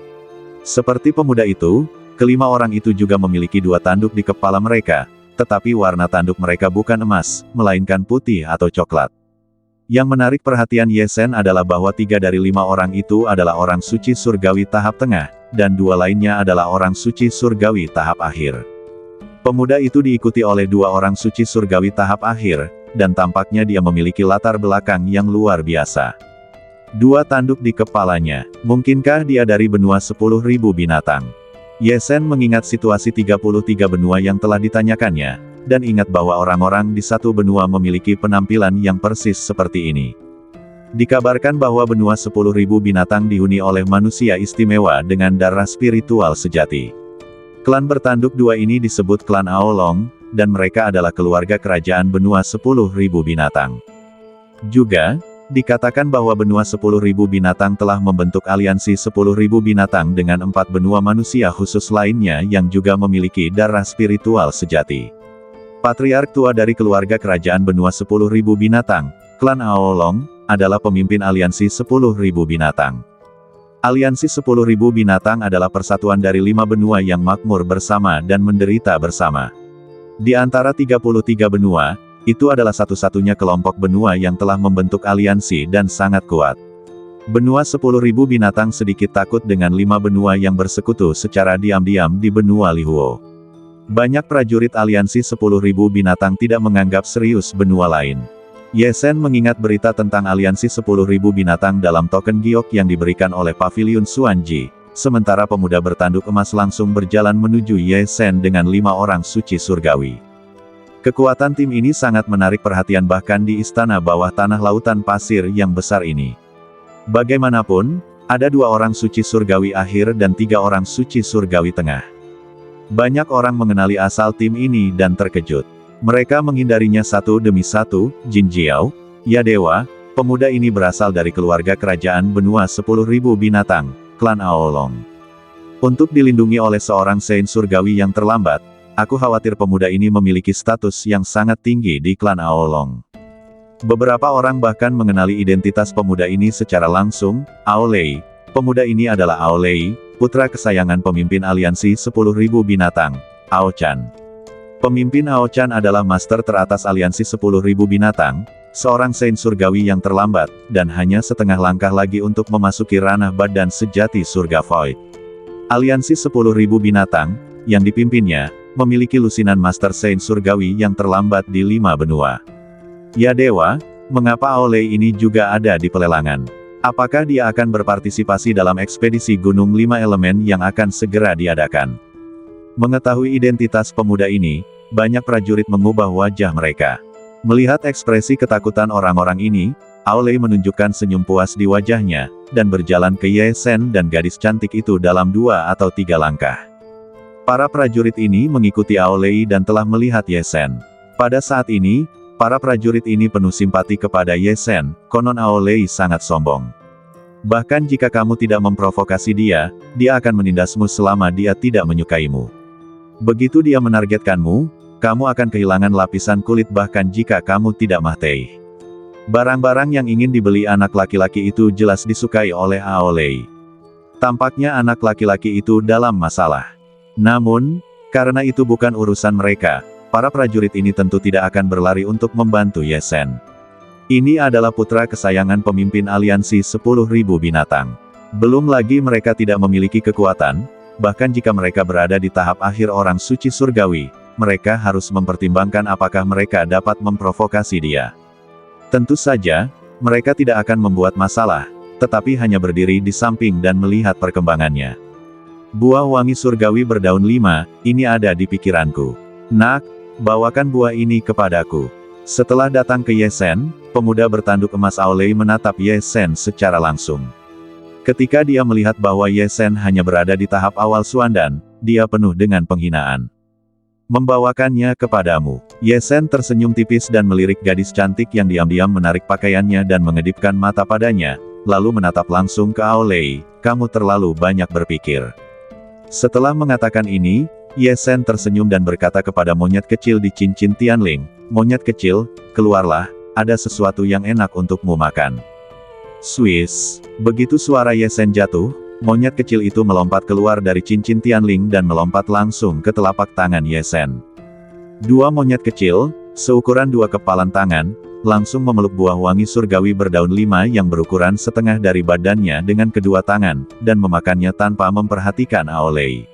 Seperti pemuda itu, kelima orang itu juga memiliki 2 tanduk di kepala mereka, tetapi warna tanduk mereka bukan emas, melainkan putih atau coklat. Yang menarik perhatian Ye Shen adalah bahwa 3 dari 5 orang itu adalah orang suci surgawi tahap tengah, dan 2 lainnya adalah orang suci surgawi tahap akhir. Pemuda itu diikuti oleh 2 orang suci surgawi tahap akhir, dan tampaknya dia memiliki latar belakang yang luar biasa. 2 tanduk di kepalanya, mungkinkah dia dari benua 10.000 binatang? Ye Shen mengingat situasi 33 benua yang telah ditanyakannya, dan ingat bahwa orang-orang di satu benua memiliki penampilan yang persis seperti ini. Dikabarkan bahwa benua 10.000 binatang dihuni oleh manusia istimewa dengan darah spiritual sejati. Klan bertanduk 2 ini disebut klan Aolong, dan mereka adalah keluarga kerajaan benua 10.000 binatang. Juga, dikatakan bahwa benua 10.000 binatang telah membentuk aliansi 10.000 binatang dengan 4 benua manusia khusus lainnya yang juga memiliki darah spiritual sejati. Patriark tua dari keluarga kerajaan benua 10.000 binatang, klan Aolong, adalah pemimpin aliansi 10.000 binatang. Aliansi 10.000 binatang adalah persatuan dari 5 benua yang makmur bersama dan menderita bersama. Di antara 33 benua, itu adalah satu-satunya kelompok benua yang telah membentuk aliansi dan sangat kuat. Benua 10.000 binatang sedikit takut dengan 5 benua yang bersekutu secara diam-diam di benua Lihuo. Banyak prajurit aliansi 10.000 binatang tidak menganggap serius benua lain. Ye Sen mengingat berita tentang aliansi 10.000 binatang dalam token giok yang diberikan oleh Paviliun Xuanji. Sementara pemuda bertanduk emas langsung berjalan menuju Ye Sen dengan 5 orang suci surgawi. Kekuatan tim ini sangat menarik perhatian bahkan di istana bawah tanah lautan pasir yang besar ini. Bagaimanapun, ada 2 orang suci surgawi akhir dan 3 orang suci surgawi tengah. Banyak orang mengenali asal tim ini dan terkejut. Mereka menghindarinya satu demi satu. Jin Jiao, ya dewa, pemuda ini berasal dari keluarga kerajaan benua 10.000 binatang, klan Aolong. Untuk dilindungi oleh seorang Saint surgawi yang terlambat, aku khawatir pemuda ini memiliki status yang sangat tinggi di klan Aolong. Beberapa orang bahkan mengenali identitas pemuda ini secara langsung. Aolei, pemuda ini adalah Aolei, putra kesayangan pemimpin aliansi 10.000 binatang, Ao Chan. Pemimpin Ao Chan adalah master teratas aliansi 10.000 binatang, seorang Saint surgawi yang terlambat, dan hanya setengah langkah lagi untuk memasuki ranah badan sejati surga Void. Aliansi 10.000 binatang, yang dipimpinnya, memiliki lusinan master Saint surgawi yang terlambat di 5 benua. Ya dewa, mengapa Aolei ini juga ada di pelelangan? Apakah dia akan berpartisipasi dalam ekspedisi Gunung 5 Elemen yang akan segera diadakan? Mengetahui identitas pemuda ini, banyak prajurit mengubah wajah mereka. Melihat ekspresi ketakutan orang-orang ini, Aolei menunjukkan senyum puas di wajahnya, dan berjalan ke Ye Sen dan gadis cantik itu dalam 2 atau 3 langkah. Para prajurit ini mengikuti Aolei dan telah melihat Ye Sen. Pada saat ini, para prajurit ini penuh simpati kepada Ye Sen, konon Aolei sangat sombong. Bahkan jika kamu tidak memprovokasi dia, dia akan menindasmu selama dia tidak menyukaimu. Begitu dia menargetkanmu, kamu akan kehilangan lapisan kulit bahkan jika kamu tidak mati. Barang-barang yang ingin dibeli anak laki-laki itu jelas disukai oleh Aolei. Tampaknya anak laki-laki itu dalam masalah. Namun, karena itu bukan urusan mereka, para prajurit ini tentu tidak akan berlari untuk membantu Ye Sen. Ini adalah putra kesayangan pemimpin aliansi 10.000 binatang. Belum lagi mereka tidak memiliki kekuatan. Bahkan jika mereka berada di tahap akhir orang suci surgawi, mereka harus mempertimbangkan apakah mereka dapat memprovokasi dia. Tentu saja, mereka tidak akan membuat masalah, tetapi hanya berdiri di samping dan melihat perkembangannya. Buah wangi surgawi berdaun 5, ini ada di pikiranku. Nak, bawakan buah ini kepadaku. Setelah datang ke Ye Sen, pemuda bertanduk emas Aolei menatap Ye Sen secara langsung. Ketika dia melihat bahwa Ye Sen hanya berada di tahap awal Suandan, dia penuh dengan penghinaan. Membawakannya kepadamu. Ye Sen tersenyum tipis dan melirik gadis cantik yang diam-diam menarik pakaiannya dan mengedipkan mata padanya, lalu menatap langsung ke Aolei. Kamu terlalu banyak berpikir. Setelah mengatakan ini, Ye Sen tersenyum dan berkata kepada monyet kecil di cincin Tianling, monyet kecil, keluarlah, ada sesuatu yang enak untukmu makan. Swiss. Begitu suara Ye Sen jatuh, monyet kecil itu melompat keluar dari cincin Tianling dan melompat langsung ke telapak tangan Ye Sen. 2 monyet kecil, seukuran 2 kepalan tangan, langsung memeluk buah wangi surgawi berdaun 5 yang berukuran setengah dari badannya dengan kedua tangan, dan memakannya tanpa memperhatikan Aolei.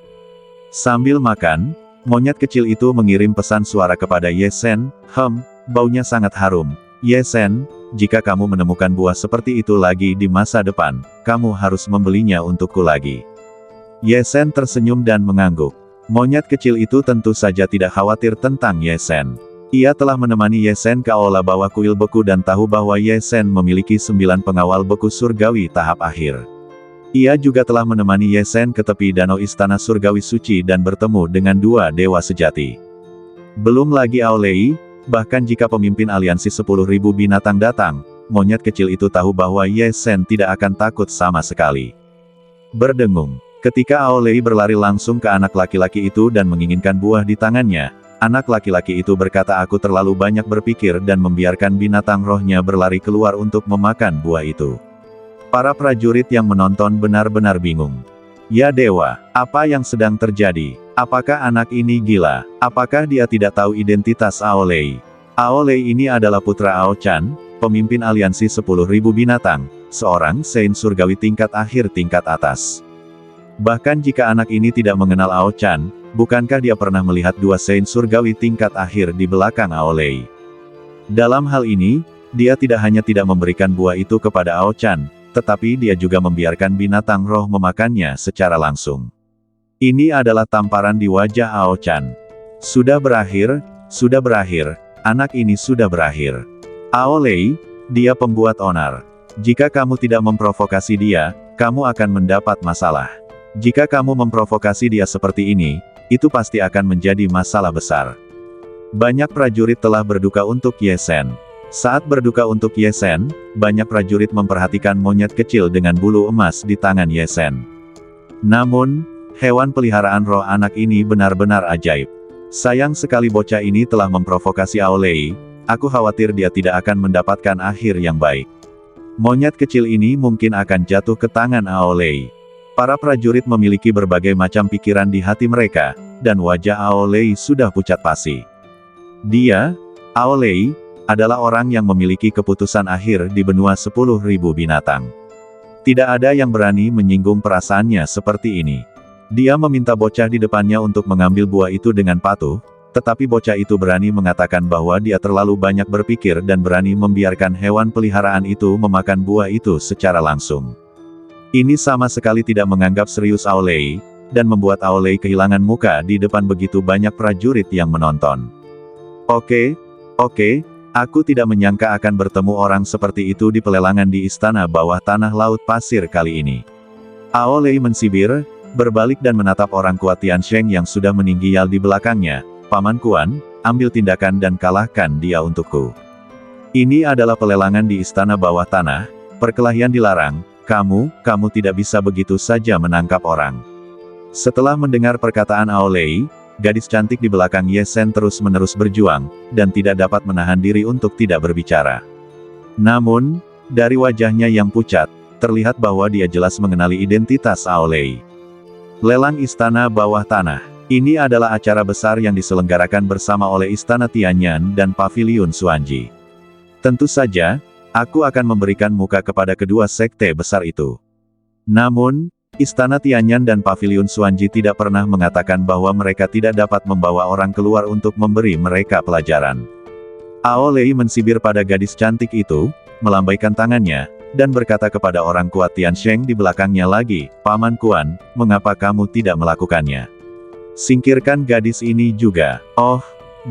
Sambil makan, monyet kecil itu mengirim pesan suara kepada Ye Sen, baunya sangat harum. Ye Sen, jika kamu menemukan buah seperti itu lagi di masa depan, kamu harus membelinya untukku lagi. Ye Sen tersenyum dan mengangguk. Monyet kecil itu tentu saja tidak khawatir tentang Ye Sen. Ia telah menemani Ye Sen ke aula bawah kuil beku dan tahu bahwa Ye Sen memiliki 9 pengawal beku surgawi tahap akhir. Ia juga telah menemani Ye Sen ke tepi danau istana surgawi suci dan bertemu dengan 2 dewa sejati. Belum lagi Aolei. Bahkan jika pemimpin aliansi 10.000 binatang datang, monyet kecil itu tahu bahwa Ye Sen tidak akan takut sama sekali. Berdengung. Ketika Aolei berlari langsung ke anak laki-laki itu dan menginginkan buah di tangannya, anak laki-laki itu berkata aku terlalu banyak berpikir dan membiarkan binatang rohnya berlari keluar untuk memakan buah itu. Para prajurit yang menonton benar-benar bingung. Ya dewa, apa yang sedang terjadi? Apakah anak ini gila? Apakah dia tidak tahu identitas Aolei? Aolei ini adalah putra Ao Chan, pemimpin aliansi 10.000 binatang, seorang Saint surgawi tingkat akhir tingkat atas. Bahkan jika anak ini tidak mengenal Ao Chan, bukankah dia pernah melihat 2 Saint surgawi tingkat akhir di belakang Aolei? Dalam hal ini, Dia tidak hanya tidak memberikan buah itu kepada Ao Chan, tetapi dia juga membiarkan binatang roh memakannya secara langsung. Ini adalah tamparan di wajah Ao Chan. Sudah berakhir, anak ini sudah berakhir. Ao Lei, dia pembuat onar. Jika kamu tidak memprovokasi dia, kamu akan mendapat masalah. Jika kamu memprovokasi dia seperti ini, itu pasti akan menjadi masalah besar. Banyak prajurit telah berduka untuk Ye Shen. Saat berduka untuk Ye Shen, banyak prajurit memperhatikan monyet kecil dengan bulu emas di tangan Ye Shen. Namun, hewan peliharaan roh anak ini benar-benar ajaib. Sayang sekali bocah ini telah memprovokasi Ao Lei, aku khawatir dia tidak akan mendapatkan akhir yang baik. Monyet kecil ini mungkin akan jatuh ke tangan Ao Lei. Para prajurit memiliki berbagai macam pikiran di hati mereka, dan wajah Ao Lei sudah pucat pasi. Dia, Ao Lei, adalah orang yang memiliki keputusan akhir di benua 10.000 binatang. Tidak ada yang berani menyinggung perasaannya seperti ini. Dia meminta bocah di depannya untuk mengambil buah itu dengan patuh, tetapi bocah itu berani mengatakan bahwa dia terlalu banyak berpikir dan berani membiarkan hewan peliharaan itu memakan buah itu secara langsung. Ini sama sekali tidak menganggap serius Ao Lei, dan membuat Ao Lei kehilangan muka di depan begitu banyak prajurit yang menonton. Oke, aku tidak menyangka akan bertemu orang seperti itu di pelelangan di istana bawah tanah laut pasir kali ini. Ao Lei mensibir, berbalik dan menatap orang kuat Tiansheng yang sudah meninggial di belakangnya. Paman Kuan, ambil tindakan dan kalahkan dia untukku. Ini adalah pelelangan di istana bawah tanah, perkelahian dilarang, kamu tidak bisa begitu saja menangkap orang. Setelah mendengar perkataan Ao Lei, gadis cantik di belakang Ye Shen terus-menerus berjuang, dan tidak dapat menahan diri untuk tidak berbicara. Namun, dari wajahnya yang pucat, terlihat bahwa dia jelas mengenali identitas Ao Lei. Lelang Istana Bawah Tanah. Ini adalah acara besar yang diselenggarakan bersama oleh Istana Tianyan dan Paviliun Xuanji. Tentu saja, aku akan memberikan muka kepada kedua sekte besar itu. Namun, Istana Tianyan dan Paviliun Xuanji tidak pernah mengatakan bahwa mereka tidak dapat membawa orang keluar untuk memberi mereka pelajaran. Ao Lei mensibir pada gadis cantik itu, melambaikan tangannya, dan berkata kepada orang kuat Tiansheng di belakangnya lagi, Paman Kuan, mengapa kamu tidak melakukannya? Singkirkan gadis ini juga. Oh,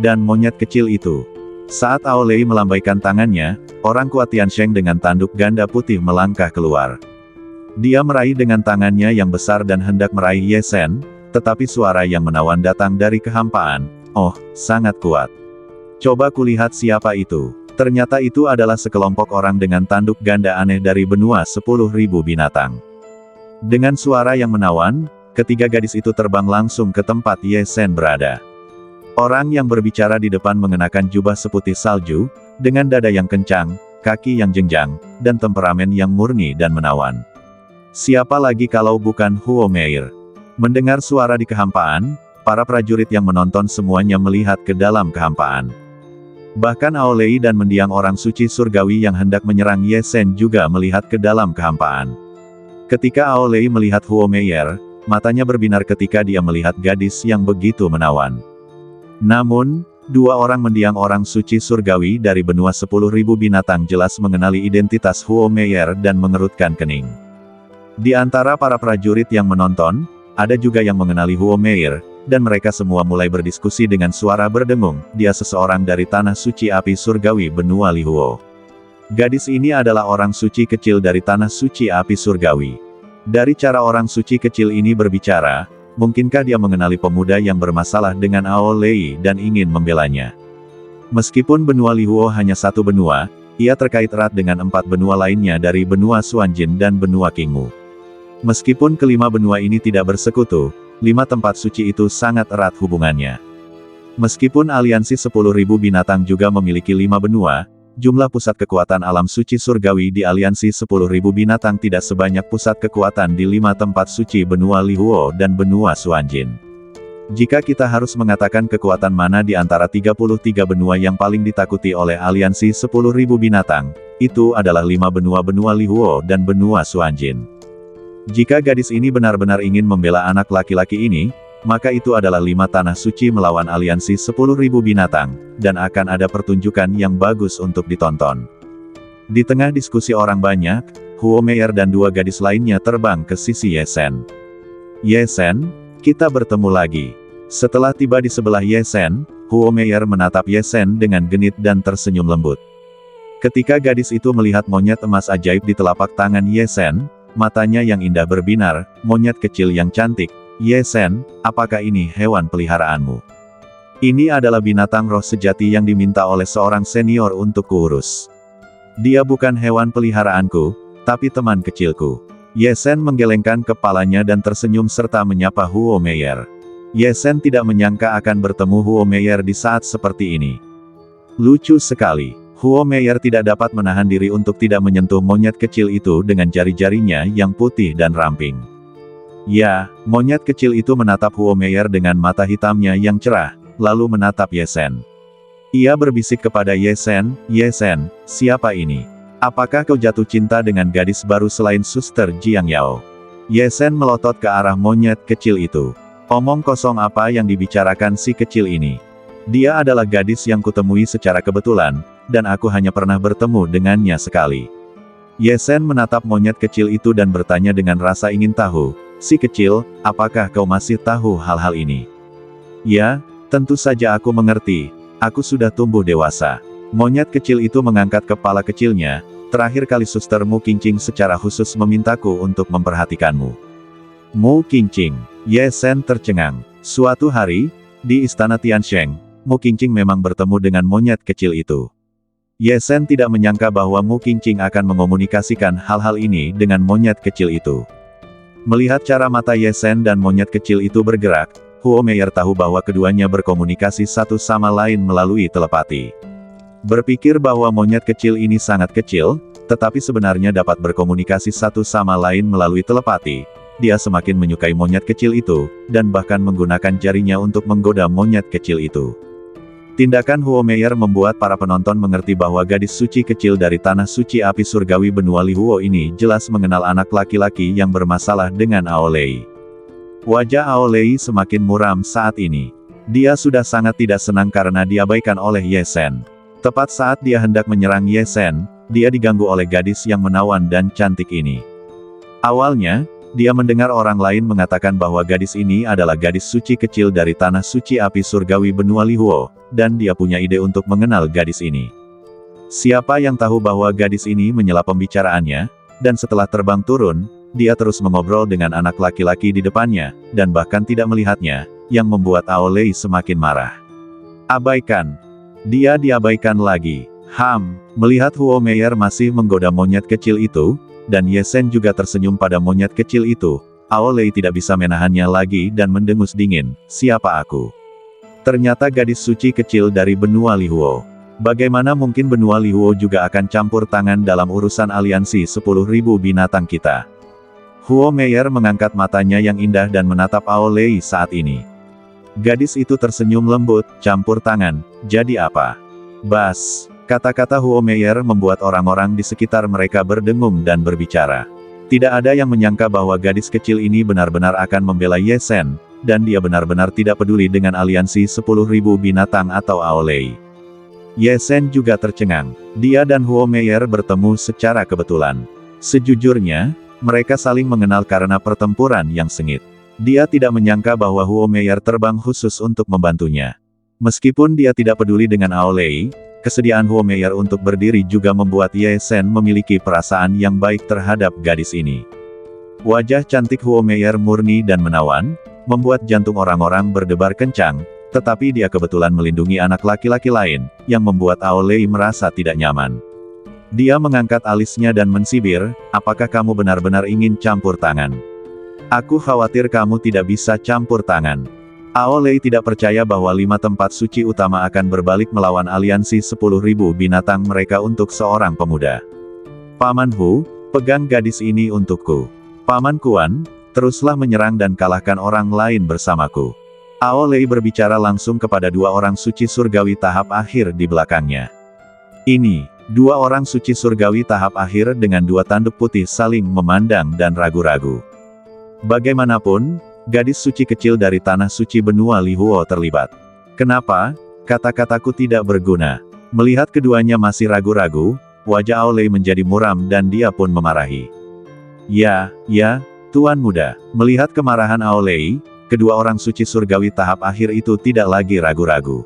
dan monyet kecil itu. Saat Ao Lei melambaikan tangannya, orang kuat Tiansheng dengan tanduk ganda putih melangkah keluar. Dia meraih dengan tangannya yang besar dan hendak meraih Ye Shen, tetapi suara yang menawan datang dari kehampaan. Oh, sangat kuat. Coba kulihat siapa itu. Ternyata itu adalah sekelompok orang dengan tanduk ganda aneh dari benua 10.000 binatang. Dengan suara yang menawan, ketiga gadis itu terbang langsung ke tempat Ye Shen berada. Orang yang berbicara di depan mengenakan jubah seputih salju, dengan dada yang kencang, kaki yang jenjang, dan temperamen yang murni dan menawan. Siapa lagi kalau bukan Huo Meir? Mendengar suara di kehampaan, para prajurit yang menonton semuanya melihat ke dalam kehampaan. Bahkan Ao Lei dan mendiang orang suci surgawi yang hendak menyerang Ye Shen juga melihat ke dalam kehampaan. Ketika Ao Lei melihat Huo Meir, matanya berbinar ketika dia melihat gadis yang begitu menawan. Namun, dua orang mendiang orang suci surgawi dari benua 10.000 binatang jelas mengenali identitas Huo Meir dan mengerutkan kening. Di antara para prajurit yang menonton, ada juga yang mengenali Huo Meir, dan mereka semua mulai berdiskusi dengan suara berdengung, dia seseorang dari tanah suci api surgawi benua Lihuo. Gadis ini adalah orang suci kecil dari tanah suci api surgawi. Dari cara orang suci kecil ini berbicara, mungkinkah dia mengenali pemuda yang bermasalah dengan Ao Lei dan ingin membelanya? Meskipun benua Lihuo hanya satu benua, ia terkait erat dengan 4 benua lainnya dari benua Xuanjin dan benua Qingwu. Meskipun kelima benua ini tidak bersekutu, 5 tempat suci itu sangat erat hubungannya. Meskipun aliansi 10.000 binatang juga memiliki 5 benua, jumlah pusat kekuatan alam suci surgawi di aliansi 10.000 binatang tidak sebanyak pusat kekuatan di 5 tempat suci benua Lihuo dan benua Xuanjin. Jika kita harus mengatakan kekuatan mana di antara 33 benua yang paling ditakuti oleh aliansi 10.000 binatang, itu adalah 5 benua Lihuo dan benua Xuanjin. Jika gadis ini benar-benar ingin membela anak laki-laki ini, maka itu adalah 5 tanah suci melawan aliansi 10.000 binatang, dan akan ada pertunjukan yang bagus untuk ditonton. Di tengah diskusi orang banyak, Huo Meier dan dua gadis lainnya terbang ke sisi Ye Shen. Ye Shen, kita bertemu lagi. Setelah tiba di sebelah Ye Shen, Huo Meier menatap Ye Shen dengan genit dan tersenyum lembut. Ketika gadis itu melihat monyet emas ajaib di telapak tangan Ye Shen, matanya yang indah berbinar, monyet kecil yang cantik. Ye Shen, apakah ini hewan peliharaanmu? Ini adalah binatang roh sejati yang diminta oleh seorang senior untuk kuurus. Dia bukan hewan peliharaanku, tapi teman kecilku. Ye Shen menggelengkan kepalanya dan tersenyum serta menyapa Huo Meier. Ye Shen tidak menyangka akan bertemu Huo Meier di saat seperti ini. Lucu sekali. Huo Meier tidak dapat menahan diri untuk tidak menyentuh monyet kecil itu dengan jari-jarinya yang putih dan ramping. Ya, monyet kecil itu menatap Huo Meier dengan mata hitamnya yang cerah, lalu menatap Ye Shen. Ia berbisik kepada Ye Shen, "Ye Shen, siapa ini? Apakah kau jatuh cinta dengan gadis baru selain Suster Jiang Yao?" Ye Shen melotot ke arah monyet kecil itu. Omong kosong apa yang dibicarakan si kecil ini? Dia adalah gadis yang kutemui secara kebetulan, dan aku hanya pernah bertemu dengannya sekali. Ye Shen menatap monyet kecil itu dan bertanya dengan rasa ingin tahu, "Si kecil, apakah kau masih tahu hal-hal ini?" "Ya, tentu saja aku mengerti. Aku sudah tumbuh dewasa." Monyet kecil itu mengangkat kepala kecilnya. "Terakhir kali Suster Mu Qingqing secara khusus memintaku untuk memperhatikanmu." Mu Qingqing. Ye Shen tercengang. Suatu hari, di istana Tiansheng, Mu Qingqing memang bertemu dengan monyet kecil itu. Ye Shen tidak menyangka bahwa Mu Qingqing akan mengomunikasikan hal-hal ini dengan monyet kecil itu. Melihat cara mata Ye Shen dan monyet kecil itu bergerak, Huo Meier tahu bahwa keduanya berkomunikasi satu sama lain melalui telepati. Berpikir bahwa monyet kecil ini sangat kecil, tetapi sebenarnya dapat berkomunikasi satu sama lain melalui telepati. Dia semakin menyukai monyet kecil itu, dan bahkan menggunakan jarinya untuk menggoda monyet kecil itu. Tindakan Huo Meier membuat para penonton mengerti bahwa gadis suci kecil dari tanah suci api surgawi benua Lihuo ini jelas mengenal anak laki-laki yang bermasalah dengan Aolei. Wajah Aolei semakin muram saat ini. Dia sudah sangat tidak senang karena diabaikan oleh Ye Shen. Tepat saat dia hendak menyerang Ye Shen, dia diganggu oleh gadis yang menawan dan cantik ini. Awalnya, dia mendengar orang lain mengatakan bahwa gadis ini adalah gadis suci kecil dari tanah suci api surgawi benua Lihuo, dan dia punya ide untuk mengenal gadis ini. Siapa yang tahu bahwa gadis ini menyela pembicaraannya, dan setelah terbang turun, dia terus mengobrol dengan anak laki-laki di depannya, dan bahkan tidak melihatnya, yang membuat Aolei semakin marah. Abaikan. Dia diabaikan lagi. Melihat Huo Meier masih menggoda monyet kecil itu, dan Ye Shen juga tersenyum pada monyet kecil itu, Aolei tidak bisa menahannya lagi dan mendengus dingin, "Siapa aku? Ternyata gadis suci kecil dari benua Lihuo. Bagaimana mungkin benua Lihuo juga akan campur tangan dalam urusan aliansi 10.000 binatang kita?" Huo Meier mengangkat matanya yang indah dan menatap Aolei saat ini. Gadis itu tersenyum lembut, "Campur tangan, jadi apa?" "Bas." Kata-kata Huo Meier membuat orang-orang di sekitar mereka berdengung dan berbicara. Tidak ada yang menyangka bahwa gadis kecil ini benar-benar akan membela Ye Shen, dan dia benar-benar tidak peduli dengan aliansi 10.000 binatang atau Aolei. Ye Shen juga tercengang. Dia dan Huo Meier bertemu secara kebetulan. Sejujurnya, mereka saling mengenal karena pertempuran yang sengit. Dia tidak menyangka bahwa Huo Meier terbang khusus untuk membantunya. Meskipun dia tidak peduli dengan Aolei, kesediaan Huo Meier untuk berdiri juga membuat Ye Shen memiliki perasaan yang baik terhadap gadis ini. Wajah cantik Huo Meier murni dan menawan, membuat jantung orang-orang berdebar kencang, tetapi dia kebetulan melindungi anak laki-laki lain, yang membuat Aolei merasa tidak nyaman. Dia mengangkat alisnya dan mensibir, "Apakah kamu benar-benar ingin campur tangan? Aku khawatir kamu tidak bisa campur tangan." Aolei tidak percaya bahwa 5 tempat suci utama akan berbalik melawan aliansi 10.000 binatang mereka untuk seorang pemuda. "Paman Hu, pegang gadis ini untukku. Paman Kuan, teruslah menyerang dan kalahkan orang lain bersamaku." Aolei berbicara langsung kepada 2 orang suci surgawi tahap akhir di belakangnya. Ini, 2 orang suci surgawi tahap akhir dengan 2 tanduk putih saling memandang dan ragu-ragu. Bagaimanapun, gadis suci kecil dari tanah suci benua Lihuo terlibat. "Kenapa? Kata-kataku tidak berguna." Melihat keduanya masih ragu-ragu, wajah Aolei menjadi muram dan dia pun memarahi. Ya, Tuan Muda. Melihat kemarahan Aolei, kedua orang suci surgawi tahap akhir itu tidak lagi ragu-ragu.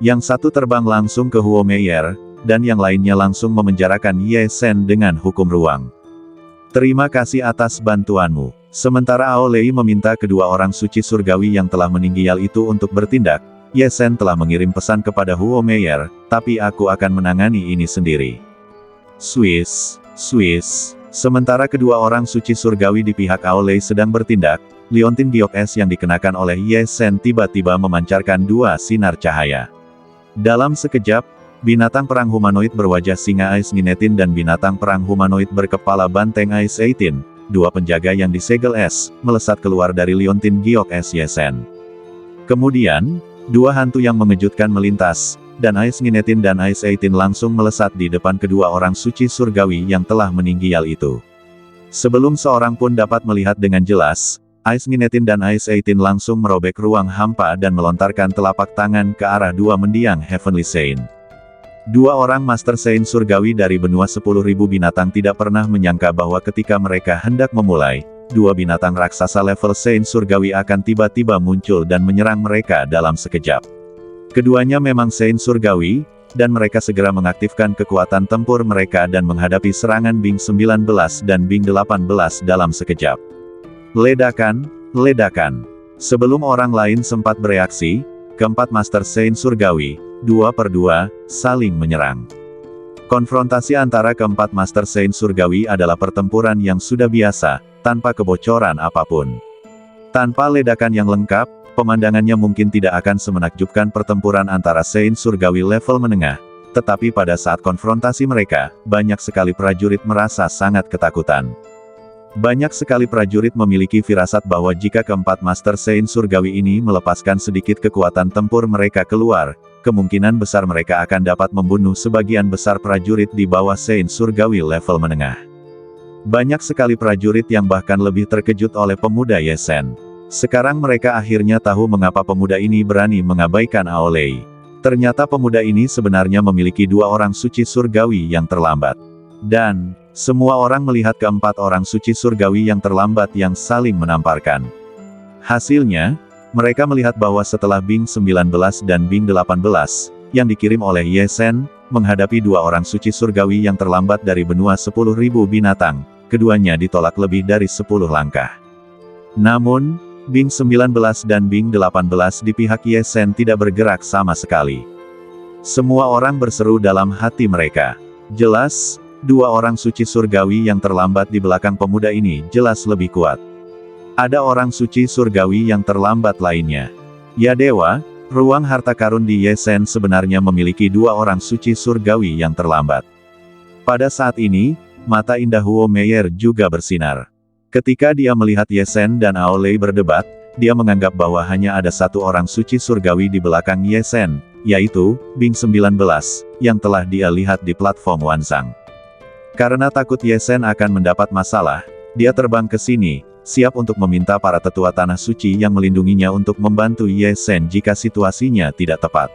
Yang satu terbang langsung ke Huo Meier, dan yang lainnya langsung memenjarakan Ye Sen dengan hukum ruang. Terima kasih atas bantuanmu. Sementara Aolei meminta kedua orang suci surgawi yang telah meninggal itu untuk bertindak, Ye Sen telah mengirim pesan kepada Huo Meier, tapi aku akan menangani ini sendiri. Swiss. Sementara kedua orang suci surgawi di pihak Aolei sedang bertindak, liontin giok es yang dikenakan oleh Ye Sen tiba-tiba memancarkan dua sinar cahaya. Dalam sekejap, binatang perang humanoid berwajah singa Ice Nineteen dan binatang perang humanoid berkepala banteng Ice 18, dua penjaga yang disegel es, melesat keluar dari liontin giok es Ye Sen. Kemudian, dua hantu yang mengejutkan melintas, dan Ice Nineteen dan Ice 18 langsung melesat di depan kedua orang suci surgawi yang telah meninggal itu. Sebelum seorang pun dapat melihat dengan jelas, Ice Nineteen dan Ice 18 langsung merobek ruang hampa dan melontarkan telapak tangan ke arah dua mendiang Heavenly Saint. Dua orang Master Saint surgawi dari benua 10.000 binatang tidak pernah menyangka bahwa ketika mereka hendak memulai, dua binatang raksasa level Saint surgawi akan tiba-tiba muncul dan menyerang mereka dalam sekejap. Keduanya memang Saint surgawi, dan mereka segera mengaktifkan kekuatan tempur mereka dan menghadapi serangan Bing 19 dan Bing 18 dalam sekejap. Ledakan. Sebelum orang lain sempat bereaksi, keempat Master Saint surgawi, 2 per 2, saling menyerang. Konfrontasi antara keempat Master Saint surgawi adalah pertempuran yang sudah biasa, tanpa kebocoran apapun. Tanpa ledakan yang lengkap, pemandangannya mungkin tidak akan semenakjubkan pertempuran antara Saint surgawi level menengah, tetapi pada saat konfrontasi mereka, banyak sekali prajurit merasa sangat ketakutan. Banyak sekali prajurit memiliki firasat bahwa jika keempat Master Saint surgawi ini melepaskan sedikit kekuatan tempur mereka keluar, kemungkinan besar mereka akan dapat membunuh sebagian besar prajurit di bawah Saint surgawi level menengah. Banyak sekali prajurit yang bahkan lebih terkejut oleh pemuda Ye Sen. Sekarang mereka akhirnya tahu mengapa pemuda ini berani mengabaikan Aolei. Ternyata pemuda ini sebenarnya memiliki dua orang suci surgawi yang terlambat. Dan, semua orang melihat keempat orang suci surgawi yang terlambat yang saling menamparkan. Hasilnya, mereka melihat bahwa setelah Bing 19 dan Bing 18, yang dikirim oleh Ye Sen, menghadapi dua orang suci surgawi yang terlambat dari benua 10.000 binatang, keduanya ditolak lebih dari 10 langkah. Namun, Bing 19 dan Bing 18 di pihak Ye Sen tidak bergerak sama sekali. Semua orang berseru dalam hati mereka. Jelas, dua orang suci surgawi yang terlambat di belakang pemuda ini jelas lebih kuat. Ada orang suci surgawi yang terlambat lainnya. Ya dewa, ruang harta karun di Ye Sen sebenarnya memiliki dua orang suci surgawi yang terlambat. Pada saat ini, mata indah Huo Meier juga bersinar. Ketika dia melihat Ye Sen dan Aolei berdebat, dia menganggap bahwa hanya ada satu orang suci surgawi di belakang Ye Sen, yaitu Bing 19, yang telah dia lihat di platform Wanzang. Karena takut Ye Sen akan mendapat masalah, dia terbang ke sini, siap untuk meminta para tetua tanah suci yang melindunginya untuk membantu Ye Sen jika situasinya tidak tepat.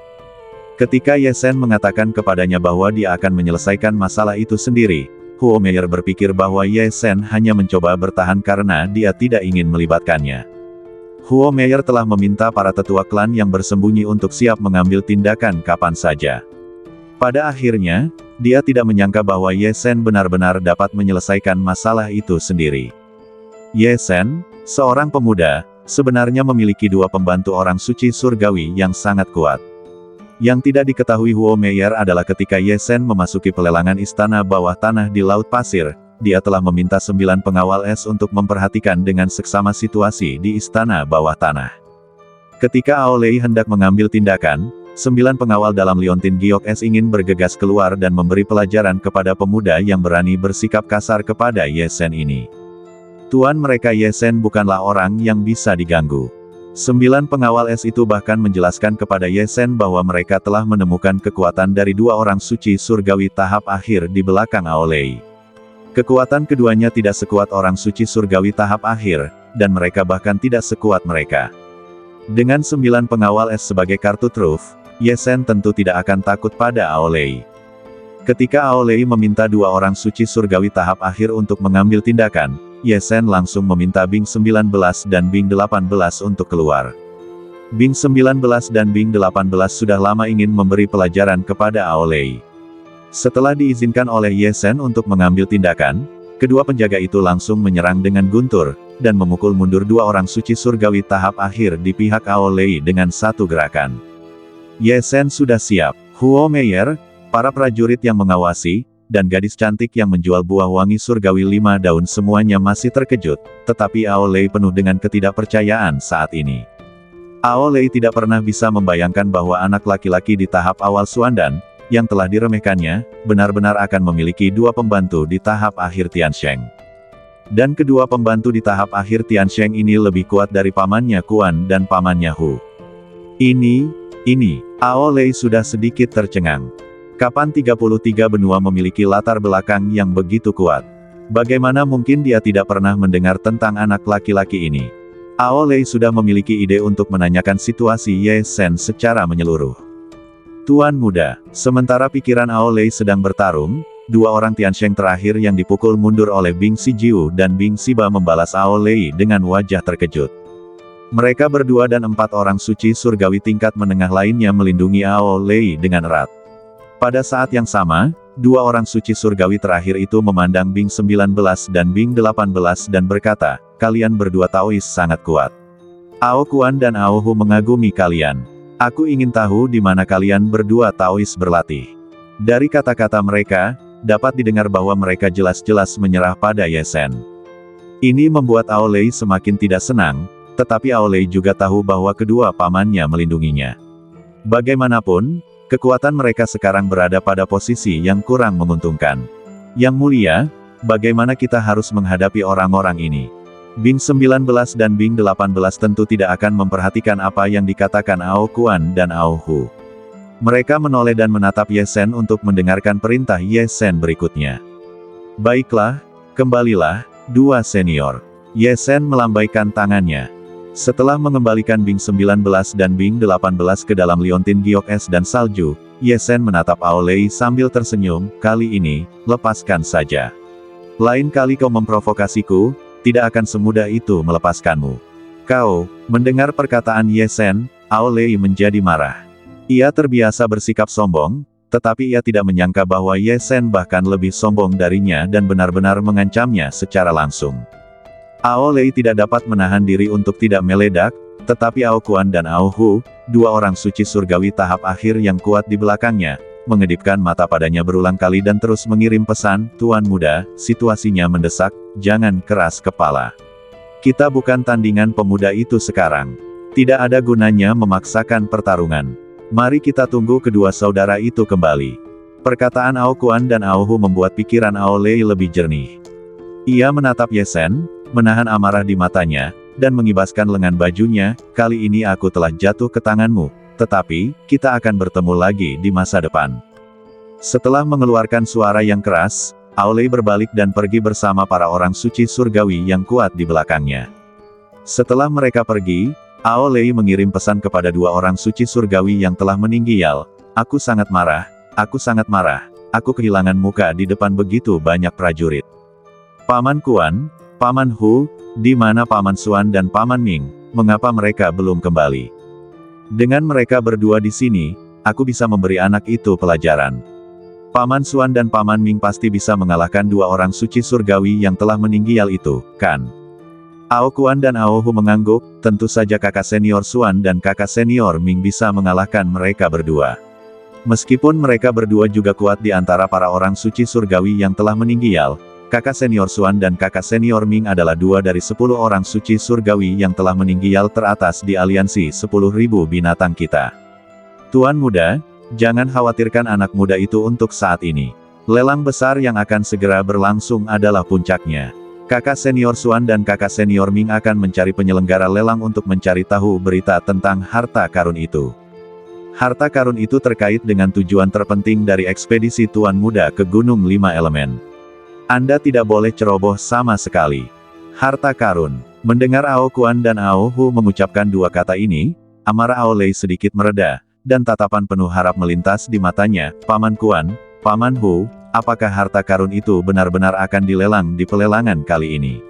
Ketika Ye Sen mengatakan kepadanya bahwa dia akan menyelesaikan masalah itu sendiri, Huo Meier berpikir bahwa Ye Sen hanya mencoba bertahan karena dia tidak ingin melibatkannya. Huo Meier telah meminta para tetua klan yang bersembunyi untuk siap mengambil tindakan kapan saja. Pada akhirnya, dia tidak menyangka bahwa Ye Sen benar-benar dapat menyelesaikan masalah itu sendiri. Ye Sen, seorang pemuda, sebenarnya memiliki dua pembantu orang suci surgawi yang sangat kuat. Yang tidak diketahui Huo Meier adalah ketika Ye Sen memasuki pelelangan istana bawah tanah di Laut Pasir, dia telah meminta 9 pengawal es untuk memperhatikan dengan seksama situasi di istana bawah tanah. Ketika Aolei hendak mengambil tindakan, 9 pengawal dalam liontin giok es ingin bergegas keluar dan memberi pelajaran kepada pemuda yang berani bersikap kasar kepada Ye Sen ini. Tuan mereka Ye Sen bukanlah orang yang bisa diganggu. 9 pengawal es itu bahkan menjelaskan kepada Ye Sen bahwa mereka telah menemukan kekuatan dari dua orang suci surgawi tahap akhir di belakang Aolei. Kekuatan keduanya tidak sekuat orang suci surgawi tahap akhir, dan mereka bahkan tidak sekuat mereka. Dengan 9 pengawal es sebagai kartu truf, Ye Sen tentu tidak akan takut pada Aolei. Ketika Aolei meminta dua orang suci surgawi tahap akhir untuk mengambil tindakan, Ye Shen langsung meminta Bing 19 dan Bing 18 untuk keluar. Bing 19 dan Bing 18 sudah lama ingin memberi pelajaran kepada Aolei. Setelah diizinkan oleh Ye Shen untuk mengambil tindakan, kedua penjaga itu langsung menyerang dengan guntur, dan memukul mundur dua orang suci surgawi tahap akhir di pihak Aolei dengan satu gerakan. Ye Shen sudah siap. Huo Meier, para prajurit yang mengawasi, dan gadis cantik yang menjual buah wangi surgawi 5 daun semuanya masih terkejut, tetapi Aolei penuh dengan ketidakpercayaan saat ini. Aolei tidak pernah bisa membayangkan bahwa anak laki-laki di tahap awal Xuandan, yang telah diremehkannya, benar-benar akan memiliki dua pembantu di tahap akhir Tiansheng. Dan kedua pembantu di tahap akhir Tiansheng ini lebih kuat dari pamannya Kuan dan pamannya Hu. Ini, Aolei sudah sedikit tercengang. Kapan 33 benua memiliki latar belakang yang begitu kuat? Bagaimana mungkin dia tidak pernah mendengar tentang anak laki-laki ini? Aolei sudah memiliki ide untuk menanyakan situasi Ye Shen secara menyeluruh. Tuan muda, sementara pikiran Aolei sedang bertarung, dua orang Tiansheng terakhir yang dipukul mundur oleh Bing Sijiu dan Bing Siba membalas Aolei dengan wajah terkejut. Mereka berdua dan 4 orang suci surgawi tingkat menengah lainnya melindungi Aolei dengan erat. Pada saat yang sama, dua orang suci surgawi terakhir itu memandang Bing 19 dan Bing 18 dan berkata, kalian berdua Taois sangat kuat. Ao Kuan dan Ao Hu mengagumi kalian. Aku ingin tahu di mana kalian berdua Taois berlatih. Dari kata-kata mereka, dapat didengar bahwa mereka jelas-jelas menyerah pada Ye Shen. Ini membuat Aolei semakin tidak senang, tetapi Aolei juga tahu bahwa kedua pamannya melindunginya. Bagaimanapun, kekuatan mereka sekarang berada pada posisi yang kurang menguntungkan. Yang mulia, bagaimana kita harus menghadapi orang-orang ini? Bing 19 dan Bing 18 tentu tidak akan memperhatikan apa yang dikatakan Ao Kuan dan Ao Hu. Mereka menoleh dan menatap Ye Shen untuk mendengarkan perintah Ye Shen berikutnya. Baiklah, kembalilah, dua senior. Ye Shen melambaikan tangannya. Setelah mengembalikan Bing 19 dan Bing 18 ke dalam liontin giok es dan salju, Ye Shen menatap Aolei sambil tersenyum, kali ini, lepaskan saja. Lain kali kau memprovokasiku, tidak akan semudah itu melepaskanmu. Kau, mendengar perkataan Ye Shen, Aolei menjadi marah. Ia terbiasa bersikap sombong, tetapi ia tidak menyangka bahwa Ye Shen bahkan lebih sombong darinya dan benar-benar mengancamnya secara langsung. Aolei tidak dapat menahan diri untuk tidak meledak, tetapi Ao Kuan dan Ao Hu, dua orang suci surgawi tahap akhir yang kuat di belakangnya, mengedipkan mata padanya berulang kali dan terus mengirim pesan, Tuan muda, situasinya mendesak, jangan keras kepala. Kita bukan tandingan pemuda itu sekarang. Tidak ada gunanya memaksakan pertarungan. Mari kita tunggu kedua saudara itu kembali. Perkataan Ao Kuan dan Ao Hu membuat pikiran Aolei lebih jernih. Ia menatap Ye Shen, menahan amarah di matanya, dan mengibaskan lengan bajunya, kali ini aku telah jatuh ke tanganmu, tetapi, kita akan bertemu lagi di masa depan. Setelah mengeluarkan suara yang keras, Aolei berbalik dan pergi bersama para orang suci surgawi yang kuat di belakangnya. Setelah mereka pergi, Aolei mengirim pesan kepada dua orang suci surgawi yang telah meninggal, aku sangat marah, aku kehilangan muka di depan begitu banyak prajurit. Paman Kuan, Paman Hu, di mana Paman Xuan dan Paman Ming, mengapa mereka belum kembali? Dengan mereka berdua di sini, aku bisa memberi anak itu pelajaran. Paman Xuan dan Paman Ming pasti bisa mengalahkan dua orang suci surgawi yang telah meninggal itu, kan? Ao Kuan dan Ao Hu mengangguk, tentu saja kakak senior Xuan dan kakak senior Ming bisa mengalahkan mereka berdua. Meskipun mereka berdua juga kuat di antara para orang suci surgawi yang telah meninggal, kakak senior Xuan dan kakak senior Ming adalah 2 dari 10 orang suci surgawi yang telah meninggal teratas di aliansi 10.000 binatang kita. Tuan muda, jangan khawatirkan anak muda itu untuk saat ini. Lelang besar yang akan segera berlangsung adalah puncaknya. Kakak senior Xuan dan kakak senior Ming akan mencari penyelenggara lelang untuk mencari tahu berita tentang harta karun itu. Harta karun itu terkait dengan tujuan terpenting dari ekspedisi Tuan Muda ke Gunung 5 Elemen. Anda tidak boleh ceroboh sama sekali. Harta karun. Mendengar Ao Kuan dan Ao Hu mengucapkan dua kata ini, amarah Aolei sedikit mereda, dan tatapan penuh harap melintas di matanya, Paman Kuan, Paman Hu, apakah harta karun itu benar-benar akan dilelang di pelelangan kali ini?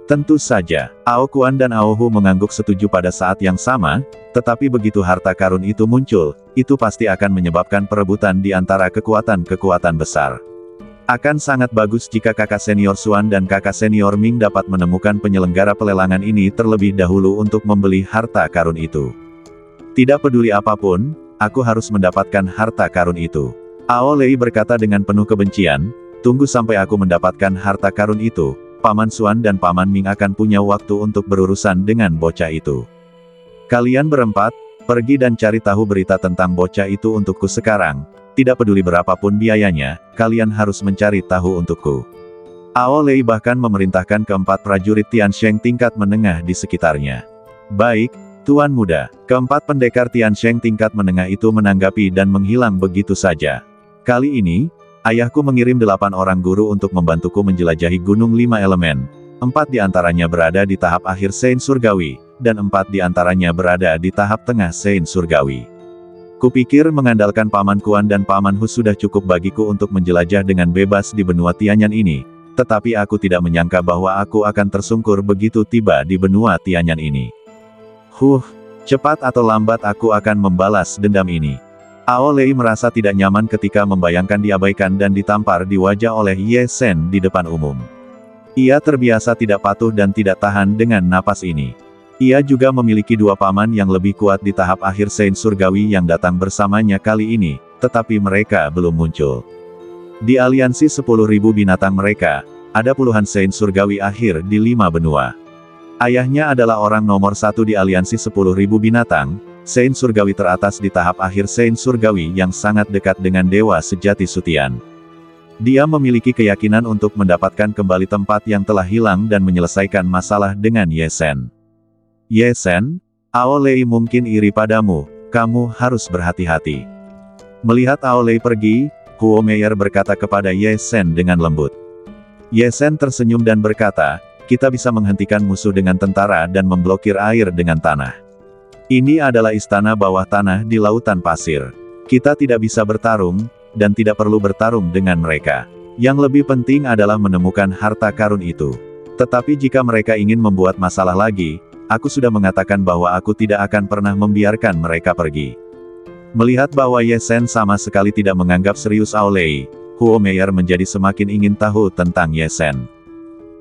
Tentu saja, Ao Kuan dan Ao Hu mengangguk setuju pada saat yang sama, tetapi begitu harta karun itu muncul, itu pasti akan menyebabkan perebutan di antara kekuatan-kekuatan besar. Akan sangat bagus jika kakak senior Xuan dan kakak senior Ming dapat menemukan penyelenggara pelelangan ini terlebih dahulu untuk membeli harta karun itu. Tidak peduli apapun, aku harus mendapatkan harta karun itu. Ao Lei berkata dengan penuh kebencian, tunggu sampai aku mendapatkan harta karun itu. Paman Xuan dan Paman Ming akan punya waktu untuk berurusan dengan bocah itu. Kalian berempat, pergi dan cari tahu berita tentang bocah itu untukku sekarang. Tidak peduli berapapun biayanya, kalian harus mencari tahu untukku. Ao Lei bahkan memerintahkan keempat prajurit Tiansheng tingkat menengah di sekitarnya. Baik, Tuan Muda. Keempat pendekar Tiansheng tingkat menengah itu menanggapi dan menghilang begitu saja. Kali ini, ayahku mengirim 8 orang guru untuk membantuku menjelajahi Gunung 5 Elemen. 4 diantaranya berada di tahap akhir Sein Surgawi, dan 4 diantaranya berada di tahap tengah Sein Surgawi. Kupikir mengandalkan Paman Kuan dan Paman Hu sudah cukup bagiku untuk menjelajah dengan bebas di benua Tianyan ini, tetapi aku tidak menyangka bahwa aku akan tersungkur begitu tiba di benua Tianyan ini. Cepat atau lambat aku akan membalas dendam ini. Ao Lei merasa tidak nyaman ketika membayangkan diabaikan dan ditampar di wajah oleh Ye Sen di depan umum. Ia terbiasa tidak patuh dan tidak tahan dengan napas ini. Ia juga memiliki 2 paman yang lebih kuat di tahap akhir Sein Surgawi yang datang bersamanya kali ini, tetapi mereka belum muncul. Di aliansi 10.000 binatang mereka, ada puluhan Sein Surgawi akhir di 5 benua. Ayahnya adalah orang nomor 1 di aliansi 10.000 binatang, Sein Surgawi teratas di tahap akhir Sein Surgawi yang sangat dekat dengan Dewa Sejati Sutian. Dia memiliki keyakinan untuk mendapatkan kembali tempat yang telah hilang dan menyelesaikan masalah dengan Ye Sen. Ye Sen, Ao Lei mungkin iri padamu, kamu harus berhati-hati. Melihat Ao Lei pergi, Huo Meier berkata kepada Ye Sen dengan lembut. Ye Sen tersenyum dan berkata, kita bisa menghentikan musuh dengan tentara dan memblokir air dengan tanah. Ini adalah istana bawah tanah di lautan pasir. Kita tidak bisa bertarung, dan tidak perlu bertarung dengan mereka. Yang lebih penting adalah menemukan harta karun itu. Tetapi jika mereka ingin membuat masalah lagi, aku sudah mengatakan bahwa aku tidak akan pernah membiarkan mereka pergi. Melihat bahwa Ye Sen sama sekali tidak menganggap serius Ao Lei, Huo Meier menjadi semakin ingin tahu tentang Ye Sen.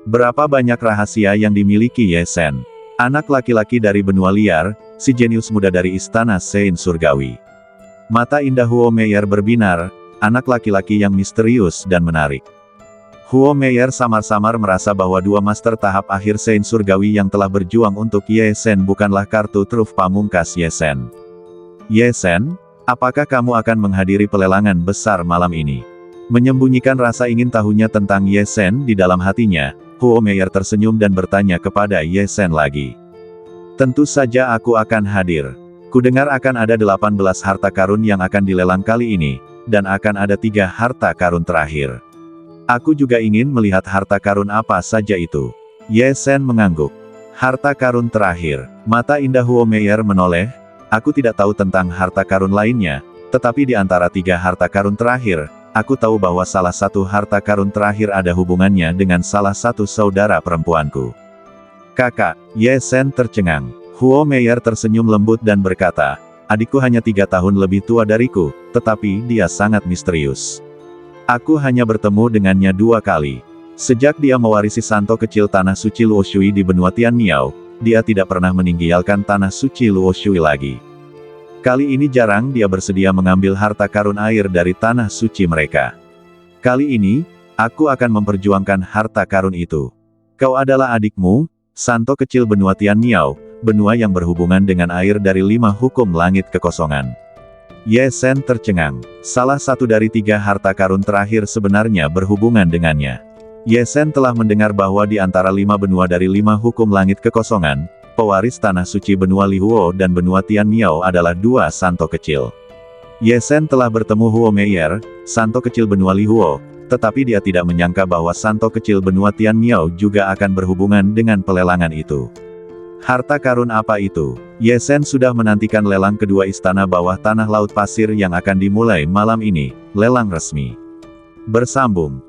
Berapa banyak rahasia yang dimiliki Ye Sen? Anak laki-laki dari benua liar, si jenius muda dari istana Sein Surgawi. Mata indah Huo Meier berbinar, anak laki-laki yang misterius dan menarik. Huo Meier samar-samar merasa bahwa 2 master tahap akhir Sein Surgawi yang telah berjuang untuk Ye Sen bukanlah kartu truf pamungkas Ye Sen. Ye Sen, apakah kamu akan menghadiri pelelangan besar malam ini? Menyembunyikan rasa ingin tahunya tentang Ye Sen di dalam hatinya, Huo Meier tersenyum dan bertanya kepada Ye Sen lagi. Tentu saja aku akan hadir. Kudengar akan ada 18 harta karun yang akan dilelang kali ini, dan akan ada 3 harta karun terakhir. Aku juga ingin melihat harta karun apa saja itu. Ye Sen mengangguk. Harta karun terakhir. Mata indah Huo Meier menoleh. Aku tidak tahu tentang harta karun lainnya, tetapi di antara 3 harta karun terakhir, aku tahu bahwa salah satu harta karun terakhir ada hubungannya dengan salah satu saudara perempuanku. Kakak, Ye Sen tercengang. Huo Meier tersenyum lembut dan berkata, adikku hanya 3 tahun lebih tua dariku, tetapi dia sangat misterius. Aku hanya bertemu dengannya 2 kali. Sejak dia mewarisi santo kecil tanah suci Luo Shui di benua Tian Miao, dia tidak pernah meninggalkan tanah suci Luo Shui lagi. Kali ini jarang dia bersedia mengambil harta karun air dari tanah suci mereka. Kali ini, aku akan memperjuangkan harta karun itu. Kau adalah adikmu, santo kecil benua Tian Miao, benua yang berhubungan dengan air dari 5 hukum langit kekosongan. Ye Sen tercengang. Salah satu dari 3 harta karun terakhir sebenarnya berhubungan dengannya. Ye Sen telah mendengar bahwa di antara 5 benua dari 5 hukum langit kekosongan, pewaris tanah suci benua Lihuo dan benua Tian Miao adalah 2 santo kecil. Ye Sen telah bertemu Huo Meier, santo kecil benua Lihuo, tetapi dia tidak menyangka bahwa santo kecil benua Tian Miao juga akan berhubungan dengan pelelangan itu. Harta karun apa itu? Ye Sen sudah menantikan lelang kedua istana bawah tanah laut pasir yang akan dimulai malam ini, Lelang resmi. Bersambung.